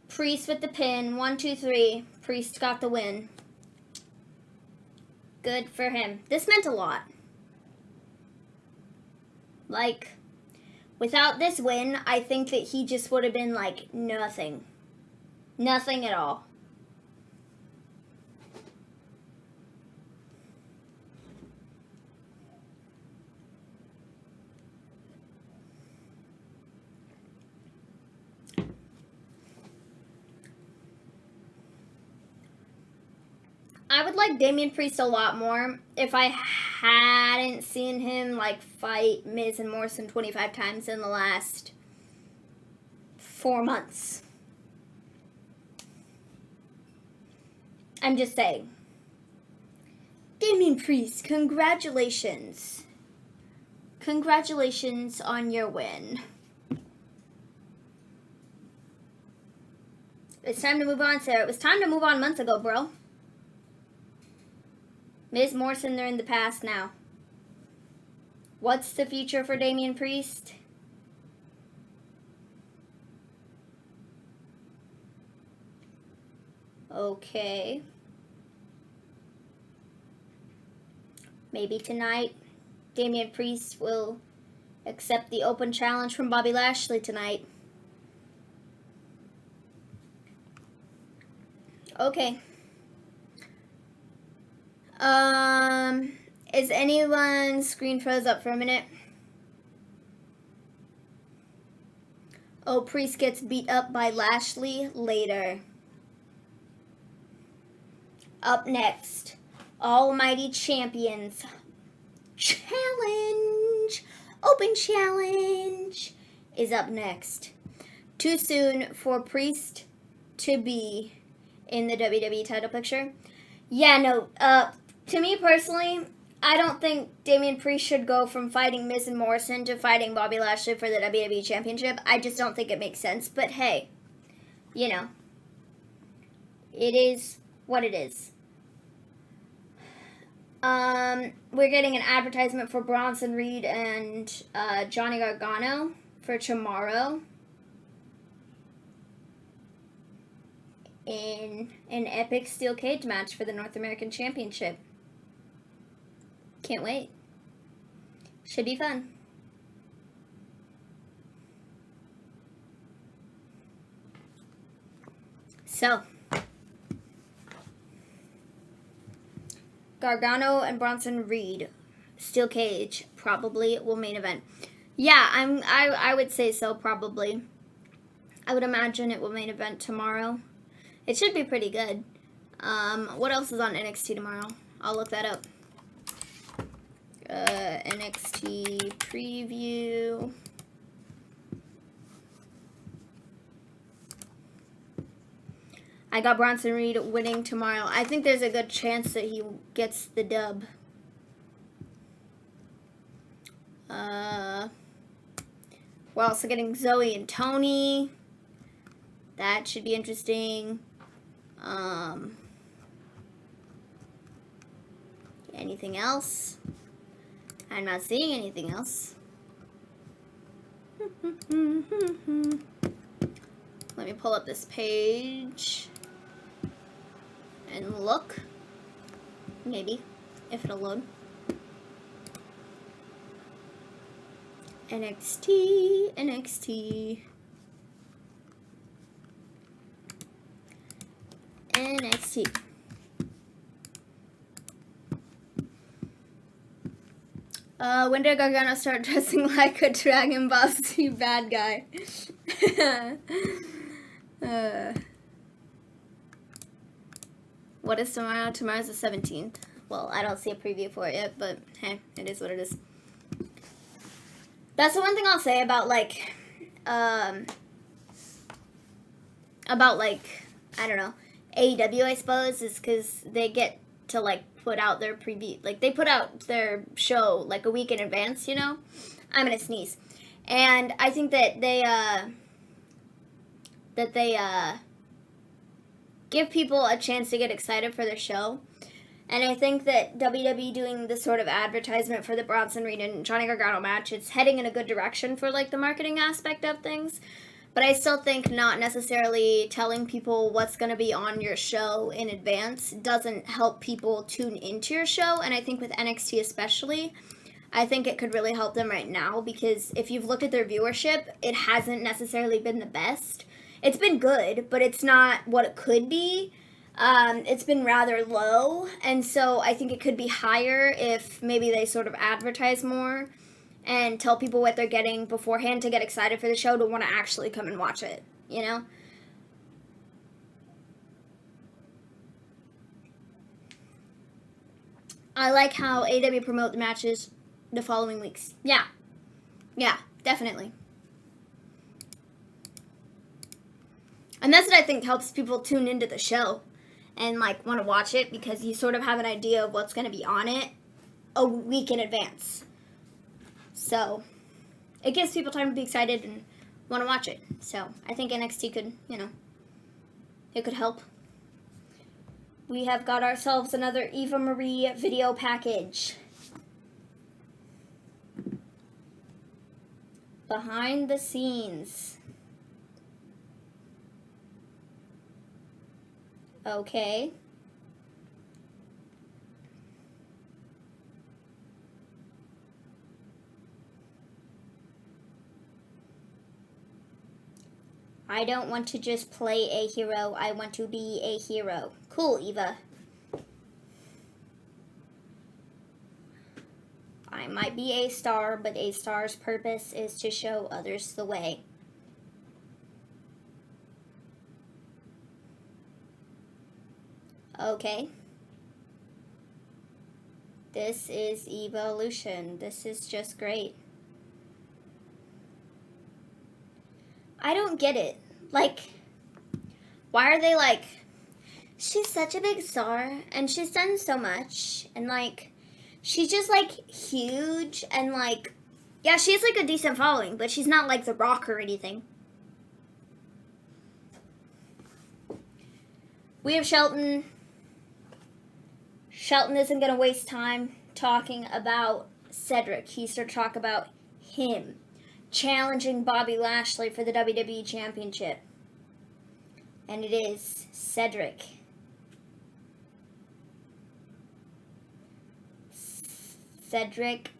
Priest with the pin. 1, 2, 3. Priest got the win. Good for him. This meant a lot. Like, without this win, I think that he just would have been like nothing. Nothing at all. I would like Damian Priest a lot more if I hadn't seen him, like, fight Miz and Morrison 25 times in the last 4 months. I'm just saying. Damian Priest, congratulations. Congratulations on your win. It's time to move on, Sarah. It was time to move on months ago, bro. Miz Morrison, they're in the past now. What's the future for Damian Priest? Okay. Maybe tonight Damian Priest will accept the open challenge from Bobby Lashley tonight. Okay. Is anyone's screen froze up for a minute? Oh, Priest gets beat up by Lashley later. Up next, Almighty Champions Challenge. Open Challenge is up next. Too soon for Priest to be in the WWE title picture? Yeah, no. To me personally, I don't think Damian Priest should go from fighting Miz and Morrison to fighting Bobby Lashley for the WWE Championship. I just don't think it makes sense. But hey, you know, it is what it is. We're getting an advertisement for Bronson Reed and Johnny Gargano for tomorrow in an epic steel cage match for the North American Championship. Can't wait. Should be fun. So, Gargano and Bronson Reed, steel cage, probably will main event. Yeah, I would say so, probably. I would imagine it will main event tomorrow. It should be pretty good. What else is on NXT tomorrow? I'll look that up. NXT preview. I got Bronson Reed winning tomorrow. I think there's a good chance that he gets the dub. We're also getting Zoe and Tony. That should be interesting. Anything else? I'm not seeing anything else. Let me pull up this page and look. Maybe, if it'll load. NXT, NXT. NXT. When did Gargano start dressing like a Dragon Ball Z bad guy? What is tomorrow? Tomorrow's the 17th. Well, I don't see a preview for it yet, but hey, it is what it is. That's the one thing I'll say about like, I don't know, AEW, I suppose, is because they get to like put out their preview, like they put out their show like a week in advance, you know? I'm gonna sneeze. And I think that they give people a chance to get excited for their show. And I think that WWE doing this sort of advertisement for the Bronson Reed and Johnny Gargano match, it's heading in a good direction for like the marketing aspect of things. But I still think not necessarily telling people what's going to be on your show in advance doesn't help people tune into your show. And I think with NXT especially, I think it could really help them right now, because if you've looked at their viewership, it hasn't necessarily been the best. It's been good, but it's not what it could be. It's been rather low, and so I think it could be higher if maybe they sort of advertise more and tell people what they're getting beforehand to get excited for the show, to want to actually come and watch it, you know? I like how AEW promote the matches the following weeks. Yeah, definitely. And that's what I think helps people tune into the show and like want to watch it, because you sort of have an idea of what's going to be on it a week in advance. So it gives people time to be excited and want to watch it. So I think NXT could, you know, it could help. We have got ourselves another Eva Marie video package. behind the scenes. Okay. I don't want to just play a hero. I want to be a hero. Cool, Eva. I might be a star, but a star's purpose is to show others the way. Okay. This is evolution. This is just great. I don't get it. Like, why are they like, she's such a big star, and she's done so much, and like, she's just like huge, and like, yeah, she has like a decent following, but she's not like The Rock or anything. We have Shelton. Shelton isn't going to waste time talking about Cedric. He's to talk about him challenging Bobby Lashley for the WWE Championship. And it is Cedric. Cedric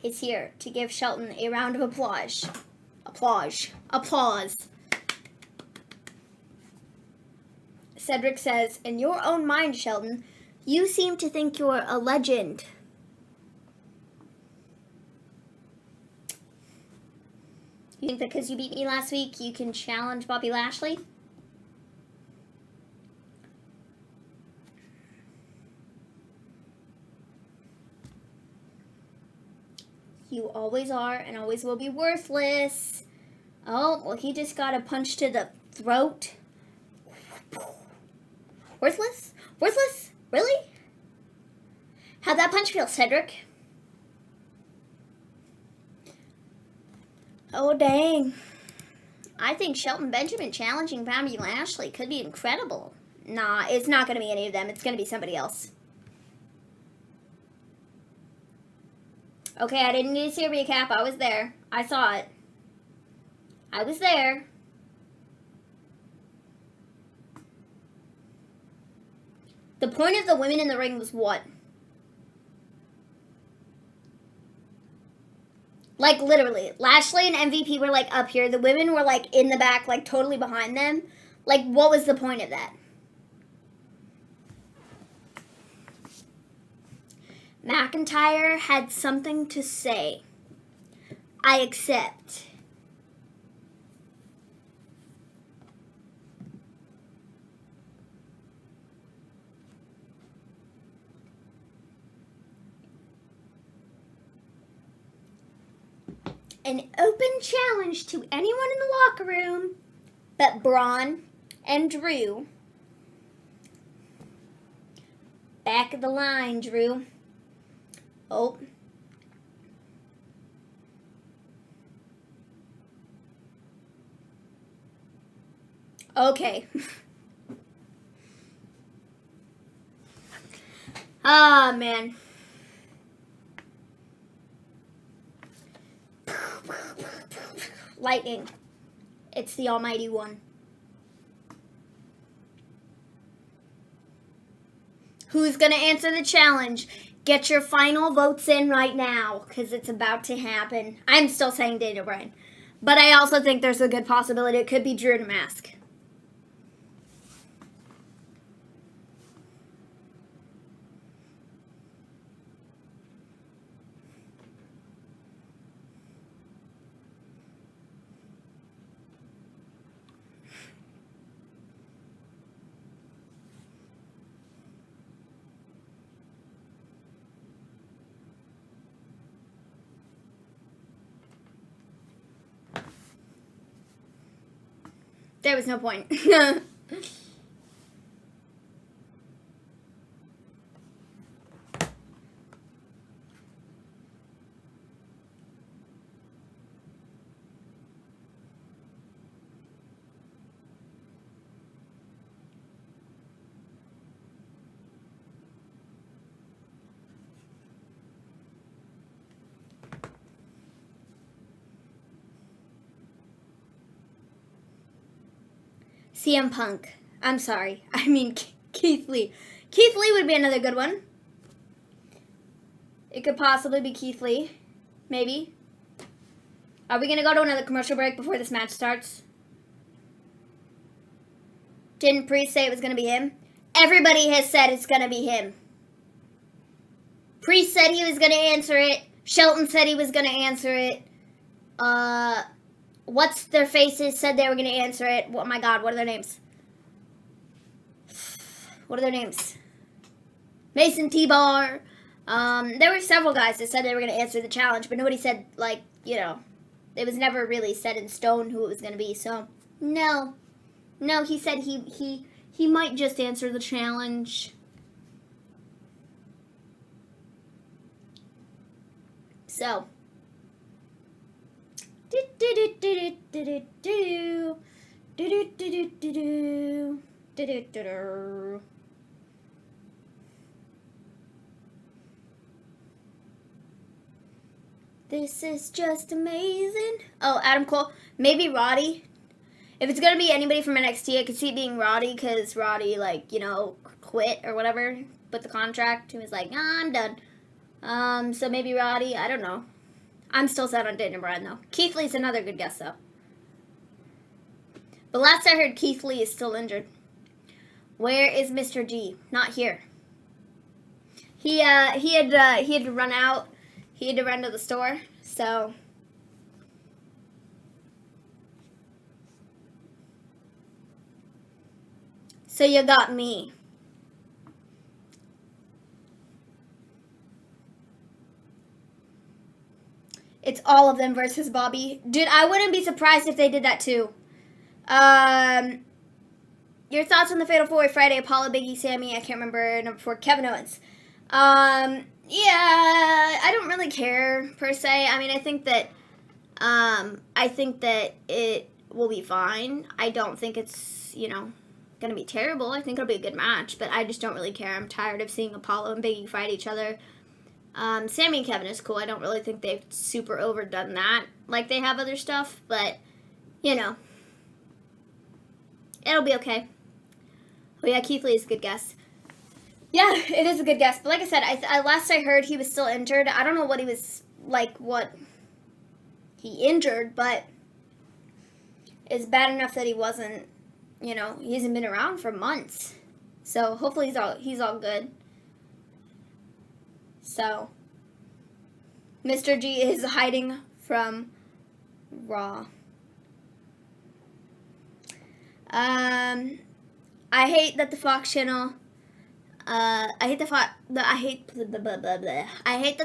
is here to give Shelton a round of applause. Applause. Cedric says, in your own mind, Shelton, you seem to think you're a legend. You think because you beat me last week, you can challenge Bobby Lashley? You always are and always will be worthless. Oh, well, he just got a punch to the throat. Worthless? Worthless? Really? How'd that punch feel, Cedric? Oh, dang. I think Shelton Benjamin challenging Bobby Lashley could be incredible. Nah, it's not going to be any of them. It's going to be somebody else. Okay, I didn't need to see a recap. I was there. I saw it. I was there. The point of the women in the ring was what? Like, literally. Lashley and MVP were, like, up here. The women were, like, in the back, like, totally behind them. Like, what was the point of that? McIntyre had something to say. I accept. An open challenge to anyone in the locker room but Braun and Drew. Back of the line, Drew. Oh. Okay. Ah, man. Lightning. It's the Almighty One. Who's going to answer the challenge? Get your final votes in right now, because it's about to happen. I'm still saying Daniel Bryan. But I also think there's a good possibility it could be Drew in a mask. There was no point. CM Punk. I'm sorry. I mean, Keith Lee. Keith Lee would be another good one. It could possibly be Keith Lee. Maybe. Are we going to go to another commercial break before this match starts? Didn't Priest say it was going to be him? Everybody has said it's going to be him. Priest said he was going to answer it. Shelton said he was going to answer it. What's their faces said they were going to answer it. Oh my god, what are their names? What are their names? Mason T-Bar. There were several guys that said they were going to answer the challenge, but nobody said, like, you know, it was never really set in stone who it was going to be, so no. No, he said he might just answer the challenge. So. This is just amazing. Oh, Adam Cole. Maybe Roddy. If it's going to be anybody from NXT, I could see it being Roddy, because Roddy, like, you know, quit or whatever with the contract. He was like, nah, I'm done. So maybe Roddy. I don't know. I'm still set on Daniel Bryan, though. Keith Lee's another good guess, though. But last I heard, Keith Lee is still injured. Where is Mr. G? Not here. He had to run out. He had to run to the store, so. So you got me. It's all of them versus Bobby. Dude, I wouldn't be surprised if they did that too. Your thoughts on the Fatal 4-Way Friday? Apollo, Biggie, Sammy, I can't remember number 4, Kevin Owens. Yeah, I don't really care, per se. I mean, I think that it will be fine. I don't think it's, you know, gonna be terrible. I think it'll be a good match, but I just don't really care. I'm tired of seeing Apollo and Biggie fight each other. Sammy and Kevin is cool. I don't really think they've super overdone that like they have other stuff, but, you know, it'll be okay. Oh yeah, Keith Lee is a good guess. Yeah, it is a good guess. But like I said, last I heard he was still injured. I don't know what he was, like, what he injured, but it's bad enough that he wasn't, you know, he hasn't been around for months. So hopefully he's all good. So, Mr. G is hiding from Raw. I hate that the Fox channel. I hate that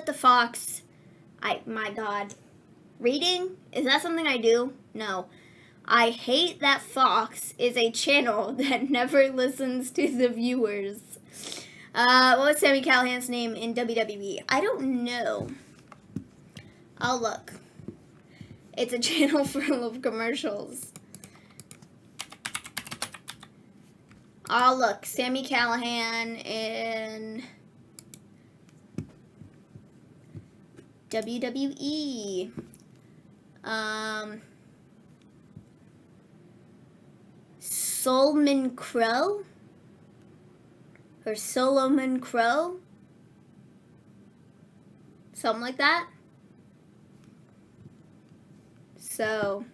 the Fox. My God, reading, is that something I do? No. I hate that Fox is a channel that never listens to the viewers. What was Sami Callihan's name in WWE? I don't know. I'll look. It's a channel full of commercials. I'll look. Sami Callihan in WWE. Solomon Crow? Or Solomon Crow? Something like that. So,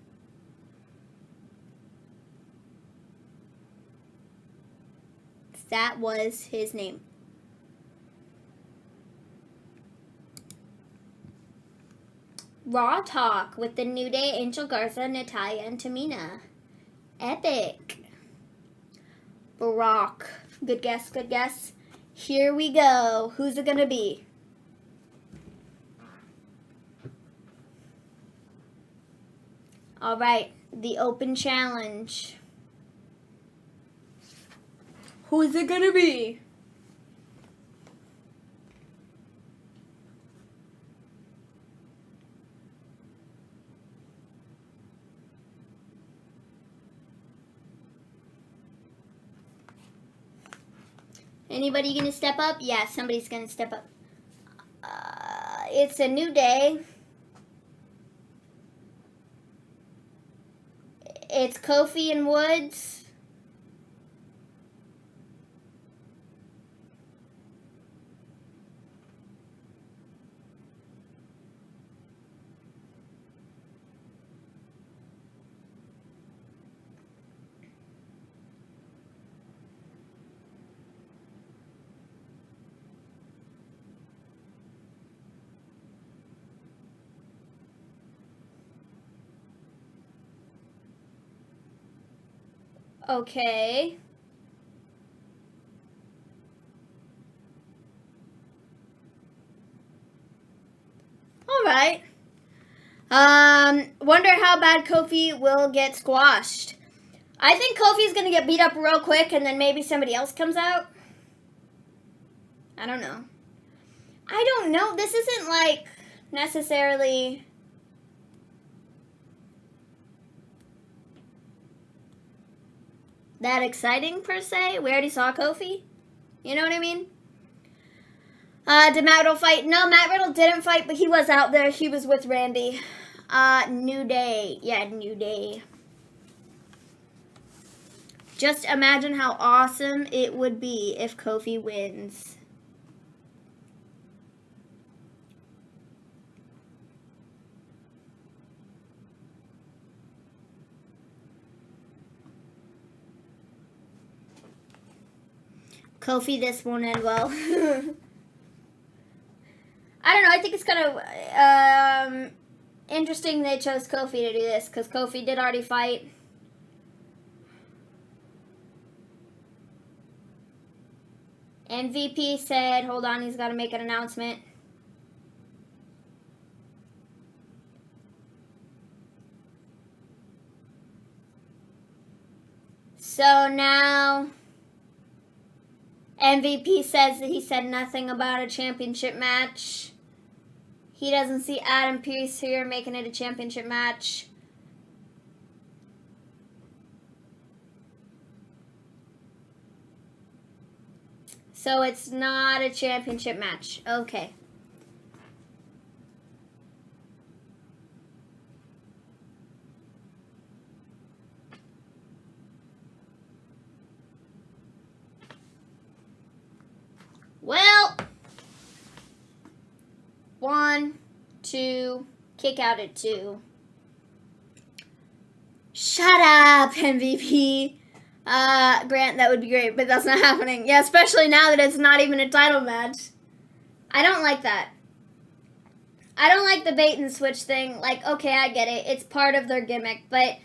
that was his name. Raw Talk with the New Day, Angel Garza, Natalya, and Tamina. Epic. Brock. Good guess, good guess. Here we go. Who's it gonna be? Alright, the open challenge. Who is it gonna be? Anybody gonna step up? Yeah, somebody's gonna step up. It's a new day. It's Kofi and Woods. Okay. Alright. Wonder how bad Kofi will get squashed. I think Kofi's gonna get beat up real quick and then maybe somebody else comes out. I don't know. I don't know. This isn't like necessarily that exciting per se. We already saw Kofi. You know what I mean? Did Matt Riddle fight? No, Matt Riddle didn't fight, but he was out there. He was with Randy. New Day. Yeah, New Day. Just imagine how awesome it would be if Kofi wins. Kofi, this won't end well. I don't know. I think it's kind of interesting they chose Kofi to do this because Kofi did already fight. MVP said, hold on, he's got to make an announcement. So now MVP says that he said nothing about a championship match. He doesn't see Adam Pearce here making it a championship match. So it's not a championship match. Okay. Well, 1, 2, kick out at 2. Shut up, MVP. Grant, that would be great, but that's not happening. Yeah, especially now that it's not even a title match. I don't like that. I don't like the bait and switch thing. Like, okay, I get it. It's part of their gimmick, but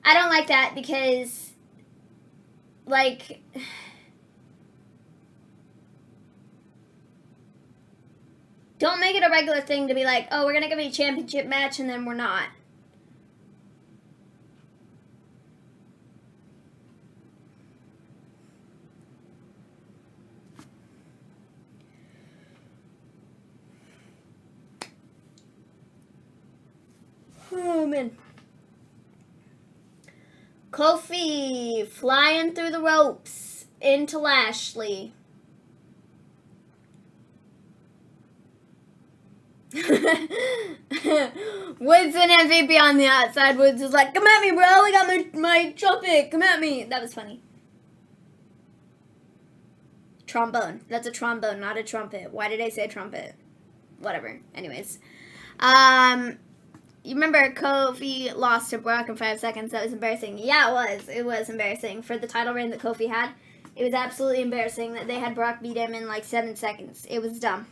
I don't like that because, like, don't make it a regular thing to be like, oh, we're going to give you a championship match, and then we're not. Oh, man. Kofi flying through the ropes into Lashley. Woods and MVP on the outside. Woods is like, come at me, bro. I got my trumpet. Come at me. That was funny. Trombone. That's a trombone, not a trumpet. Why did I say trumpet? Whatever. Anyways. You remember Kofi lost to Brock in 5 seconds? That was embarrassing. Yeah, it was. It was embarrassing. For the title reign that Kofi had, it was absolutely embarrassing that they had Brock beat him in like 7 seconds. It was dumb.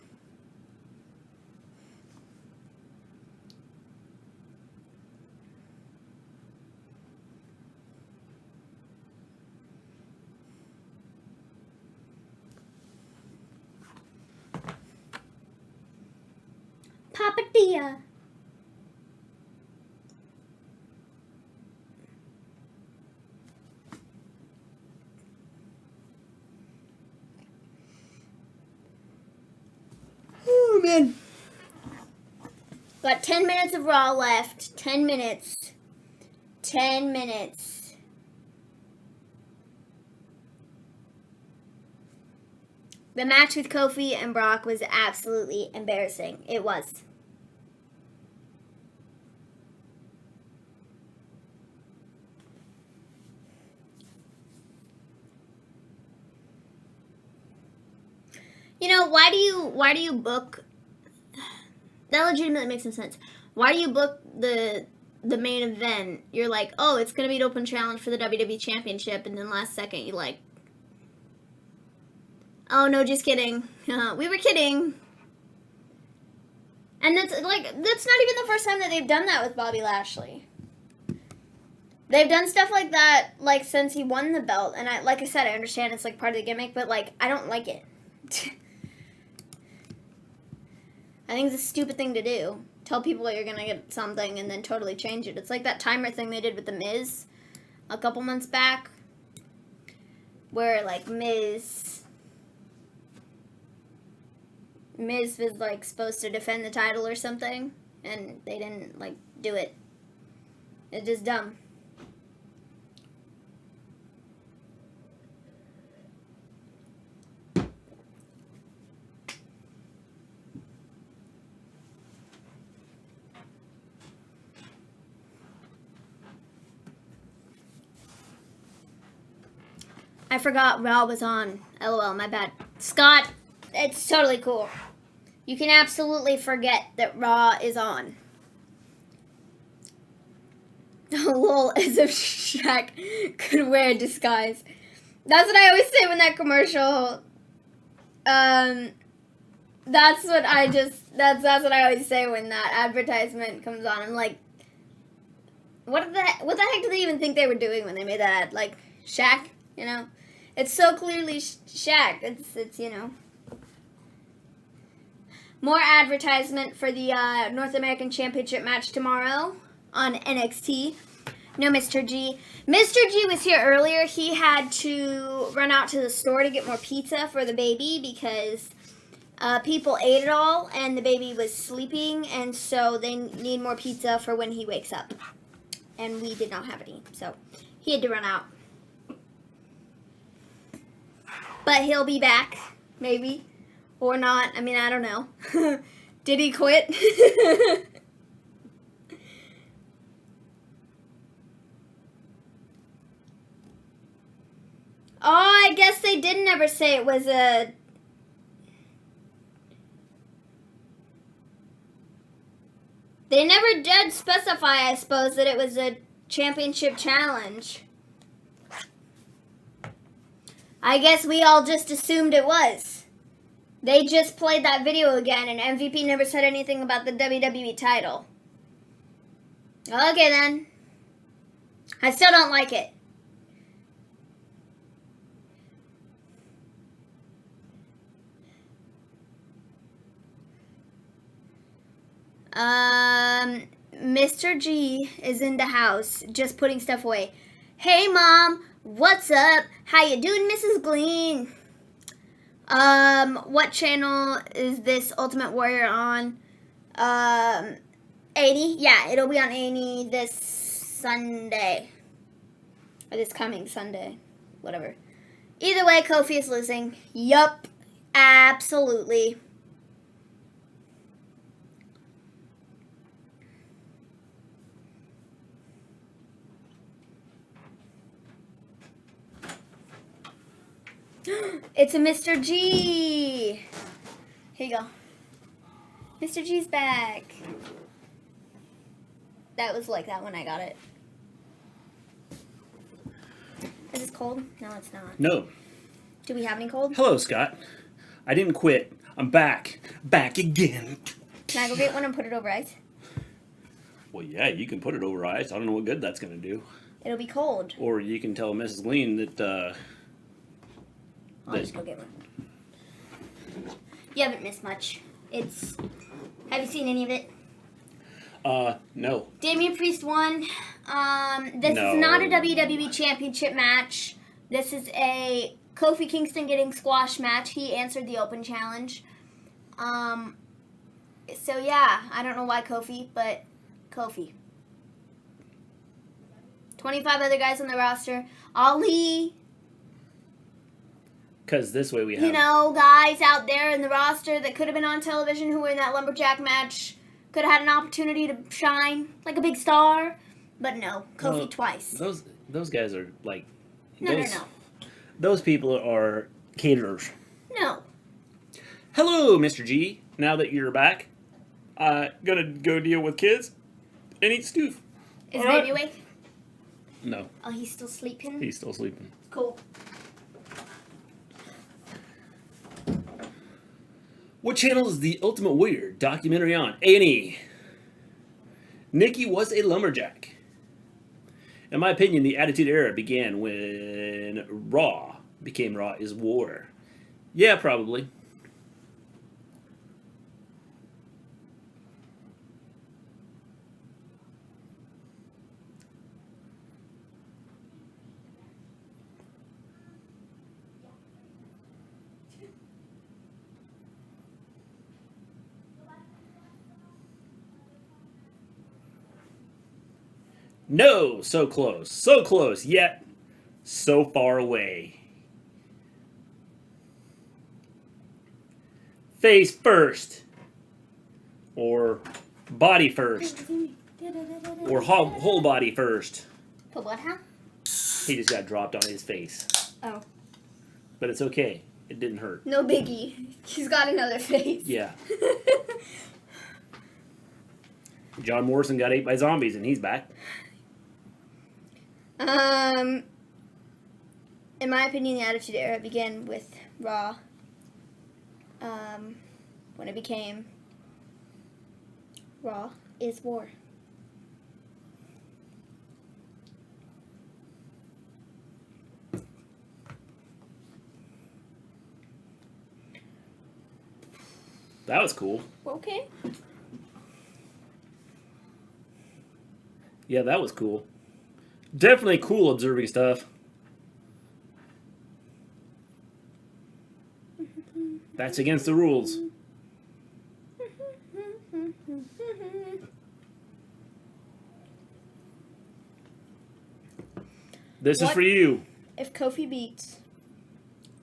Papa Dia. Oh, man. Got 10 minutes of Raw left. 10 minutes. 10 minutes. The match with Kofi and Brock was absolutely embarrassing. It was. You know, why do you book, that legitimately makes some sense. Why do you book the main event? You're like, oh, it's going to be an open challenge for the WWE Championship, and then last second you like, oh, no, just kidding. We were kidding. And that's not even the first time that they've done that with Bobby Lashley. They've done stuff like that, like, since he won the belt. And like I said, I understand it's, like, part of the gimmick, but, like, I don't like it. I think it's a stupid thing to do. Tell people that you're going to get something and then totally change it. It's like that timer thing they did with The Miz a couple months back. Where, like, Miz was, like, supposed to defend the title or something. And they didn't, like, do it. It's just dumb. I forgot Raw was on. LOL, my bad. Scott, it's totally cool. You can absolutely forget that Raw is on. Lol, as if Shaq could wear a disguise. That's what I always say when that commercial. That's what I always say when that advertisement comes on. I'm like, what the heck do they even think they were doing when they made that ad? Like, Shaq, you know? It's so clearly Shaq. It's you know. More advertisement for the North American Championship match tomorrow on NXT. No Mr. G. Mr. G was here earlier. He had to run out to the store to get more pizza for the baby because people ate it all and the baby was sleeping, and so they need more pizza for when he wakes up. And we did not have any, so he had to run out. But he'll be back, maybe. Or not. I mean, I don't know. Did he quit? Oh, I guess they did never say it was a... They never did specify, I suppose, that it was a championship challenge. I guess we all just assumed it was. They just played that video again, and MVP never said anything about the WWE title. Okay, then. I still don't like it. Mr. G is in the house, just putting stuff away. Hey, Mom. What's up? How you doing, Mrs. Gleen? What channel is this Ultimate Warrior on? 80? Yeah, it'll be on 80 this Sunday. Or this coming Sunday. Whatever. Either way, Kofi is losing. Yup. Absolutely. It's a Mr. G. Here you go. Mr. G's back. That was like that when I got it. Is this cold? No, it's not. No. Do we have any cold? Hello, Scott. I didn't quit. I'm back. Back again. Can I go get one and put it over ice? Well, yeah, you can put it over ice. I don't know what good that's going to do. It'll be cold. Or you can tell Mrs. Gleen that, I'll just go get one. You haven't missed much. Have you seen any of it? No. Damian Priest won. This is not a WWE Championship match. This is a Kofi Kingston getting squash match. He answered the open challenge. So yeah, I don't know why Kofi, but Kofi. 25 other guys on the roster. Ali. Because this way we have... You know, guys out there in the roster that could have been on television who were in that Lumberjack match. Could have had an opportunity to shine like a big star. But no, Kofi twice. Those guys are like... No. Those people are caterers. No. Hello, Mr. G. Now that you're back, gonna go deal with kids and eat stew. Is baby awake? No. Oh, he's still sleeping? He's still sleeping. Cool. What channel is the Ultimate Warrior documentary on? A&E. Nikki was a lumberjack. In my opinion, the Attitude Era began when Raw became Raw is War. Yeah, probably. No, so close, yet so far away. Face first, or body first, or whole body first. Put what, huh? He just got dropped on his face. Oh. But it's okay. It didn't hurt. No biggie. He's got another face. Yeah. John Morrison got ate by zombies and he's back. In my opinion, the Attitude Era began with Raw. When it became Raw is War. That was cool. Okay. Yeah, that was cool. Definitely cool observing stuff. That's against the rules. This is for you. If Kofi beats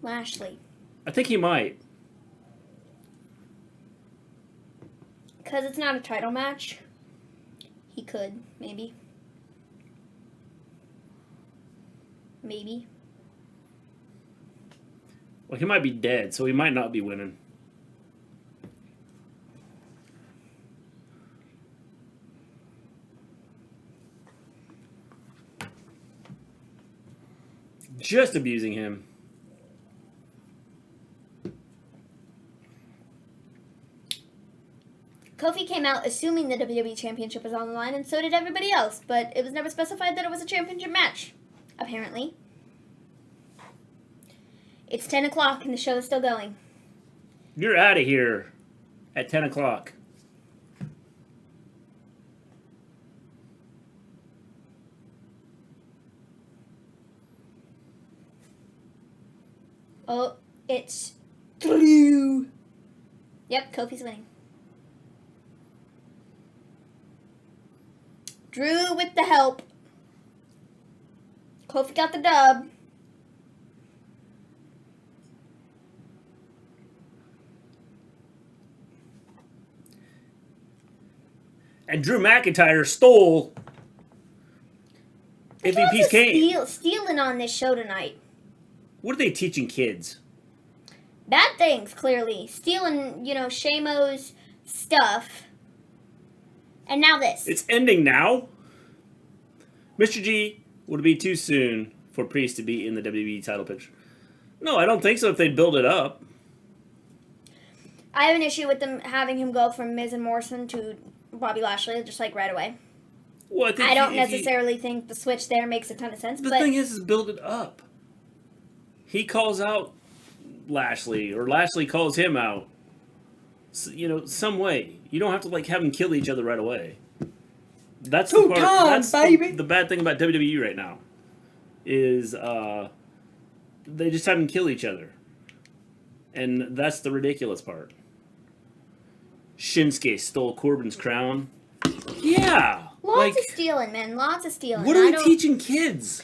Lashley? I think he might. Because it's not a title match. He could, maybe. Maybe. Well, he might be dead, so he might not be winning. Just abusing him. Kofi came out assuming the WWE Championship was on the line, and so did everybody else, but it was never specified that it was a championship match, apparently. It's 10 o'clock and the show is still going. You're out of here at 10 o'clock. Oh, it's Drew. Yep, Kofi's winning. Drew with the help. Kofi got the dub. And Drew McIntyre stole MVP's cane. Stealing on this show tonight. What are they teaching kids? Bad things, clearly. Stealing, Sheamo's stuff. And now this. It's ending now? Mr. G, would it be too soon for Priest to be in the WWE title picture? No, I don't think so if they build it up. I have an issue with them having him go from Miz and Morrison to Bobby Lashley, just like right away. Well, I don't necessarily think the switch there makes a ton of sense. The thing is build it up. He calls out Lashley, or Lashley calls him out. So, some way. You don't have to have them kill each other right away. That's the part. That's the bad thing about WWE right now. Is they just have them kill each other, and that's the ridiculous part. Shinsuke stole Corbin's crown. Yeah, lots of stealing, man. Lots of stealing. What are we teaching kids?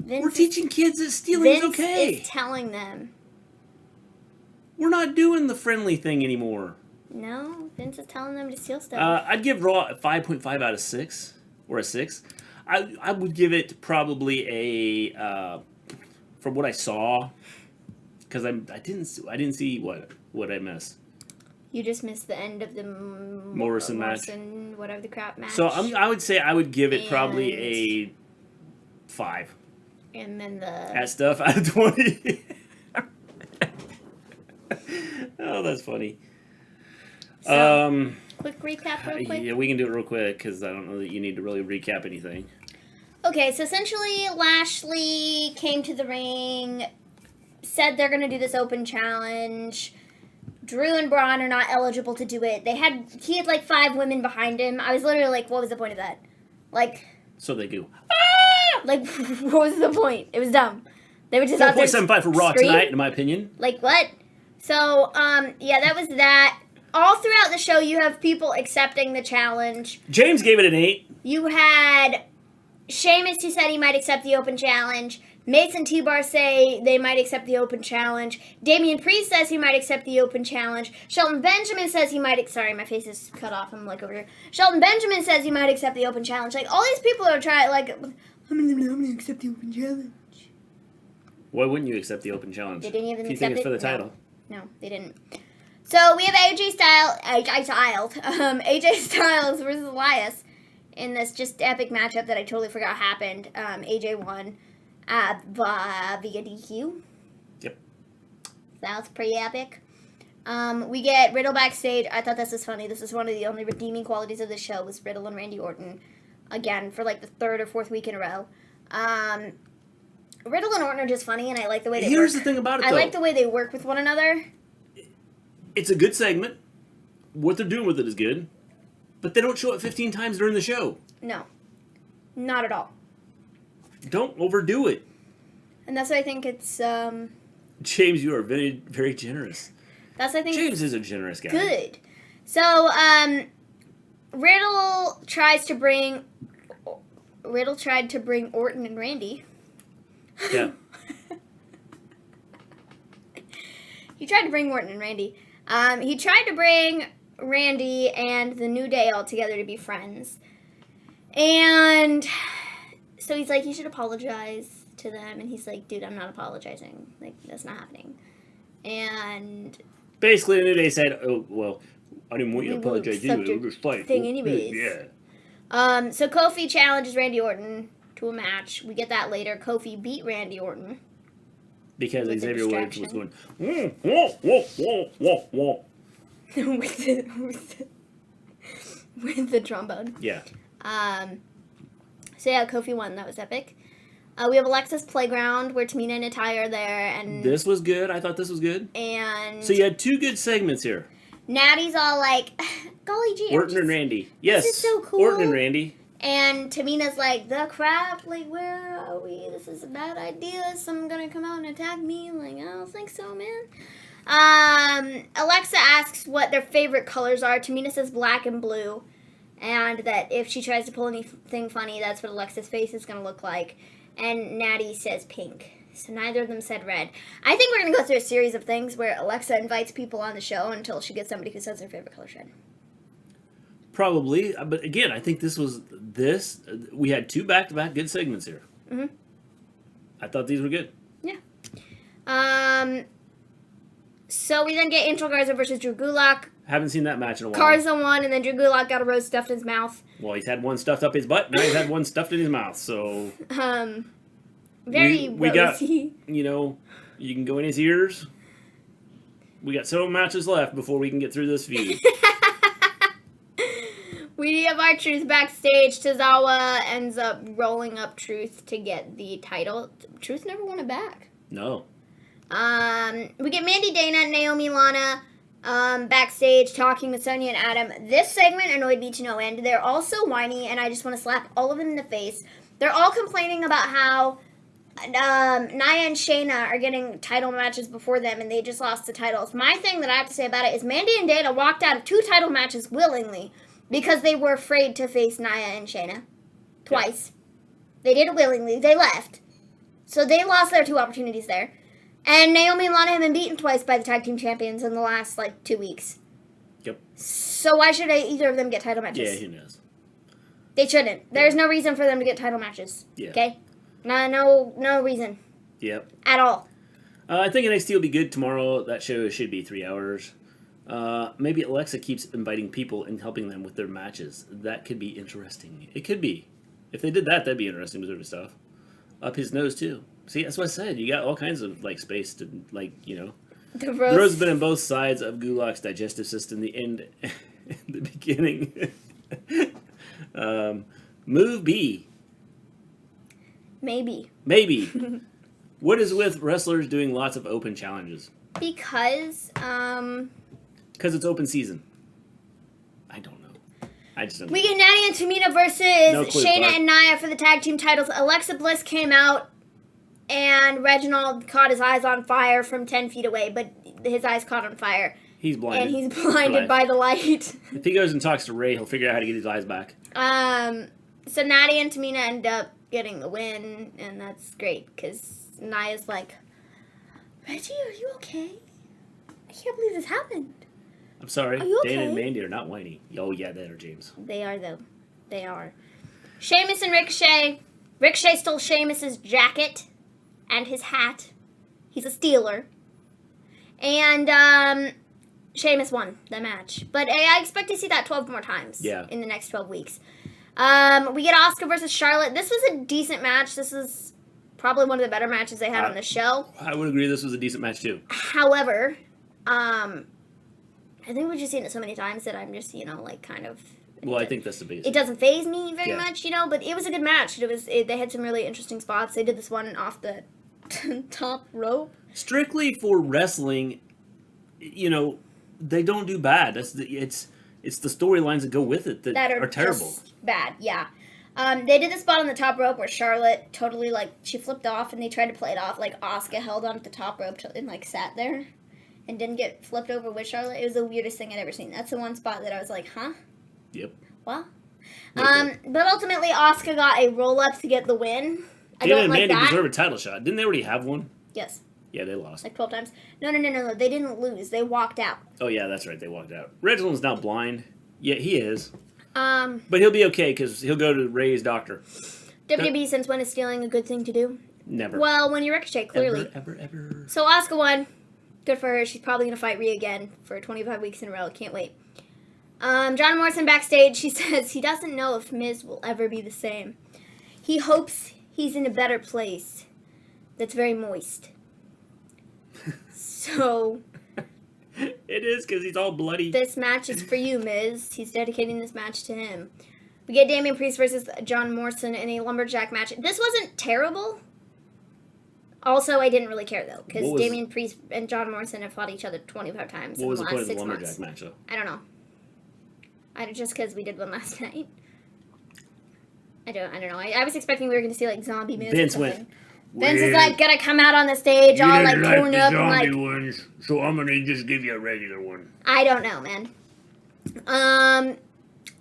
We're teaching kids that stealing is okay. Vince is telling them. We're not doing the friendly thing anymore. No, Vince is telling them to steal stuff. I'd give Raw a 5.5 out of 6, or a 6. I would give it probably a from what I saw, because I didn't see what I missed. You just missed the end of the Morrison match, whatever the crap match. So I would say I would give it probably a 5. And then that stuff out of 20. Oh, that's funny. So, quick recap real quick? Yeah, we can do it real quick because I don't know that you need to really recap anything. Okay, so essentially Lashley came to the ring, said they're going to do this open challenge. Drew and Braun are not eligible to do it. He had like 5 women behind him. I was literally like, what was the point of that? Like... So they go, ah! Like, what was the point? It was dumb. They were just out there 4.75 for Raw tonight, in my opinion. Like, what? So, yeah, that was that. All throughout the show, you have people accepting the challenge. James gave it an 8. You had Sheamus who said he might accept the open challenge. Mason T-Bar say they might accept the open challenge. Damian Priest says he might accept the open challenge. Shelton Benjamin says he might... Sorry, my face is cut off. I'm, like, over here. Shelton Benjamin says he might accept the open challenge. Like, all these people are trying, like... I'm gonna accept the open challenge. Why wouldn't you accept the open challenge? They didn't even if you accept think it's it? for the title. No, they didn't. So we have AJ Styles versus Elias in this just epic matchup that I totally forgot happened. AJ won via DQ. Yep. That was pretty epic. We get Riddle backstage. I thought this was funny. This is one of the only redeeming qualities of the show was Riddle and Randy Orton. Again, for like the 3rd or 4th week in a row. Riddle and Orton are just funny, and I like the way they work. Here's the thing about it, though. I like the way they work with one another. It's a good segment. What they're doing with it is good. But they don't show it 15 times during the show. No. Not at all. Don't overdo it. And that's why I think it's, James, you are very, very generous. That's why I think James is a generous guy. Good. So, Riddle tried to bring Orton and Randy. Yeah. He tried to bring Orton and Randy. He tried to bring Randy and the New Day all together to be friends. And so he's like, you should apologize to them. And he's like, dude, I'm not apologizing. Like, that's not happening. And basically, the New Day said, oh, well, I didn't want you to apologize to you. It was just like thing anyways. Yeah. So Kofi challenges Randy Orton to a match. We get that later. Kofi beat Randy Orton. Because Xavier Woods was going, whoa, whoa, whoa, whoa. with the trombone. Yeah. So yeah, Kofi won. That was epic. We have Alexa's Playground where Tamina and Natalya are there, and this was good. I thought this was good. And so you had 2 good segments here. Natty's all like, golly gee. Orton and Randy. Yes. This is so cool. Orton and Randy. And Tamina's like, the crap, like, where are we? This is a bad idea. Is someone gonna come out and attack me? Like, I don't think so, man. Alexa asks what their favorite colors are. Tamina says black and blue. And that if she tries to pull anything funny, that's what Alexa's face is gonna look like. And Natty says pink. So neither of them said red. I think we're gonna go through a series of things where Alexa invites people on the show until she gets somebody who says their favorite color is red. Probably, but again, I think we had 2 back-to-back good segments here. Mm-hmm. I thought these were good. Yeah. So we then get Angel Garza versus Drew Gulak. Haven't seen that match in a while. Garza won, and then Drew Gulak got a rose stuffed in his mouth. Well, he's had one stuffed up his butt, now he's had one stuffed in his mouth, so... Very we got, you know, you can go in his ears. We got several matches left before we can get through this feud. We have our Truth backstage. Tozawa ends up rolling up Truth to get the title. Truth never won it back. No. We get Mandy Dana and Naomi Lana backstage talking with Sonya and Adam. This segment annoyed me to no end. They're all so whiny, and I just want to slap all of them in the face. They're all complaining about how Nia and Shayna are getting title matches before them, and they just lost the titles. My thing that I have to say about it is Mandy and Dana walked out of 2 title matches willingly because they were afraid to face Nia and Shayna. Twice. Yeah. They did it willingly. They left. So they lost their 2 opportunities there. And Naomi and Lana have been beaten twice by the tag team champions in the last, 2 weeks. Yep. So why should either of them get title matches? Yeah, who knows? They shouldn't. There's no reason for them to get title matches. Yeah. Okay? No reason. Yep. At all. I think NXT will be good tomorrow. That show should be 3 hours. Maybe Alexa keeps inviting people and helping them with their matches. That could be interesting. It could be. If they did that, that'd be interesting sort of stuff. Up his nose, too. See, that's what I said. You got all kinds of, space to, The road's been on both sides of Gulak's digestive system. The end, the beginning. Move B. Maybe. Maybe. What is with wrestlers doing lots of open challenges? Because, Because it's open season. I don't know. I just don't know. we get Natty and Tamina versus No clue, Shayna Clark. and Nia for the tag team titles. Alexa Bliss came out, and Reginald caught his eyes on fire from 10 feet away, but his eyes caught on fire. He's blinded. And he's blinded by the light. If he goes and talks to Ray, he'll figure out how to get his eyes back. So Natty and Tamina end up getting the win, and that's great, because Nia's like, Reggie, are you okay? I can't believe this happened. I'm sorry. Are you Dana and okay? Mandy are not whiny. Oh, yeah, they are, James. They are, though. They are. Sheamus and Ricochet. Ricochet stole Sheamus's jacket and his hat. He's a stealer. And, Sheamus won the match. But I expect to see that 12 more times in the next 12 weeks. We get Asuka versus Charlotte. This was a decent match. This is probably one of the better matches they had on the show. I would agree this was a decent match, too. However, I think we've just seen it so many times that I'm just, like, kind of... Well, I think that's the base. It doesn't faze me very much, but it was a good match. They had some really interesting spots. They did this one off the top rope. Strictly for wrestling, they don't do bad. It's the storylines that go with it that are terrible. Just bad, yeah. They did the spot on the top rope where Charlotte totally, she flipped off, and they tried to play it off. Asuka held on to the top rope and, sat there and didn't get flipped over with Charlotte. It was the weirdest thing I'd ever seen. That's the one spot that I was like, huh? Yep. What? But ultimately, Asuka got a roll-up to get the win. I Dana don't and like Mandy that. deserve a title shot. Didn't they already have one? Yes. Yeah, they lost. 12 times. No. They didn't lose. They walked out. Oh, yeah, that's right. They walked out. Reginald's now blind. Yeah, he is. But he'll be okay because he'll go to Ray's doctor. WB, since when is stealing a good thing to do? Never. Well, when you Ricochet, clearly. Ever. So Asuka won. Good for her. She's probably going to fight Rhea again for 25 weeks in a row. Can't wait. John Morrison backstage, he says he doesn't know if Miz will ever be the same. He hopes he's in a better place that's very moist. So... It is, because he's all bloody. This match is for you, Miz. He's dedicating this match to him. We get Damian Priest versus John Morrison in a Lumberjack match. This wasn't terrible. Also, I didn't really care, though, because Damian Priest and John Morrison have fought each other 25 times in the last 6 months. What was the point of the Lumberjack match, though? I don't know. Just because we did one last night. I don't know. I was expecting we were going to see, zombie Miz Vince or something. went... Vince is gonna come out on the stage all torn up and ones, so I'm gonna just give you a regular one. I don't know, man.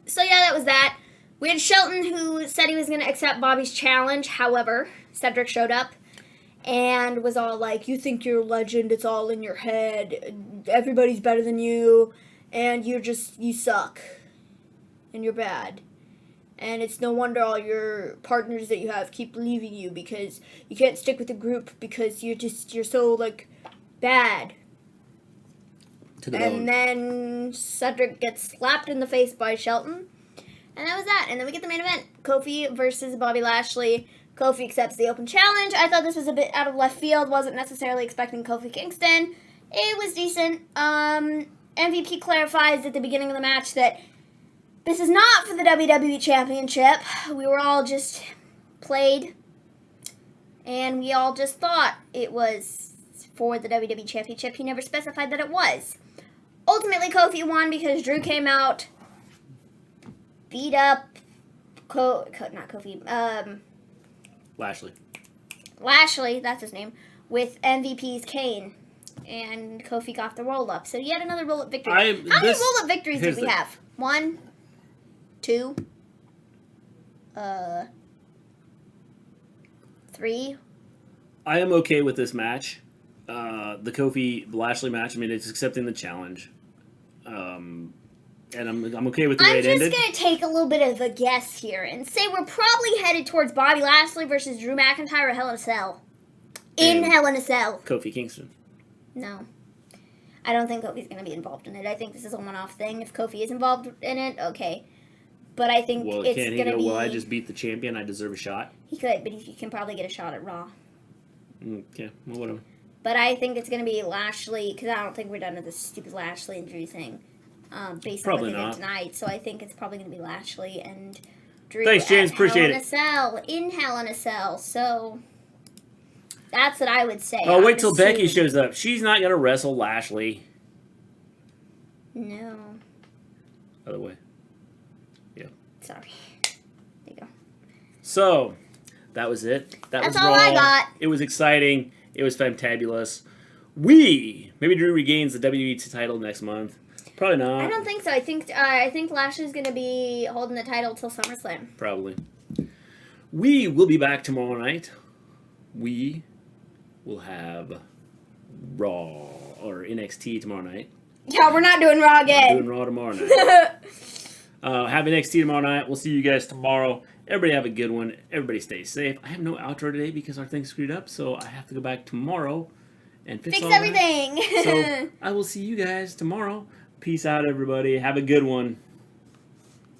So yeah, that was that. We had Shelton who said he was gonna accept Bobby's challenge. However, Cedric showed up and was all like, "You think you're a legend? It's all in your head. Everybody's better than you, and you suck, and you're bad." And it's no wonder all your partners that you have keep leaving you because you can't stick with the group because you're so, bad. And then Cedric gets slapped in the face by Shelton. And that was that. And then we get the main event. Kofi versus Bobby Lashley. Kofi accepts the open challenge. I thought this was a bit out of left field. Wasn't necessarily expecting Kofi Kingston. It was decent. MVP clarifies at the beginning of the match that this is not for the WWE Championship. We were all just played, and we all just thought it was for the WWE Championship. He never specified that it was. Ultimately, Kofi won because Drew came out, beat up Lashley, that's his name, with MVP's Kane. And Kofi got the roll-up. So yet another roll-up victory. How many roll-up victories did we have? 1, 2, 3. I am okay with this match. The Kofi Lashley match. I mean, it's accepting the challenge. And I'm okay with the way it ended. I'm just going to take a little bit of a guess here and say we're probably headed towards Bobby Lashley versus Drew McIntyre at Hell in a Cell. Hell in a Cell. Kofi Kingston. No. I don't think Kofi's going to be involved in it. I think this is a one-off thing. If Kofi is involved in it, okay. But I think it's going to be... Well, I just beat the champion. I deserve a shot. He could, but he can probably get a shot at Raw. Okay, well, whatever. But I think it's going to be Lashley, because I don't think we're done with this stupid Lashley and Drew thing. Based on what they did tonight. So I think it's probably going to be Lashley and Drew Thanks, James. at Appreciate Hell in a Cell, in Hell in a Cell. So that's what I would say. Oh, wait till Becky shows shows up. She's not going to wrestle Lashley. No. Other way. Yeah. Sorry. There you go. So, that was it. That's was all Raw. I got. It was exciting. It was fantabulous. Maybe Drew regains the WWE title next month. Probably not. I don't think so. I think Lashley's going to be holding the title till SummerSlam. Probably. We will be back tomorrow night. We will have Raw or NXT tomorrow night. Yeah, we're not doing Raw again. We're doing Raw tomorrow night. Have NXT tomorrow night. We'll see you guys tomorrow. Everybody have a good one. Everybody stay safe. I have no outro today because our thing's screwed up, so I have to go back tomorrow and fix all everything. That. So I will see you guys tomorrow. Peace out, everybody. Have a good one.